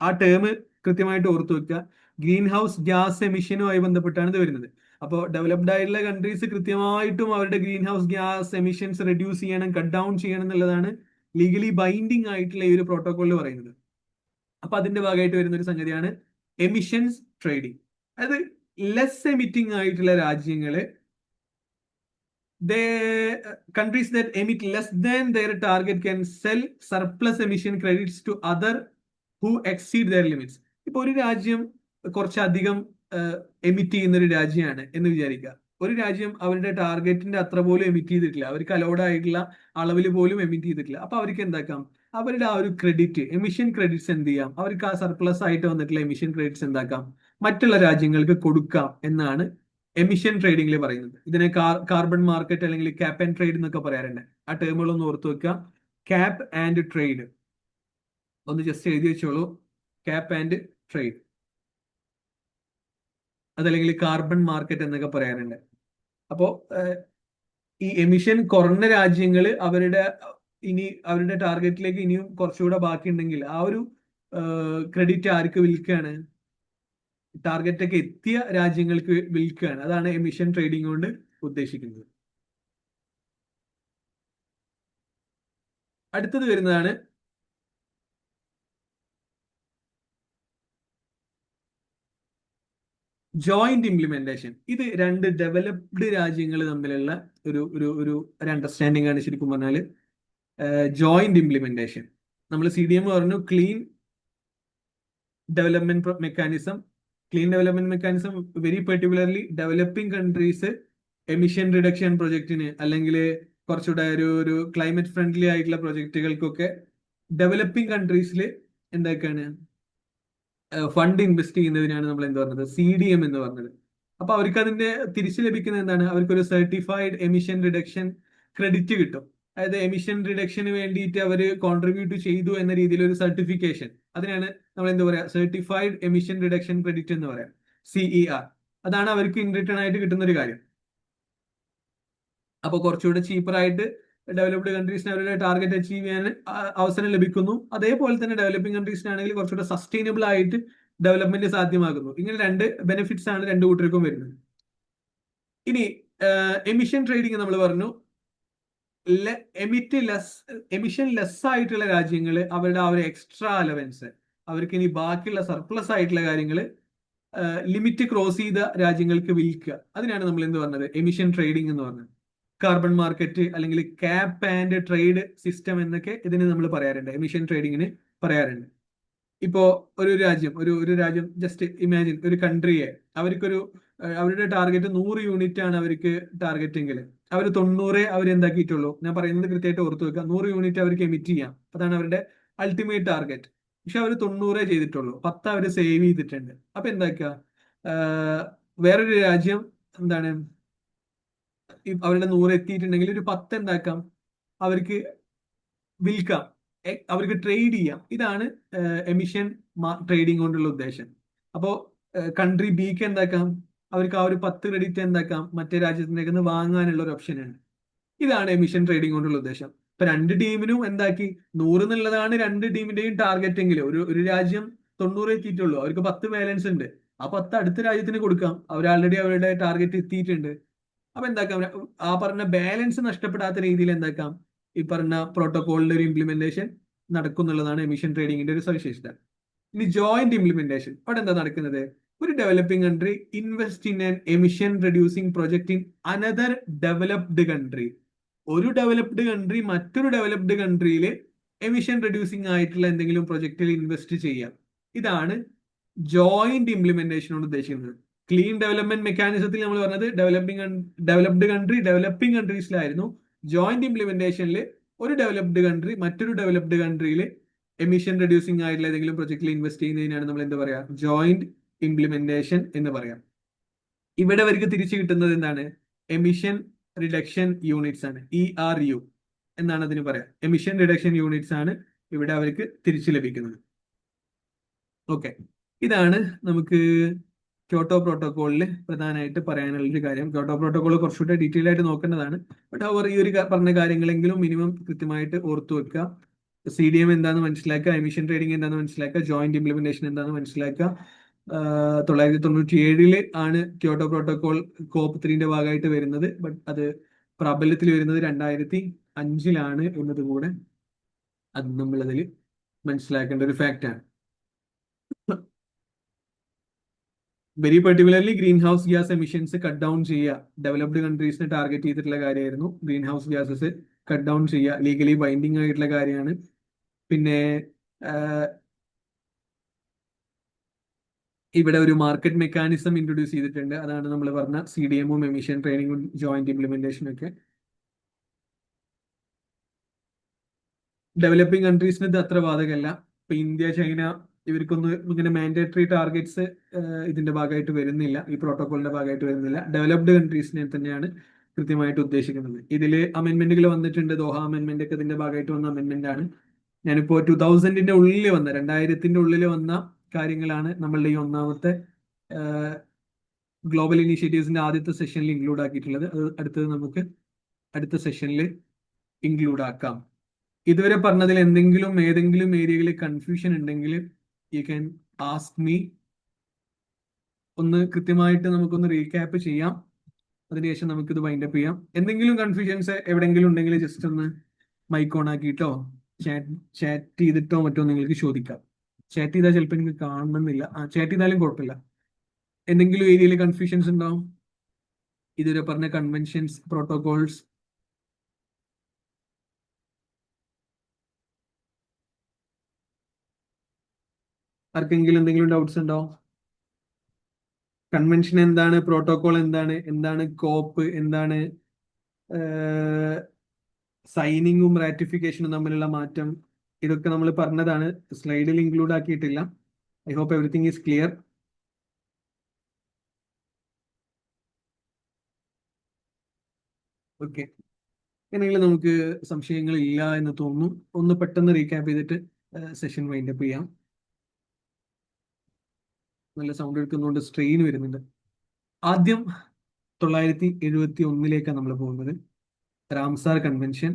ആ ടേം കൃത്യമായിട്ട് ഓർത്തു വെക്കുക. ഗ്രീൻ ഹൗസ് ഗ്യാസ് എമിഷനുമായി ബന്ധപ്പെട്ടാണ് ഇത് വരുന്നത്. അപ്പോൾ ഡെവലപ്ഡ് ആയിട്ടുള്ള കൺട്രീസ് കൃത്യമായിട്ടും അവരുടെ green house gas emissions reduce ചെയ്യണം, കട്ട് ഡൗൺ ചെയ്യണം എന്നുള്ളതാണ് ലീഗലി ബൈൻഡിങ് ആയിട്ടുള്ള ഈ ഒരു പ്രോട്ടോകോളിൽ പറയുന്നത്. അപ്പൊ അതിന്റെ ഭാഗമായിട്ട് വരുന്ന ഒരു സംഗതിയാണ് എമിഷൻസ് ട്രേഡിംഗ്. അതായത് ലെസ് എമിറ്റിംഗ് ആയിട്ടുള്ള രാജ്യങ്ങള്, countries that emit less than their target can sell surplus emission credits to other who exceed their limits. ഇപ്പൊ ഒരു രാജ്യം കുറച്ചധികം എമിറ്റ് ചെയ്യുന്ന ഒരു രാജ്യമാണ് എന്ന് വിചാരിക്കുക. ഒരു രാജ്യം അവരുടെ ടാർഗറ്റിന്റെ അത്ര പോലും എമിറ്റ് ചെയ്തിട്ടില്ല, അവർക്ക് അലൗഡ് ആയിട്ടുള്ള അളവിൽ പോലും എമിറ്റ് ചെയ്തിട്ടില്ല. അപ്പൊ അവർക്ക് എന്താക്കാം, അവരുടെ ആ ഒരു ക്രെഡിറ്റ്, എമിഷൻ ക്രെഡിറ്റ്സ് എന്ത് ചെയ്യാം, അവർക്ക് ആ സർപ്ലസ് ആയിട്ട് വന്നിട്ടുള്ള എമിഷൻ ക്രെഡിറ്റ്സ് എന്താക്കാം, മറ്റുള്ള രാജ്യങ്ങൾക്ക് കൊടുക്കാം എന്നാണ് എമിഷൻ ട്രേഡിംഗിൽ പറയുന്നത്. ഇതിനെ കാർബൺ മാർക്കറ്റ് അല്ലെങ്കിൽ ക്യാപ്പ് ആൻഡ് ട്രേഡ് എന്നൊക്കെ പറയാറുണ്ട്. ആ ടേമുകളൊന്ന് ഓർത്ത് വെക്കുക. ക്യാപ്പ് ആൻഡ് ട്രേഡ് ഒന്ന് ജസ്റ്റ് എഴുതി വെച്ചോളൂ. ക്യാപ്പ് ആൻഡ് ട്രേഡ്, അതല്ലെങ്കിൽ കാർബൺ മാർക്കറ്റ് എന്നൊക്കെ പറയാറുണ്ട്. അപ്പോ ഈ എമിഷൻ കുറഞ്ഞ രാജ്യങ്ങൾ അവരുടെ ടാർഗറ്റിലേക്ക് ഇനിയും കുറച്ചുകൂടെ ബാക്കിയുണ്ടെങ്കിൽ ആ ഒരു ക്രെഡിറ്റ് ആർക്ക് വിൽക്കുകയാണ്, ടാർഗറ്റൊക്കെ എത്തിയ രാജ്യങ്ങൾക്ക് വിൽക്കുകയാണ്. അതാണ് എമിഷൻ ട്രേഡിംഗ് കൊണ്ട് ഉദ്ദേശിക്കുന്നത്. അടുത്തത് വരുന്നതാണ് ജോയിന്റ് ഇംപ്ലിമെന്റേഷൻ. ഇത് രണ്ട് ഡെവലപ്ഡ് രാജ്യങ്ങൾ തമ്മിലുള്ള ഒരു ഒരു ഒരു അണ്ടർസ്റ്റാൻഡിംഗ് ആണ് ശരിക്കും പറഞ്ഞാൽ ജോയിന്റ് ഇംപ്ലിമെന്റേഷൻ. നമ്മൾ CDM പറഞ്ഞു, clean development mechanism. Clean development mechanism very particularly developing countries emission reduction പ്രൊജക്ടിന് അല്ലെങ്കിൽ കുറച്ചുകൂടെ ഒരു ക്ലൈമറ്റ് ഫ്രണ്ട്ലി ആയിട്ടുള്ള പ്രൊജക്ടുകൾക്കൊക്കെ ഡെവലപ്പിംഗ് കൺട്രീസിൽ എന്തൊക്കെയാണ് ഫണ്ട് ഇൻവെസ്റ്റ് ചെയ്യുന്നതിനാണ് നമ്മൾ എന്ത് പറഞ്ഞത്, CDM എന്ന് പറഞ്ഞത്. അപ്പൊ അവർക്ക് അതിന്റെ തിരിച്ചു ലഭിക്കുന്നത് എന്താണ്, അവർക്കൊരു സർട്ടിഫൈഡ് എമിഷൻ റിഡക്ഷൻ ക്രെഡിറ്റ് കിട്ടും. അതായത് എമിഷൻ റിഡക്ഷന് വേണ്ടിയിട്ട് അവർ കോൺട്രിബ്യൂട്ട് ചെയ്തു എന്ന രീതിയിൽ ഒരു സർട്ടിഫിക്കേഷൻ, അതിനാണ് നമ്മൾ എന്താ പറയാ, സർട്ടിഫൈഡ് എമിഷൻ റിഡക്ഷൻ ക്രെഡിറ്റ് എന്ന് പറയാം, CER. അതാണ് അവർക്ക് ഇൻ റിട്ടേൺ ആയിട്ട് കിട്ടുന്ന ഒരു കാര്യം. അപ്പോൾ കുറച്ചുകൂടെ ചീപ്പറായിട്ട് ഡെവലപ്ഡ് കൺട്രീസിന് അവരുടെ ടാർഗറ്റ് അച്ചീവ് ചെയ്യാൻ അവസരം ലഭിക്കുന്നു. അതേപോലെ തന്നെ ഡെവലപ്പിംഗ് കൺട്രീസിനാണെങ്കിൽ കുറച്ചുകൂടെ സസ്റ്റൈനബിൾ ആയിട്ട് ഡെവലപ്മെന്റ് സാധ്യമാകുന്നു. ഇങ്ങനെ രണ്ട് ബെനിഫിറ്റ്സ് ആണ് രണ്ടു കൂട്ടർക്കും വരുന്നത്. ഇനി എമിഷൻ ട്രേഡിംഗ് നമ്മൾ പറഞ്ഞു, എമിഷൻ ലെസ് ആയിട്ടുള്ള രാജ്യങ്ങൾ അവരുടെ ആ ഒരു എക്സ്ട്രാ അലവൻസ്, അവർക്ക് ഇനി ബാക്കിയുള്ള സർപ്ലസ് ആയിട്ടുള്ള കാര്യങ്ങൾ ലിമിറ്റ് ക്രോസ് ചെയ്ത രാജ്യങ്ങൾക്ക് വിൽക്കുക. അതിനാണ് നമ്മൾ എന്ത് പറഞ്ഞത്, എമിഷൻ ട്രേഡിംഗ് എന്ന് പറഞ്ഞത്. കാർബൺ മാർക്കറ്റ് അല്ലെങ്കിൽ ക്യാപ്പ് ആൻഡ് ട്രേഡ് സിസ്റ്റം എന്നൊക്കെ ഇതിന് നമ്മൾ പറയാറുണ്ട്, എമിഷൻ ട്രേഡിങ്ങിന് പറയാറുണ്ട്. ഇപ്പോ ഒരു രാജ്യം ജസ്റ്റ് ഇമാജിൻ, ഒരു കൺട്രിയെ അവരുടെ ടാർഗറ്റ് 100 യൂണിറ്റ് ആണ് അവർക്ക് ടാർഗറ്റ് എങ്കിൽ അവർ 90 അവർ എന്താക്കിയിട്ടുള്ളൂ. ഞാൻ പറയുന്നത് കൃത്യമായിട്ട് ഓർത്തു വെക്കുക. 100 യൂണിറ്റ് അവർക്ക് എമിറ്റ് ചെയ്യാം, അതാണ് അവരുടെ അൾട്ടിമേറ്റ് ടാർഗറ്റ്. പക്ഷെ അവർ 90 ചെയ്തിട്ടുള്ളൂ, 10 അവർ സേവ് ചെയ്തിട്ടുണ്ട്. അപ്പൊ എന്താക്കുക, വേറൊരു രാജ്യം എന്താണ്, അവരുടെ 100 എത്തിയിട്ടുണ്ടെങ്കിൽ ഒരു 10 എന്താക്കാം, അവർക്ക് വിൽക്കാം, അവർക്ക് ട്രേഡ് ചെയ്യാം. ഇതാണ് എമിഷൻ ട്രേഡിംഗ് കൊണ്ടുള്ള ഉദ്ദേശം. അപ്പോ കൺട്രി ബിക്ക് എന്താക്കാം, അവർക്ക് ആ ഒരു 10 ക്രെഡിറ്റ് എന്താക്കാം, മറ്റേ രാജ്യത്തിലേക്ക് നിന്ന് വാങ്ങാനുള്ള ഒരു ഓപ്ഷനാണ്. ഇതാണ് എമിഷൻ ട്രേഡിംഗ് കൊണ്ടുള്ള ഉദ്ദേശം. ഇപ്പൊ രണ്ട് ടീമിനും എന്താക്കി, 100 എന്നുള്ളതാണ് രണ്ട് ടീമിന്റെയും ടാർഗറ്റ് എങ്കിലും ഒരു രാജ്യം 90 എത്തിയിട്ടുള്ളൂ, അവർക്ക് 10 ബാലൻസ് ഉണ്ട്. ആ 10 അടുത്ത രാജ്യത്തിന് കൊടുക്കാം, അവർ ആൾറെഡി അവരുടെ ടാർഗറ്റ് എത്തിയിട്ടുണ്ട്. അപ്പൊ എന്താക്കാം, ആ പറഞ്ഞ ബാലൻസ് നഷ്ടപ്പെടാത്ത രീതിയിൽ എന്താക്കാം, ഈ പറഞ്ഞ പ്രോട്ടോകോളിന്റെ ഒരു ഇംപ്ലിമെന്റേഷൻ നടക്കുന്നുള്ളതാണ് എമിഷൻ ട്രേഡിംഗിന്റെ ഒരു സവിശേഷത. ഇനി ജോയിന്റ് ഇംപ്ലിമെന്റേഷൻ, അവിടെ എന്താ നടക്കുന്നത്, ഒരു developing country invest in an emission reducing project in another developed country. ഒരു ഡെവലപ്ഡ് കൺട്രി മറ്റൊരു ഡെവലപ്ഡ് കൺട്രിയിൽ എമിഷൻ റെഡ്യൂസിംഗ് ആയിട്ടുള്ള എന്തെങ്കിലും പ്രൊജക്റ്റിൽ ഇൻവെസ്റ്റ് ചെയ്യാം. ഇതാണ് ജോയിന്റ് ഇംപ്ലിമെന്റേഷൻ കൊണ്ട് ഉദ്ദേശിക്കുന്നത്. ക്ലീൻ ഡെവലപ്മെന്റ് മെക്കാനിസത്തിൽ നമ്മൾ പറഞ്ഞത് ഡെവലപ്ഡ് കൺട്രി ഡെവലപ്പിംഗ് കൺട്രീസിലായിരുന്നു. ജോയിന്റ് ഇംപ്ലിമെന്റേഷനിൽ ഒരു ഡെവലപ്ഡ് കൺട്രി മറ്റൊരു ഡെവലപ്ഡ് കൺട്രിയിൽ എമിഷൻ റെഡ്യൂസിംഗ് ആയിട്ടുള്ള ഏതെങ്കിലും പ്രൊജക്റ്റിൽ ഇൻവെസ്റ്റ് ചെയ്യുന്നതിനാണ് നമ്മൾ എന്താ പറയാ, ജോയിന്റ് ഇംപ്ലിമെന്റേഷൻ എന്ന് പറയാം. ഇവിടെ അവർക്ക് തിരിച്ചു കിട്ടുന്നത് എന്താണ്, എമിഷൻ റിഡക്ഷൻ യൂണിറ്റ്സ് ആണ്, ERU എന്നാണ് അതിന് പറയാം. എമിഷൻ റിഡക്ഷൻ യൂണിറ്റ്സ് ആണ് ഇവിടെ അവർക്ക് തിരിച്ചു ലഭിക്കുന്നത്. ഓക്കെ, ഇതാണ് നമുക്ക് ക്യോട്ടോ പ്രോട്ടോകോളിൽ പ്രധാനമായിട്ട് പറയാനുള്ള ഒരു കാര്യം. ക്യോട്ടോ പ്രോട്ടോകോൾ കുറച്ചുകൂടെ ഡീറ്റെയിൽ ആയിട്ട് നോക്കേണ്ടതാണ്. ബട്ട് അവർ ഈ ഒരു പറഞ്ഞ കാര്യങ്ങളെങ്കിലും മിനിമം കൃത്യമായിട്ട് ഓർത്തു വെക്കുക. CDM എന്താണെന്ന് മനസ്സിലാക്കുക, എമിഷൻ ട്രേഡിംഗ് എന്താണെന്ന് മനസ്സിലാക്കുക, ജോയിന്റ് ഇംപ്ലിമെന്റേഷൻ എന്താണെന്ന് മനസ്സിലാക്കുക. 1997 ആണ് ക്യോട്ടോ പ്രോട്ടോകോൾ COP3 ഭാഗമായിട്ട് വരുന്നത്. ബട്ട് അത് പ്രാബല്യത്തിൽ വരുന്നത് 2005 എന്നത് കൂടെ അത് നമ്മളതിൽ മനസ്സിലാക്കേണ്ട ഒരു ഫാക്റ്റാണ്. Very particularly green house gas emissions cut down ചെയ്യുക, ഡെവലപ്ഡ് കൺട്രീസിനെ ടാർഗറ്റ് ചെയ്തിട്ടുള്ള കാര്യമായിരുന്നു. Greenhouse gases cut down ചെയ്യുക ലീഗലി ബൈൻഡിങ് ആയിട്ടുള്ള കാര്യമാണ്. പിന്നെ ഇവിടെ ഒരു മാർക്കറ്റ് മെക്കാനിസം ഇൻട്രൊഡ്യൂസ് ചെയ്തിട്ടുണ്ട്. അതാണ് നമ്മൾ പറഞ്ഞ CDMഉം എമിഷൻ ട്രെയിനിങ്ങും ജോയിന്റ് ഇംപ്ലിമെന്റേഷനും ഒക്കെ. ഡെവലപ്പിംഗ് കൺട്രീസിന് ഇത് അത്ര ബാധകമല്ല. ഇപ്പൊ ഇന്ത്യ, ചൈന, ഇവർക്കൊന്നും ഇങ്ങനെ മാൻഡേറ്ററി ടാർഗറ്റ്സ് ഇതിന്റെ ഭാഗമായിട്ട് വരുന്നില്ല, ഈ പ്രോട്ടോകോളിന്റെ ഭാഗമായിട്ട് വരുന്നില്ല. ഡെവലപ്ഡ് കൺട്രീസിനെ തന്നെയാണ് കൃത്യമായിട്ട് ഉദ്ദേശിക്കുന്നത്. ഇതിൽ അമെന്റ്മെന്റുകൾ വന്നിട്ടുണ്ട്. ദോഹ അമെന്റ്മെന്റ് ഒക്കെ ഇതിന്റെ ഭാഗമായിട്ട് വന്ന അമെന്റ്മെന്റ് ആണ്. ഞാനിപ്പോ 2000ന്റെ ഉള്ളിൽ വന്ന 2000ത്തിന്റെ ഉള്ളിൽ വന്ന കാര്യങ്ങളാണ് നമ്മളുടെ ഈ ഒന്നാമത്തെ ഗ്ലോബൽ ഇനീഷ്യേറ്റീവ്സിന്റെ ആദ്യത്തെ സെഷനിൽ ഇൻക്ലൂഡ് ആക്കിയിട്ടുള്ളത്. അത് അടുത്തത് നമുക്ക് അടുത്ത സെഷനിൽ ഇൻക്ലൂഡ് ആക്കാം. ഇതുവരെ പറഞ്ഞതിൽ ഏതെങ്കിലും ഏരിയകളിൽ കൺഫ്യൂഷൻ ഉണ്ടെങ്കിൽ യു ക്യാൻ ആസ്ക് മീ. ഒന്ന് കൃത്യമായിട്ട് നമുക്കൊന്ന് റീക്യാപ്പ് ചെയ്യാം, അതിനുശേഷം നമുക്കിത് വൈൻഡപ്പ് ചെയ്യാം. എന്തെങ്കിലും കൺഫ്യൂഷൻസ് എവിടെയെങ്കിലും ഉണ്ടെങ്കിൽ ജസ്റ്റ് ഒന്ന് മൈക്ക് ഓൺ ആക്കിയിട്ടോ ചാറ്റ് ചെയ്തിട്ടോ മറ്റോ നിങ്ങൾക്ക് ചോദിക്കാം. ചാറ്റ് ചെയ്താൽ ചിലപ്പോൾ എനിക്ക് കാണണമെന്നില്ല. ചാറ്റ് ചെയ്താലും കുഴപ്പമില്ല. എന്തെങ്കിലും ഏരിയയിൽ കൺഫ്യൂഷൻസ് ഉണ്ടാവും? ഇതുവരെ പറഞ്ഞ കൺവെൻഷൻസ്, പ്രോട്ടോകോൾസ്, ആർക്കെങ്കിലും എന്തെങ്കിലും ഡൗട്ട്സ് ഉണ്ടോ? കൺവെൻഷൻ എന്താണ്, പ്രോട്ടോകോൾ എന്താണ്, എന്താണ് കോപ്പ്, എന്താണ് സൈനിങ്ങും റാറ്റിഫിക്കേഷനും തമ്മിലുള്ള മാറ്റം, ഇതൊക്കെ നമ്മൾ പറഞ്ഞതാണ്, സ്ലൈഡിൽ ഇൻക്ലൂഡ് ആക്കിയിട്ടില്ല. I hope everything is clear. Okay, എന്നെങ്കിലും നമുക്ക് സംശയങ്ങൾ ഇല്ല എന്ന് തോന്നുന്നു. ഒന്ന് പെട്ടെന്ന് റീക്യാപ്പ് ചെയ്തിട്ട് സെഷൻ വൈൻഡപ്പ് ചെയ്യാം. നല്ല സൗണ്ട് എടുക്കുന്നതുകൊണ്ട് സ്ട്രെയിൻ വരുന്നുണ്ട്. ആദ്യം 971 നമ്മൾ പോകുന്നത്. Ramsar convention.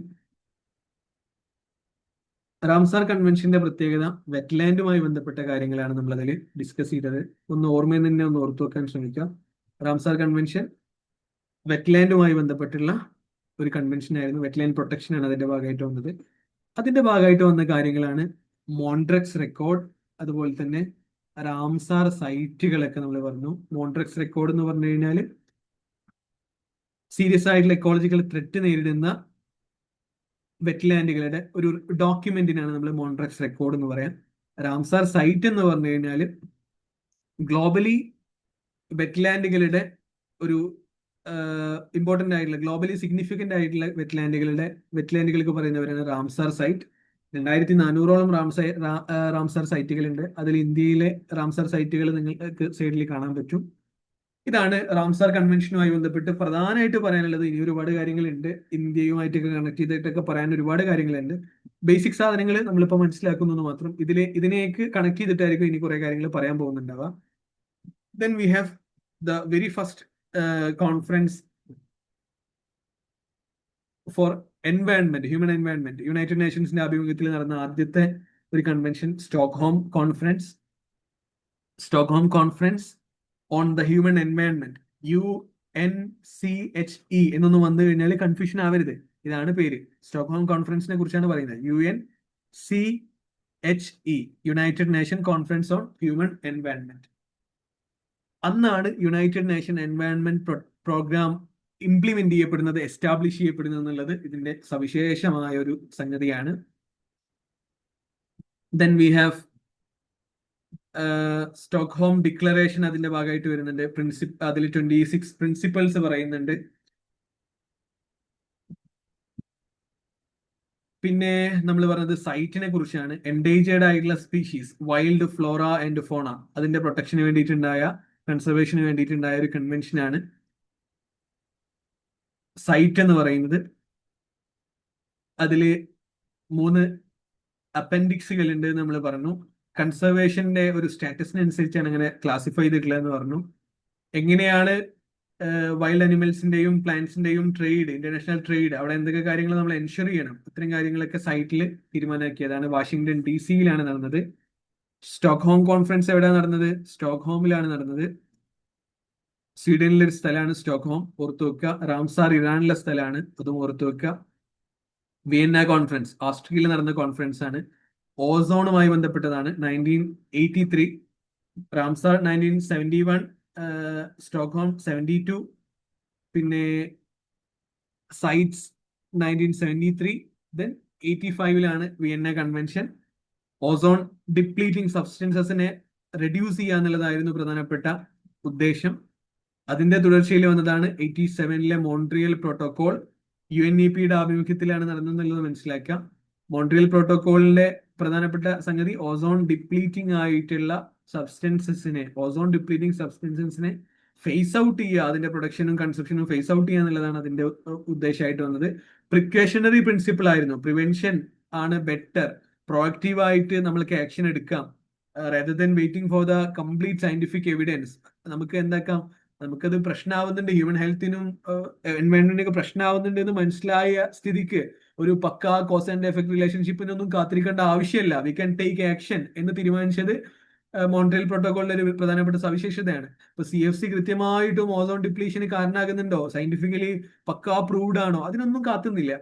റാംസാർ കൺവെൻഷന്റെ പ്രത്യേകത വെറ്റ്ലാൻഡുമായി ബന്ധപ്പെട്ട കാര്യങ്ങളാണ് നമ്മൾ അതിൽ ഡിസ്കസ് ചെയ്തത്. ഒന്ന് ഓർമ്മയിൽ തന്നെ ഒന്ന് ഓർത്തു വെക്കാൻ ശ്രമിക്കാം. റാംസാർ കൺവെൻഷൻ വെറ്റ്ലാൻഡുമായി ബന്ധപ്പെട്ടുള്ള ഒരു കൺവെൻഷൻ ആയിരുന്നു. വെറ്റ്ലാൻഡ് പ്രൊട്ടക്ഷൻ ആണ് അതിന്റെ ഭാഗമായിട്ട് വന്നത്. അതിന്റെ ഭാഗമായിട്ട് വന്ന കാര്യങ്ങളാണ് മോൺട്രക്സ് റെക്കോർഡ്, അതുപോലെ തന്നെ റാംസാർ സൈറ്റുകളൊക്കെ നമ്മൾ പറഞ്ഞു. മോൺട്രക്സ് റെക്കോർഡ് എന്ന് പറഞ്ഞു കഴിഞ്ഞാൽ സീരിയസ് ആയിട്ടുള്ള എക്കോളജിക്കൽ ത്രെറ്റ് നേരിടുന്ന വെറ്റ്ലാൻഡുകളുടെ ഒരു ഡോക്യുമെന്റിനാണ് നമ്മൾ മോൺട്രക്സ് റെക്കോർഡ് എന്ന് പറയാം. റാംസാർ സൈറ്റ് എന്ന് പറഞ്ഞു കഴിഞ്ഞാൽ ഗ്ലോബലി വെറ്റ്ലാൻഡുകളുടെ ഒരു ഇമ്പോർട്ടന്റ് ആയിട്ടുള്ള, ഗ്ലോബലി സിഗ്നിഫിക്കന്റ് ആയിട്ടുള്ള വെറ്റ്ലാൻഡുകൾക്ക് പറയുന്നവരാണ് റാംസാർ സൈറ്റ്. 2400ഓളം റാംസാർ സൈറ്റുകളുണ്ട്. അതിൽ ഇന്ത്യയിലെ റാംസാർ സൈറ്റുകൾ നിങ്ങൾക്ക് സൈഡിൽ കാണാൻ പറ്റും. ഇതാണ് റാംസാർ കൺവെൻഷനുമായി ബന്ധപ്പെട്ട് പ്രധാനമായിട്ട് പറയാനുള്ളത്. ഇനി ഒരുപാട് കാര്യങ്ങളുണ്ട്, ഇന്ത്യയുമായിട്ടൊക്കെ കണക്ട് ചെയ്തിട്ടൊക്കെ പറയാൻ ഒരുപാട് കാര്യങ്ങളുണ്ട്. ബേസിക് സാധനങ്ങൾ നമ്മളിപ്പോൾ മനസ്സിലാക്കുന്നത് മാത്രം. ഇതിനേക്ക് കണക്ട് ചെയ്തിട്ടായിരിക്കും ഇനി കുറെ കാര്യങ്ങൾ പറയാൻ പോകുന്നുണ്ടാവുക. Then we have the very first conference for environment, human environment. United നേഷൻസിന്റെ ആഭിമുഖ്യത്തിൽ നടന്ന ആദ്യത്തെ ഒരു convention Stockholm conference. Stockholm conference on the human environment, UNCHE എന്നൊന്നും വന്നു കഴിഞ്ഞാൽ കൺഫ്യൂഷൻ ആവരുത്. ഇതാണ് പേര്. സ്റ്റോക്ക്ഹോം കോൺഫറൻസിനെ കുറിച്ചാണ് പറയുന്നത്. UNCHE, united nation conference on human environment. അന്നാണ് united nation environment programme implement ചെയ്യപ്പെടുന്നത്, എസ്റ്റാബ്ലിഷ് ചെയ്യപ്പെടുന്നത് എന്നുള്ളത് ഇതിന്റെ സവിശേഷമായ ഒരു സംഗതിയാണ്. Then we have Stockholm declaration അതിന്റെ ഭാഗമായിട്ട് വരുന്നുണ്ട്. അതിൽ 26 പ്രിൻസിപ്പൽസ് പറയുന്നുണ്ട്. പിന്നെ നമ്മൾ പറഞ്ഞത് സൈറ്റിനെ കുറിച്ചാണ്. എൻഡേഞ്ചേർഡ് ആയിട്ടുള്ള സ്പീഷീസ്, വൈൽഡ് ഫ്ലോറ ആൻഡ് ഫോണ, അതിന്റെ പ്രൊട്ടക്ഷന് വേണ്ടിയിട്ടുണ്ടായ, കൺസർവേഷന് വേണ്ടിയിട്ടുണ്ടായ ഒരു കൺവെൻഷനാണ് സൈറ്റ് എന്ന് പറയുന്നത്. അതില് 3 അപ്പൻഡിക്സുകൾ ഉണ്ട് നമ്മൾ പറഞ്ഞു. കൺസർവേഷന്റെ ഒരു സ്റ്റാറ്റസിനനുസരിച്ചാണ് അങ്ങനെ ക്ലാസിഫൈ ചെയ്തിട്ടുള്ളതെന്ന് പറഞ്ഞു. എങ്ങനെയാണ് വൈൽഡ് അനിമൽസിന്റെയും പ്ലാന്റ്സിന്റെയും ട്രേഡ്, ഇന്റർനാഷണൽ ട്രേഡ്, അവിടെ എന്തൊക്കെ കാര്യങ്ങൾ നമ്മൾ എൻഷുർ ചെയ്യണം, ഇത്തരം കാര്യങ്ങളൊക്കെ സൈറ്റിൽ തീരുമാനമാക്കിയതാണ്. വാഷിംഗ്ടൺ DC നടന്നത്. സ്റ്റോക്ക്ഹോം കോൺഫറൻസ് എവിടെയാണ് നടന്നത്? സ്റ്റോക്ക്ഹോമിലാണ് നടന്നത്. സ്വീഡനിലെ ഒരു സ്ഥലമാണ് സ്റ്റോക്ക്ഹോം, ഓർത്തു വെക്കുക. റാംസാർ ഇറാനിലെ സ്ഥലമാണ്, അതും ഓർത്തു വെക്കുക. വിയന്ന കോൺഫറൻസ് ഓസ്ട്രിയയിൽ നടന്ന കോൺഫറൻസ് ആണ്. ഓസോണുമായി ബന്ധപ്പെട്ടതാണ്. 1983. റാംസാർ 1971, സ്റ്റോക്ക്ഹോം 72, പിന്നെ CITES 1973. Then 85 Vienna convention. Ozone depleting സബ്സ്റ്റൻസസിനെ റെഡ്യൂസ് ചെയ്യുക എന്നുള്ളതായിരുന്നു പ്രധാനപ്പെട്ട ഉദ്ദേശം. അതിന്റെ തുടർച്ചയിൽ വന്നതാണ് 87 മോൺട്രിയൽ പ്രോട്ടോകോൾ. UNEP-യുടെ ആഭിമുഖ്യത്തിലാണ് നടന്നതെന്നുള്ളത് മനസ്സിലാക്കാം. മോൺട്രിയൽ പ്രോട്ടോകോളിന്റെ പ്രധാനപ്പെട്ട സംഗതി ഓസോൺ ഡിപ്ലീറ്റിംഗ് ആയിട്ടുള്ള ഓസോൺ ഡിപ്ലീറ്റിംഗ് സബ്സ്റ്റൻസസിനെ ഫേസ് ഔട്ട് ചെയ്യുക, അതിന്റെ പ്രൊഡക്ഷനും കൺസപ്ഷനും ഫേസ് ഔട്ട് ചെയ്യുക എന്നുള്ളതാണ് അതിന്റെ ഉദ്ദേശമായിട്ട് വന്നത്. പ്രിക്കോഷണറി പ്രിൻസിപ്പിൾ ആയിരുന്നു. പ്രിവെൻഷൻ ആണ് ബെറ്റർ. പ്രൊആക്റ്റീവ് ആയിട്ട് നമ്മൾക്ക് ആക്ഷൻ എടുക്കാം rather than waiting for the complete scientific evidence. നമുക്ക് എന്താക്കാം, നമുക്കത് പ്രശ്നമാവുന്നുണ്ട്, ഹ്യൂമൻ ഹെൽത്തിനും എൻവയോൺമെന്റിനൊക്കെ പ്രശ്നമാവുന്നുണ്ട് എന്ന് മനസ്സിലായ സ്ഥിതിക്ക് ഒരു പക്കാ കോസ് ആൻഡ് എഫക്ട് റിലേഷൻഷിപ്പിനൊന്നും കാത്തിരിക്കേണ്ട ആവശ്യമില്ല. വി ക്യാൻ ടേക്ക് ആക്ഷൻ എന്ന് തീരുമാനിച്ചത് മോൺട്രിയൽ പ്രോട്ടോകോളിന്റെ ഒരു പ്രധാനപ്പെട്ട സവിശേഷതയാണ്. ഇപ്പൊ CFC കൃത്യമായിട്ടും ഓസോൺ ഡിപ്ലീഷന് കാരണമാകുന്നുണ്ടോ, സയന്റിഫിക്കലി പക്കാ പ്രൂവ്ഡ് ആണോ, അതിനൊന്നും കാത്തുന്നില്ല.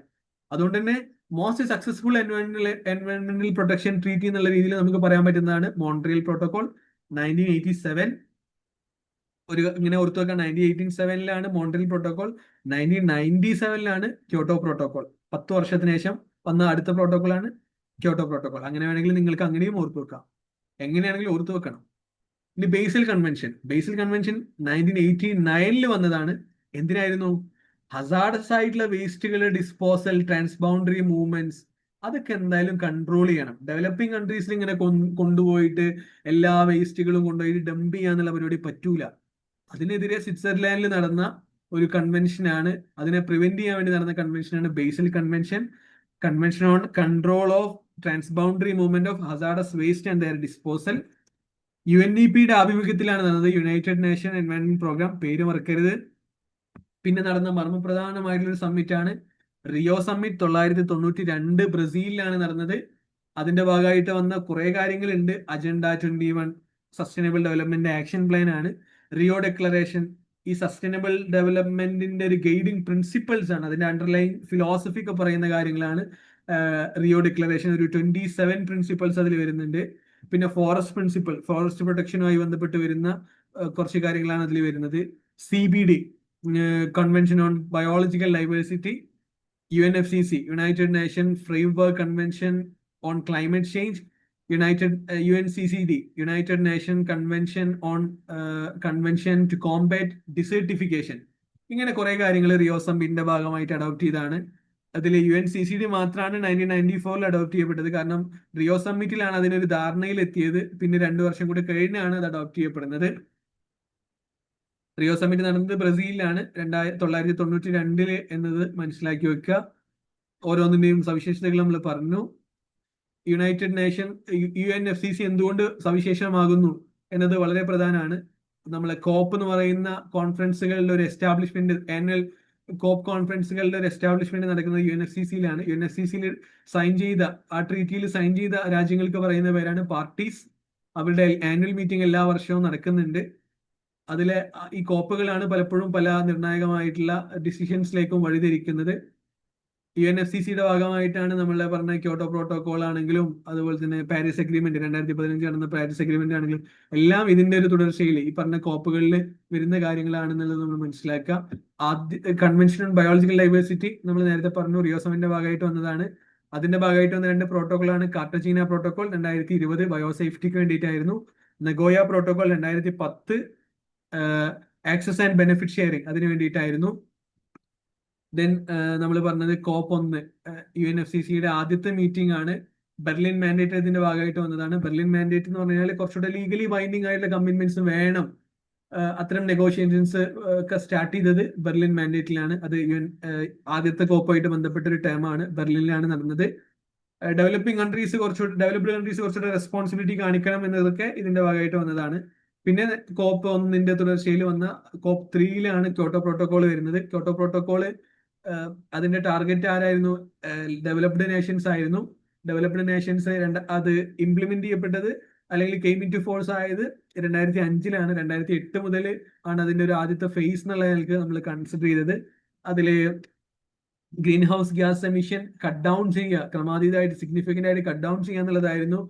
അതുകൊണ്ട് തന്നെ മോസ്റ്റ് സക്സസ്ഫുൾ എൻവയോൺമെന്റൽ പ്രൊട്ടക്ഷൻ ട്രീറ്റി എന്നുള്ള രീതിയിൽ നമുക്ക് പറയാൻ പറ്റുന്നതാണ് മോൺട്രിയൽ പ്രോട്ടോകോൾ 1987. ഇങ്ങനെ ഓർത്തു വെക്കാൻ, 1987 മോൺട്രിയൽ പ്രോട്ടോകോൾ, 1997 ക്യോട്ടോ പ്രോട്ടോകോൾ. 10 വർഷത്തിന് ശേഷം വന്ന അടുത്ത പ്രോട്ടോകോളാണ് ക്യോട്ടോ പ്രോട്ടോകോൾ. അങ്ങനെ വേണമെങ്കിൽ നിങ്ങൾക്ക് അങ്ങനെയും ഓർത്തു വെക്കാം, എങ്ങനെയാണെങ്കിലും ഓർത്തു വെക്കണം. ഇനി ബേസിൽ കൺവെൻഷൻ 1989 വന്നതാണ്. എന്തിനായിരുന്നു? ഹസാർഡസ് ആയിട്ടുള്ള വേസ്റ്റുകൾ ഡിസ്പോസൽ, ട്രാൻസ്ബൗണ്ടറി മൂവ്മെന്റ്സ്, അതൊക്കെ എന്തായാലും കൺട്രോൾ ചെയ്യണം. ഡെവലപ്പിംഗ് കൺട്രീസിൽ ഇങ്ങനെ കൊണ്ടുപോയിട്ട് എല്ലാ വേസ്റ്റുകളും കൊണ്ടുപോയിട്ട് ഡംപ് ചെയ്യാന്നുള്ള പരിപാടി പറ്റൂല. അതിനെതിരെ സ്വിറ്റ്സർലാൻഡിൽ നടന്ന ഒരു കൺവെൻഷനാണ്, അതിനെ പ്രിവെന്റ് ചെയ്യാൻ വേണ്ടി നടന്ന കൺവെൻഷനാണ് Basel convention. Convention on control of transboundary movement of hazardous waste and their disposal. UNEP-യുടെ ആഭിമുഖ്യത്തിലാണ് നടന്നത്, യുണൈറ്റഡ് നേഷൻ എൻവയോൺമെന്റ് പ്രോഗ്രാം, പേര് മറക്കരുത്. പിന്നെ നടന്ന മർമ്മപ്രധാനമായിട്ടുള്ള ഒരു സമ്മിറ്റ് ആണ് റിയോ സമ്മിറ്റ്. 1992 ബ്രസീലിലാണ് നടന്നത്. അതിന്റെ ഭാഗമായിട്ട് വന്ന കുറെ കാര്യങ്ങളുണ്ട്. Agenda 21 sustainable development action plan ആണ്. റിയോ ഡിക്ലറേഷൻ ഈ സസ്റ്റൈനബിൾ ഡെവലപ്മെന്റിന്റെ ഒരു ഗൈഡിങ് പ്രിൻസിപ്പിൾസ് ആണ്, അതിന്റെ അണ്ടർലൈൻ ഫിലോസഫി ഒക്കെ പറയുന്ന കാര്യങ്ങളാണ് റിയോ ഡിക്ലറേഷൻ. ഒരു 27 പ്രിൻസിപ്പിൾസ് അതിൽ വരുന്നുണ്ട്. പിന്നെ ഫോറസ്റ്റ് പ്രിൻസിപ്പിൾ, ഫോറസ്റ്റ് പ്രൊട്ടക്ഷനുമായി ബന്ധപ്പെട്ട് വരുന്ന കുറച്ച് കാര്യങ്ങളാണ് അതിൽ വരുന്നത്. CBD convention on biological diversity, UNFCC United Nation framework convention on climate change, UNCCD United Nation convention on convention to combat desertification. ഇങ്ങനെ കുറെ കാര്യങ്ങൾ റിയോ സമ്മിറ്റിന്റെ ഭാഗമായിട്ട് അഡോപ്റ്റ് ചെയ്താണ്. അതിൽ UNCCD മാത്രമാണ് 1994 അഡോപ്റ്റ് ചെയ്യപ്പെട്ടത്. കാരണം റിയോ സമ്മിറ്റിലാണ് അതിനൊരു ധാരണയിൽ എത്തിയത്. പിന്നെ 2 വർഷം കൂടി കഴിഞ്ഞാണ് അത് അഡോപ്റ്റ് ചെയ്യപ്പെടുന്നത്. റിയോ സമ്മിറ്റ് നടന്നത് ബ്രസീലിലാണ് 1992 എന്നത് മനസ്സിലാക്കി വെക്കുക. ഓരോന്നിന്റെയും സവിശേഷതകൾ നമ്മൾ പറഞ്ഞു. യുണൈറ്റഡ് നേഷൻ UNFCC എന്തുകൊണ്ട് സവിശേഷമാകുന്നു എന്നത് വളരെ പ്രധാനമാണ്. നമ്മളെ കോപ്പ് എന്ന് പറയുന്ന കോൺഫറൻസുകളുടെ ഒരു എസ്റ്റാബ്ലിഷ്മെന്റ്, ആനുവൽ കോപ്പ് കോൺഫറൻസുകളുടെ ഒരു എസ്റ്റാബ്ലിഷ്മെന്റ് നടക്കുന്നത് UNFCC-യിലാണ്. UNFCC-യിൽ സൈൻ ചെയ്ത, ആ ട്രീറ്റിയിൽ സൈൻ ചെയ്ത രാജ്യങ്ങൾക്ക് പറയുന്ന പേരാണ് പാർട്ടീസ്. അവരുടെ ആനുവൽ മീറ്റിംഗ് എല്ലാ വർഷവും നടക്കുന്നുണ്ട്. അതിലെ ഈ കോപ്പുകളാണ് പലപ്പോഴും പല നിർണായകമായിട്ടുള്ള ഡിസിഷൻസിലേക്കും വഴിതിരിക്കുന്നത്. UNFCC-യുടെ ഭാഗമായിട്ടാണ് നമ്മളെ പറഞ്ഞ ക്യോട്ടോ പ്രോട്ടോകോൾ ആണെങ്കിലും അതുപോലെ തന്നെ പാരീസ് അഗ്രിമെന്റ് 2015 നടന്ന പാരീസ് അഗ്രിമെന്റ് ആണെങ്കിലും എല്ലാം ഇതിന്റെ ഒരു തുടർച്ചയിൽ ഈ പറഞ്ഞ കോപ്പുകളിൽ വരുന്ന കാര്യങ്ങളാണെന്നുള്ളത് നമ്മൾ മനസ്സിലാക്കുക. ആദ്യ കൺവെൻഷൻ ഓൺ ബയോളജിക്കൽ ഡൈവേഴ്സിറ്റി നമ്മൾ നേരത്തെ പറഞ്ഞു, റിയോ സമ്മിറ്റിന്റെ ഭാഗമായിട്ട് വന്നതാണ്. അതിന്റെ ഭാഗമായിട്ട് വന്ന 2 പ്രോട്ടോകോളാണ് കാർട്ടജീന പ്രോട്ടോകോൾ 2020 ബയോസേഫ്റ്റിക്ക് വേണ്ടിയിട്ടായിരുന്നു. Nagoya protocol 2010 access and benefit sharing അതിന് വേണ്ടിയിട്ടായിരുന്നു. ദെൻ നമ്മൾ പറഞ്ഞത് COP1 UNFCC-യുടെ ആദ്യത്തെ മീറ്റിംഗ് ആണ്. ബെർലിൻ മാൻഡേറ്റ് ഇതിന്റെ ഭാഗമായിട്ട് വന്നതാണ്. ബെർലിൻ മാൻഡേറ്റ് എന്ന് പറഞ്ഞാൽ കുറച്ചുകൂടെ ലീഗലി ബൈൻഡിങ് ആയിട്ടുള്ള കമ്മിറ്റ്മെന്റ്സ് വേണം. അത്തരം നെഗോഷിയേഷൻസ് ഒക്കെ സ്റ്റാർട്ട് ചെയ്തത് ബെർലിൻ മാൻഡേറ്റിലാണ്. അത് ആദ്യത്തെ COP-ആയിട്ട് ബന്ധപ്പെട്ട ഒരു ടേമാണ്, ബെർലിനിലാണ് നടന്നത്. ഡെവലപ്ഡ് കൺട്രീസ് കുറച്ചുകൂടെ റെസ്പോൺസിബിലിറ്റി കാണിക്കണം എന്നതൊക്കെ ഇതിന്റെ ഭാഗമായിട്ട് വന്നതാണ്. പിന്നെ COP1 തുടർച്ചയിൽ വന്ന COP3-ലാണ് ക്യോട്ടോ പ്രോട്ടോകോൾ വരുന്നത്. ക്യോട്ടോ പ്രോട്ടോകോള് അതിന്റെ ടാർഗറ്റ് ആരായിരുന്നു? ഡെവലപ്ഡ് നേഷൻസ് ആയിരുന്നു. ഡെവലപ്ഡ് നേഷൻസ് അത് ഇംപ്ലിമെന്റ് ചെയ്യപ്പെട്ടത് അല്ലെങ്കിൽ കെയിം ഇൻ ടു ഫോഴ്സ് ആയത് 2005-ലാണ്. 2008 മുതൽ ആണ് അതിന്റെ ഒരു ആദ്യത്തെ ഫേസ് എന്നുള്ള നിലക്ക് നമ്മൾ കൺസിഡർ ചെയ്തത്. അതില് green house gas emission cut down ചെയ്യുക, ക്രമാതീതമായിട്ട് സിഗ്നിഫിക്കന്റ് ആയിട്ട് കട്ട് ഡൗൺ ചെയ്യുക എന്നുള്ളതായിരുന്നു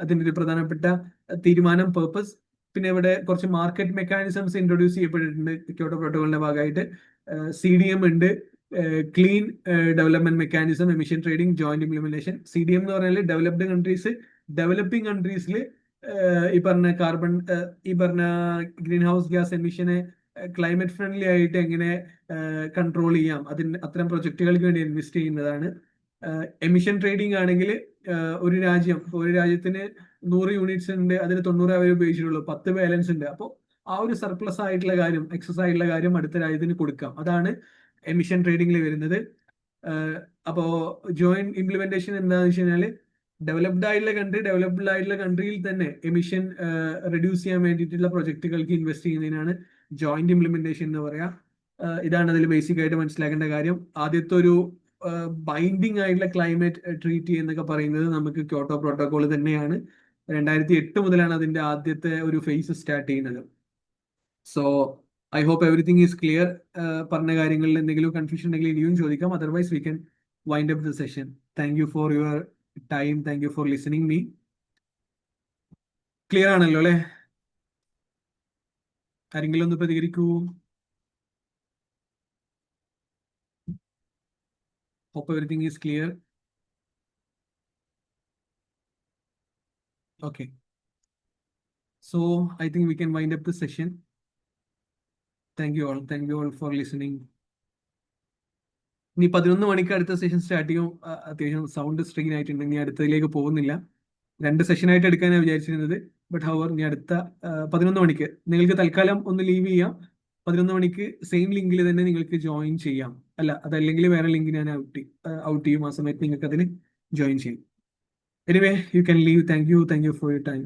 അതിന്റെ ഒരു പ്രധാനപ്പെട്ട തീരുമാനം, പേർപ്പസ്. പിന്നെ ഇവിടെ കുറച്ച് മാർക്കറ്റ് മെക്കാനിസംസ് ഇൻട്രൊഡ്യൂസ് ചെയ്യപ്പെട്ടിട്ടുണ്ട് ക്യോട്ടോ പ്രോട്ടോകോളിന്റെ ഭാഗമായിട്ട്. CDM ഉണ്ട്, clean development mechanism, emission trading, joint implementation. CDM എന്ന് പറഞ്ഞാൽ ഡെവലപ്ഡ് കൺട്രീസ് ഡെവലപ്പിംഗ് കൺട്രീസിൽ ഈ പറഞ്ഞ കാർബൺ ഈ പറഞ്ഞ ഗ്രീൻ ഹൗസ് ഗ്യാസ് എമിഷനെ ക്ലൈമറ്റ് ഫ്രണ്ട്ലി ആയിട്ട് എങ്ങനെ കൺട്രോൾ ചെയ്യാം, അതിന് അത്തരം പ്രൊജക്ടുകൾക്ക് വേണ്ടി ഇൻവെസ്റ്റ് ചെയ്യുന്നതാണ്. എമിഷൻ ട്രേഡിംഗ് ആണെങ്കിൽ ഒരു രാജ്യത്തിന് 100 യൂണിറ്റ്സ് ഉണ്ട്, അതിന് 90 അവർ ഉപയോഗിച്ചിട്ടുള്ളൂ, 10 ബാലൻസ് ഉണ്ട്. അപ്പോൾ ആ ഒരു സർപ്ലസ് ആയിട്ടുള്ള കാര്യം, എക്സസ് ആയിട്ടുള്ള കാര്യം അടുത്ത രാജ്യത്തിന് കൊടുക്കാം. അതാണ് എമിഷൻ ട്രേഡിംഗിൽ വരുന്നത്. അപ്പോ ജോയിന്റ് ഇംപ്ലിമെന്റേഷൻ എന്താണെന്ന് വെച്ച് കഴിഞ്ഞാൽ ഡെവലപ്ഡ് ആയിട്ടുള്ള കൺട്രിയിൽ തന്നെ എമിഷൻ റെഡ്യൂസ് ചെയ്യാൻ വേണ്ടിയിട്ടുള്ള പ്രൊജക്ടുകൾക്ക് ഇൻവെസ്റ്റ് ചെയ്യുന്നതിനാണ് ജോയിന്റ് ഇംപ്ലിമെന്റേഷൻ എന്ന് പറയാ. ഇതാണ് അതിൽ ബേസിക് ആയിട്ട് മനസ്സിലാക്കേണ്ട കാര്യം. ആദ്യത്തെ ഒരു ബൈൻഡിങ് ആയിട്ടുള്ള ക്ലൈമറ്റ് ട്രീറ്റി എന്നൊക്കെ പറയുന്നത് നമുക്ക് ക്യോട്ടോ പ്രോട്ടോകോൾ തന്നെയാണ്. 2008 മുതലാണ് അതിന്റെ ആദ്യത്തെ ഒരു ഫേസ് സ്റ്റാർട്ട് ചെയ്യുന്നത്. So I hope everything is clear. പറഞ്ഞ കാര്യങ്ങളിൽ എന്തെങ്കിലും കൺഫ്യൂഷൻ ഉണ്ടെങ്കിൽ ഇനിയും ചോദിക്കാം. Otherwise we can wind up the session. Thank you for your time. Thank you for listening me. Clear ആണല്ലോ അല്ലെ? ആരെങ്കിലും ഒന്ന് പ്രതികരിക്കൂ. Hope everything is clear. Okay. So I think we can wind up the session. Thank you all. Thank you all for listening. ഇനി 11 മണിക്ക് അടുത്ത session start ചെയ്യും. അത്യാവശ്യം sound strain ആയിട്ടുണ്ട്. ഇനി അടുത്തതിലേക്ക് പോകുന്നില്ല. 2 സെഷനായിട്ട് എടുക്കാനാണ് വിചാരിച്ചിരുന്നത്. ബട്ട് ഹവർ ഇനി അടുത്ത 11 മണിക്ക് നിങ്ങൾക്ക് തൽക്കാലം ഒന്ന് ലീവ് ചെയ്യാം. 11 മണിക്ക് സെയിം ലിങ്കിൽ തന്നെ നിങ്ങൾക്ക് ജോയിൻ ചെയ്യാം. അല്ല, അതല്ലെങ്കിൽ വേറെ ലിങ്ക് ഞാൻ ഔട്ട് ചെയ്യും. ആ സമയത്ത് നിങ്ങൾക്ക് അതിൽ ജോയിൻ ചെയ്യും. Anyway, you can leave. Thank you for your time.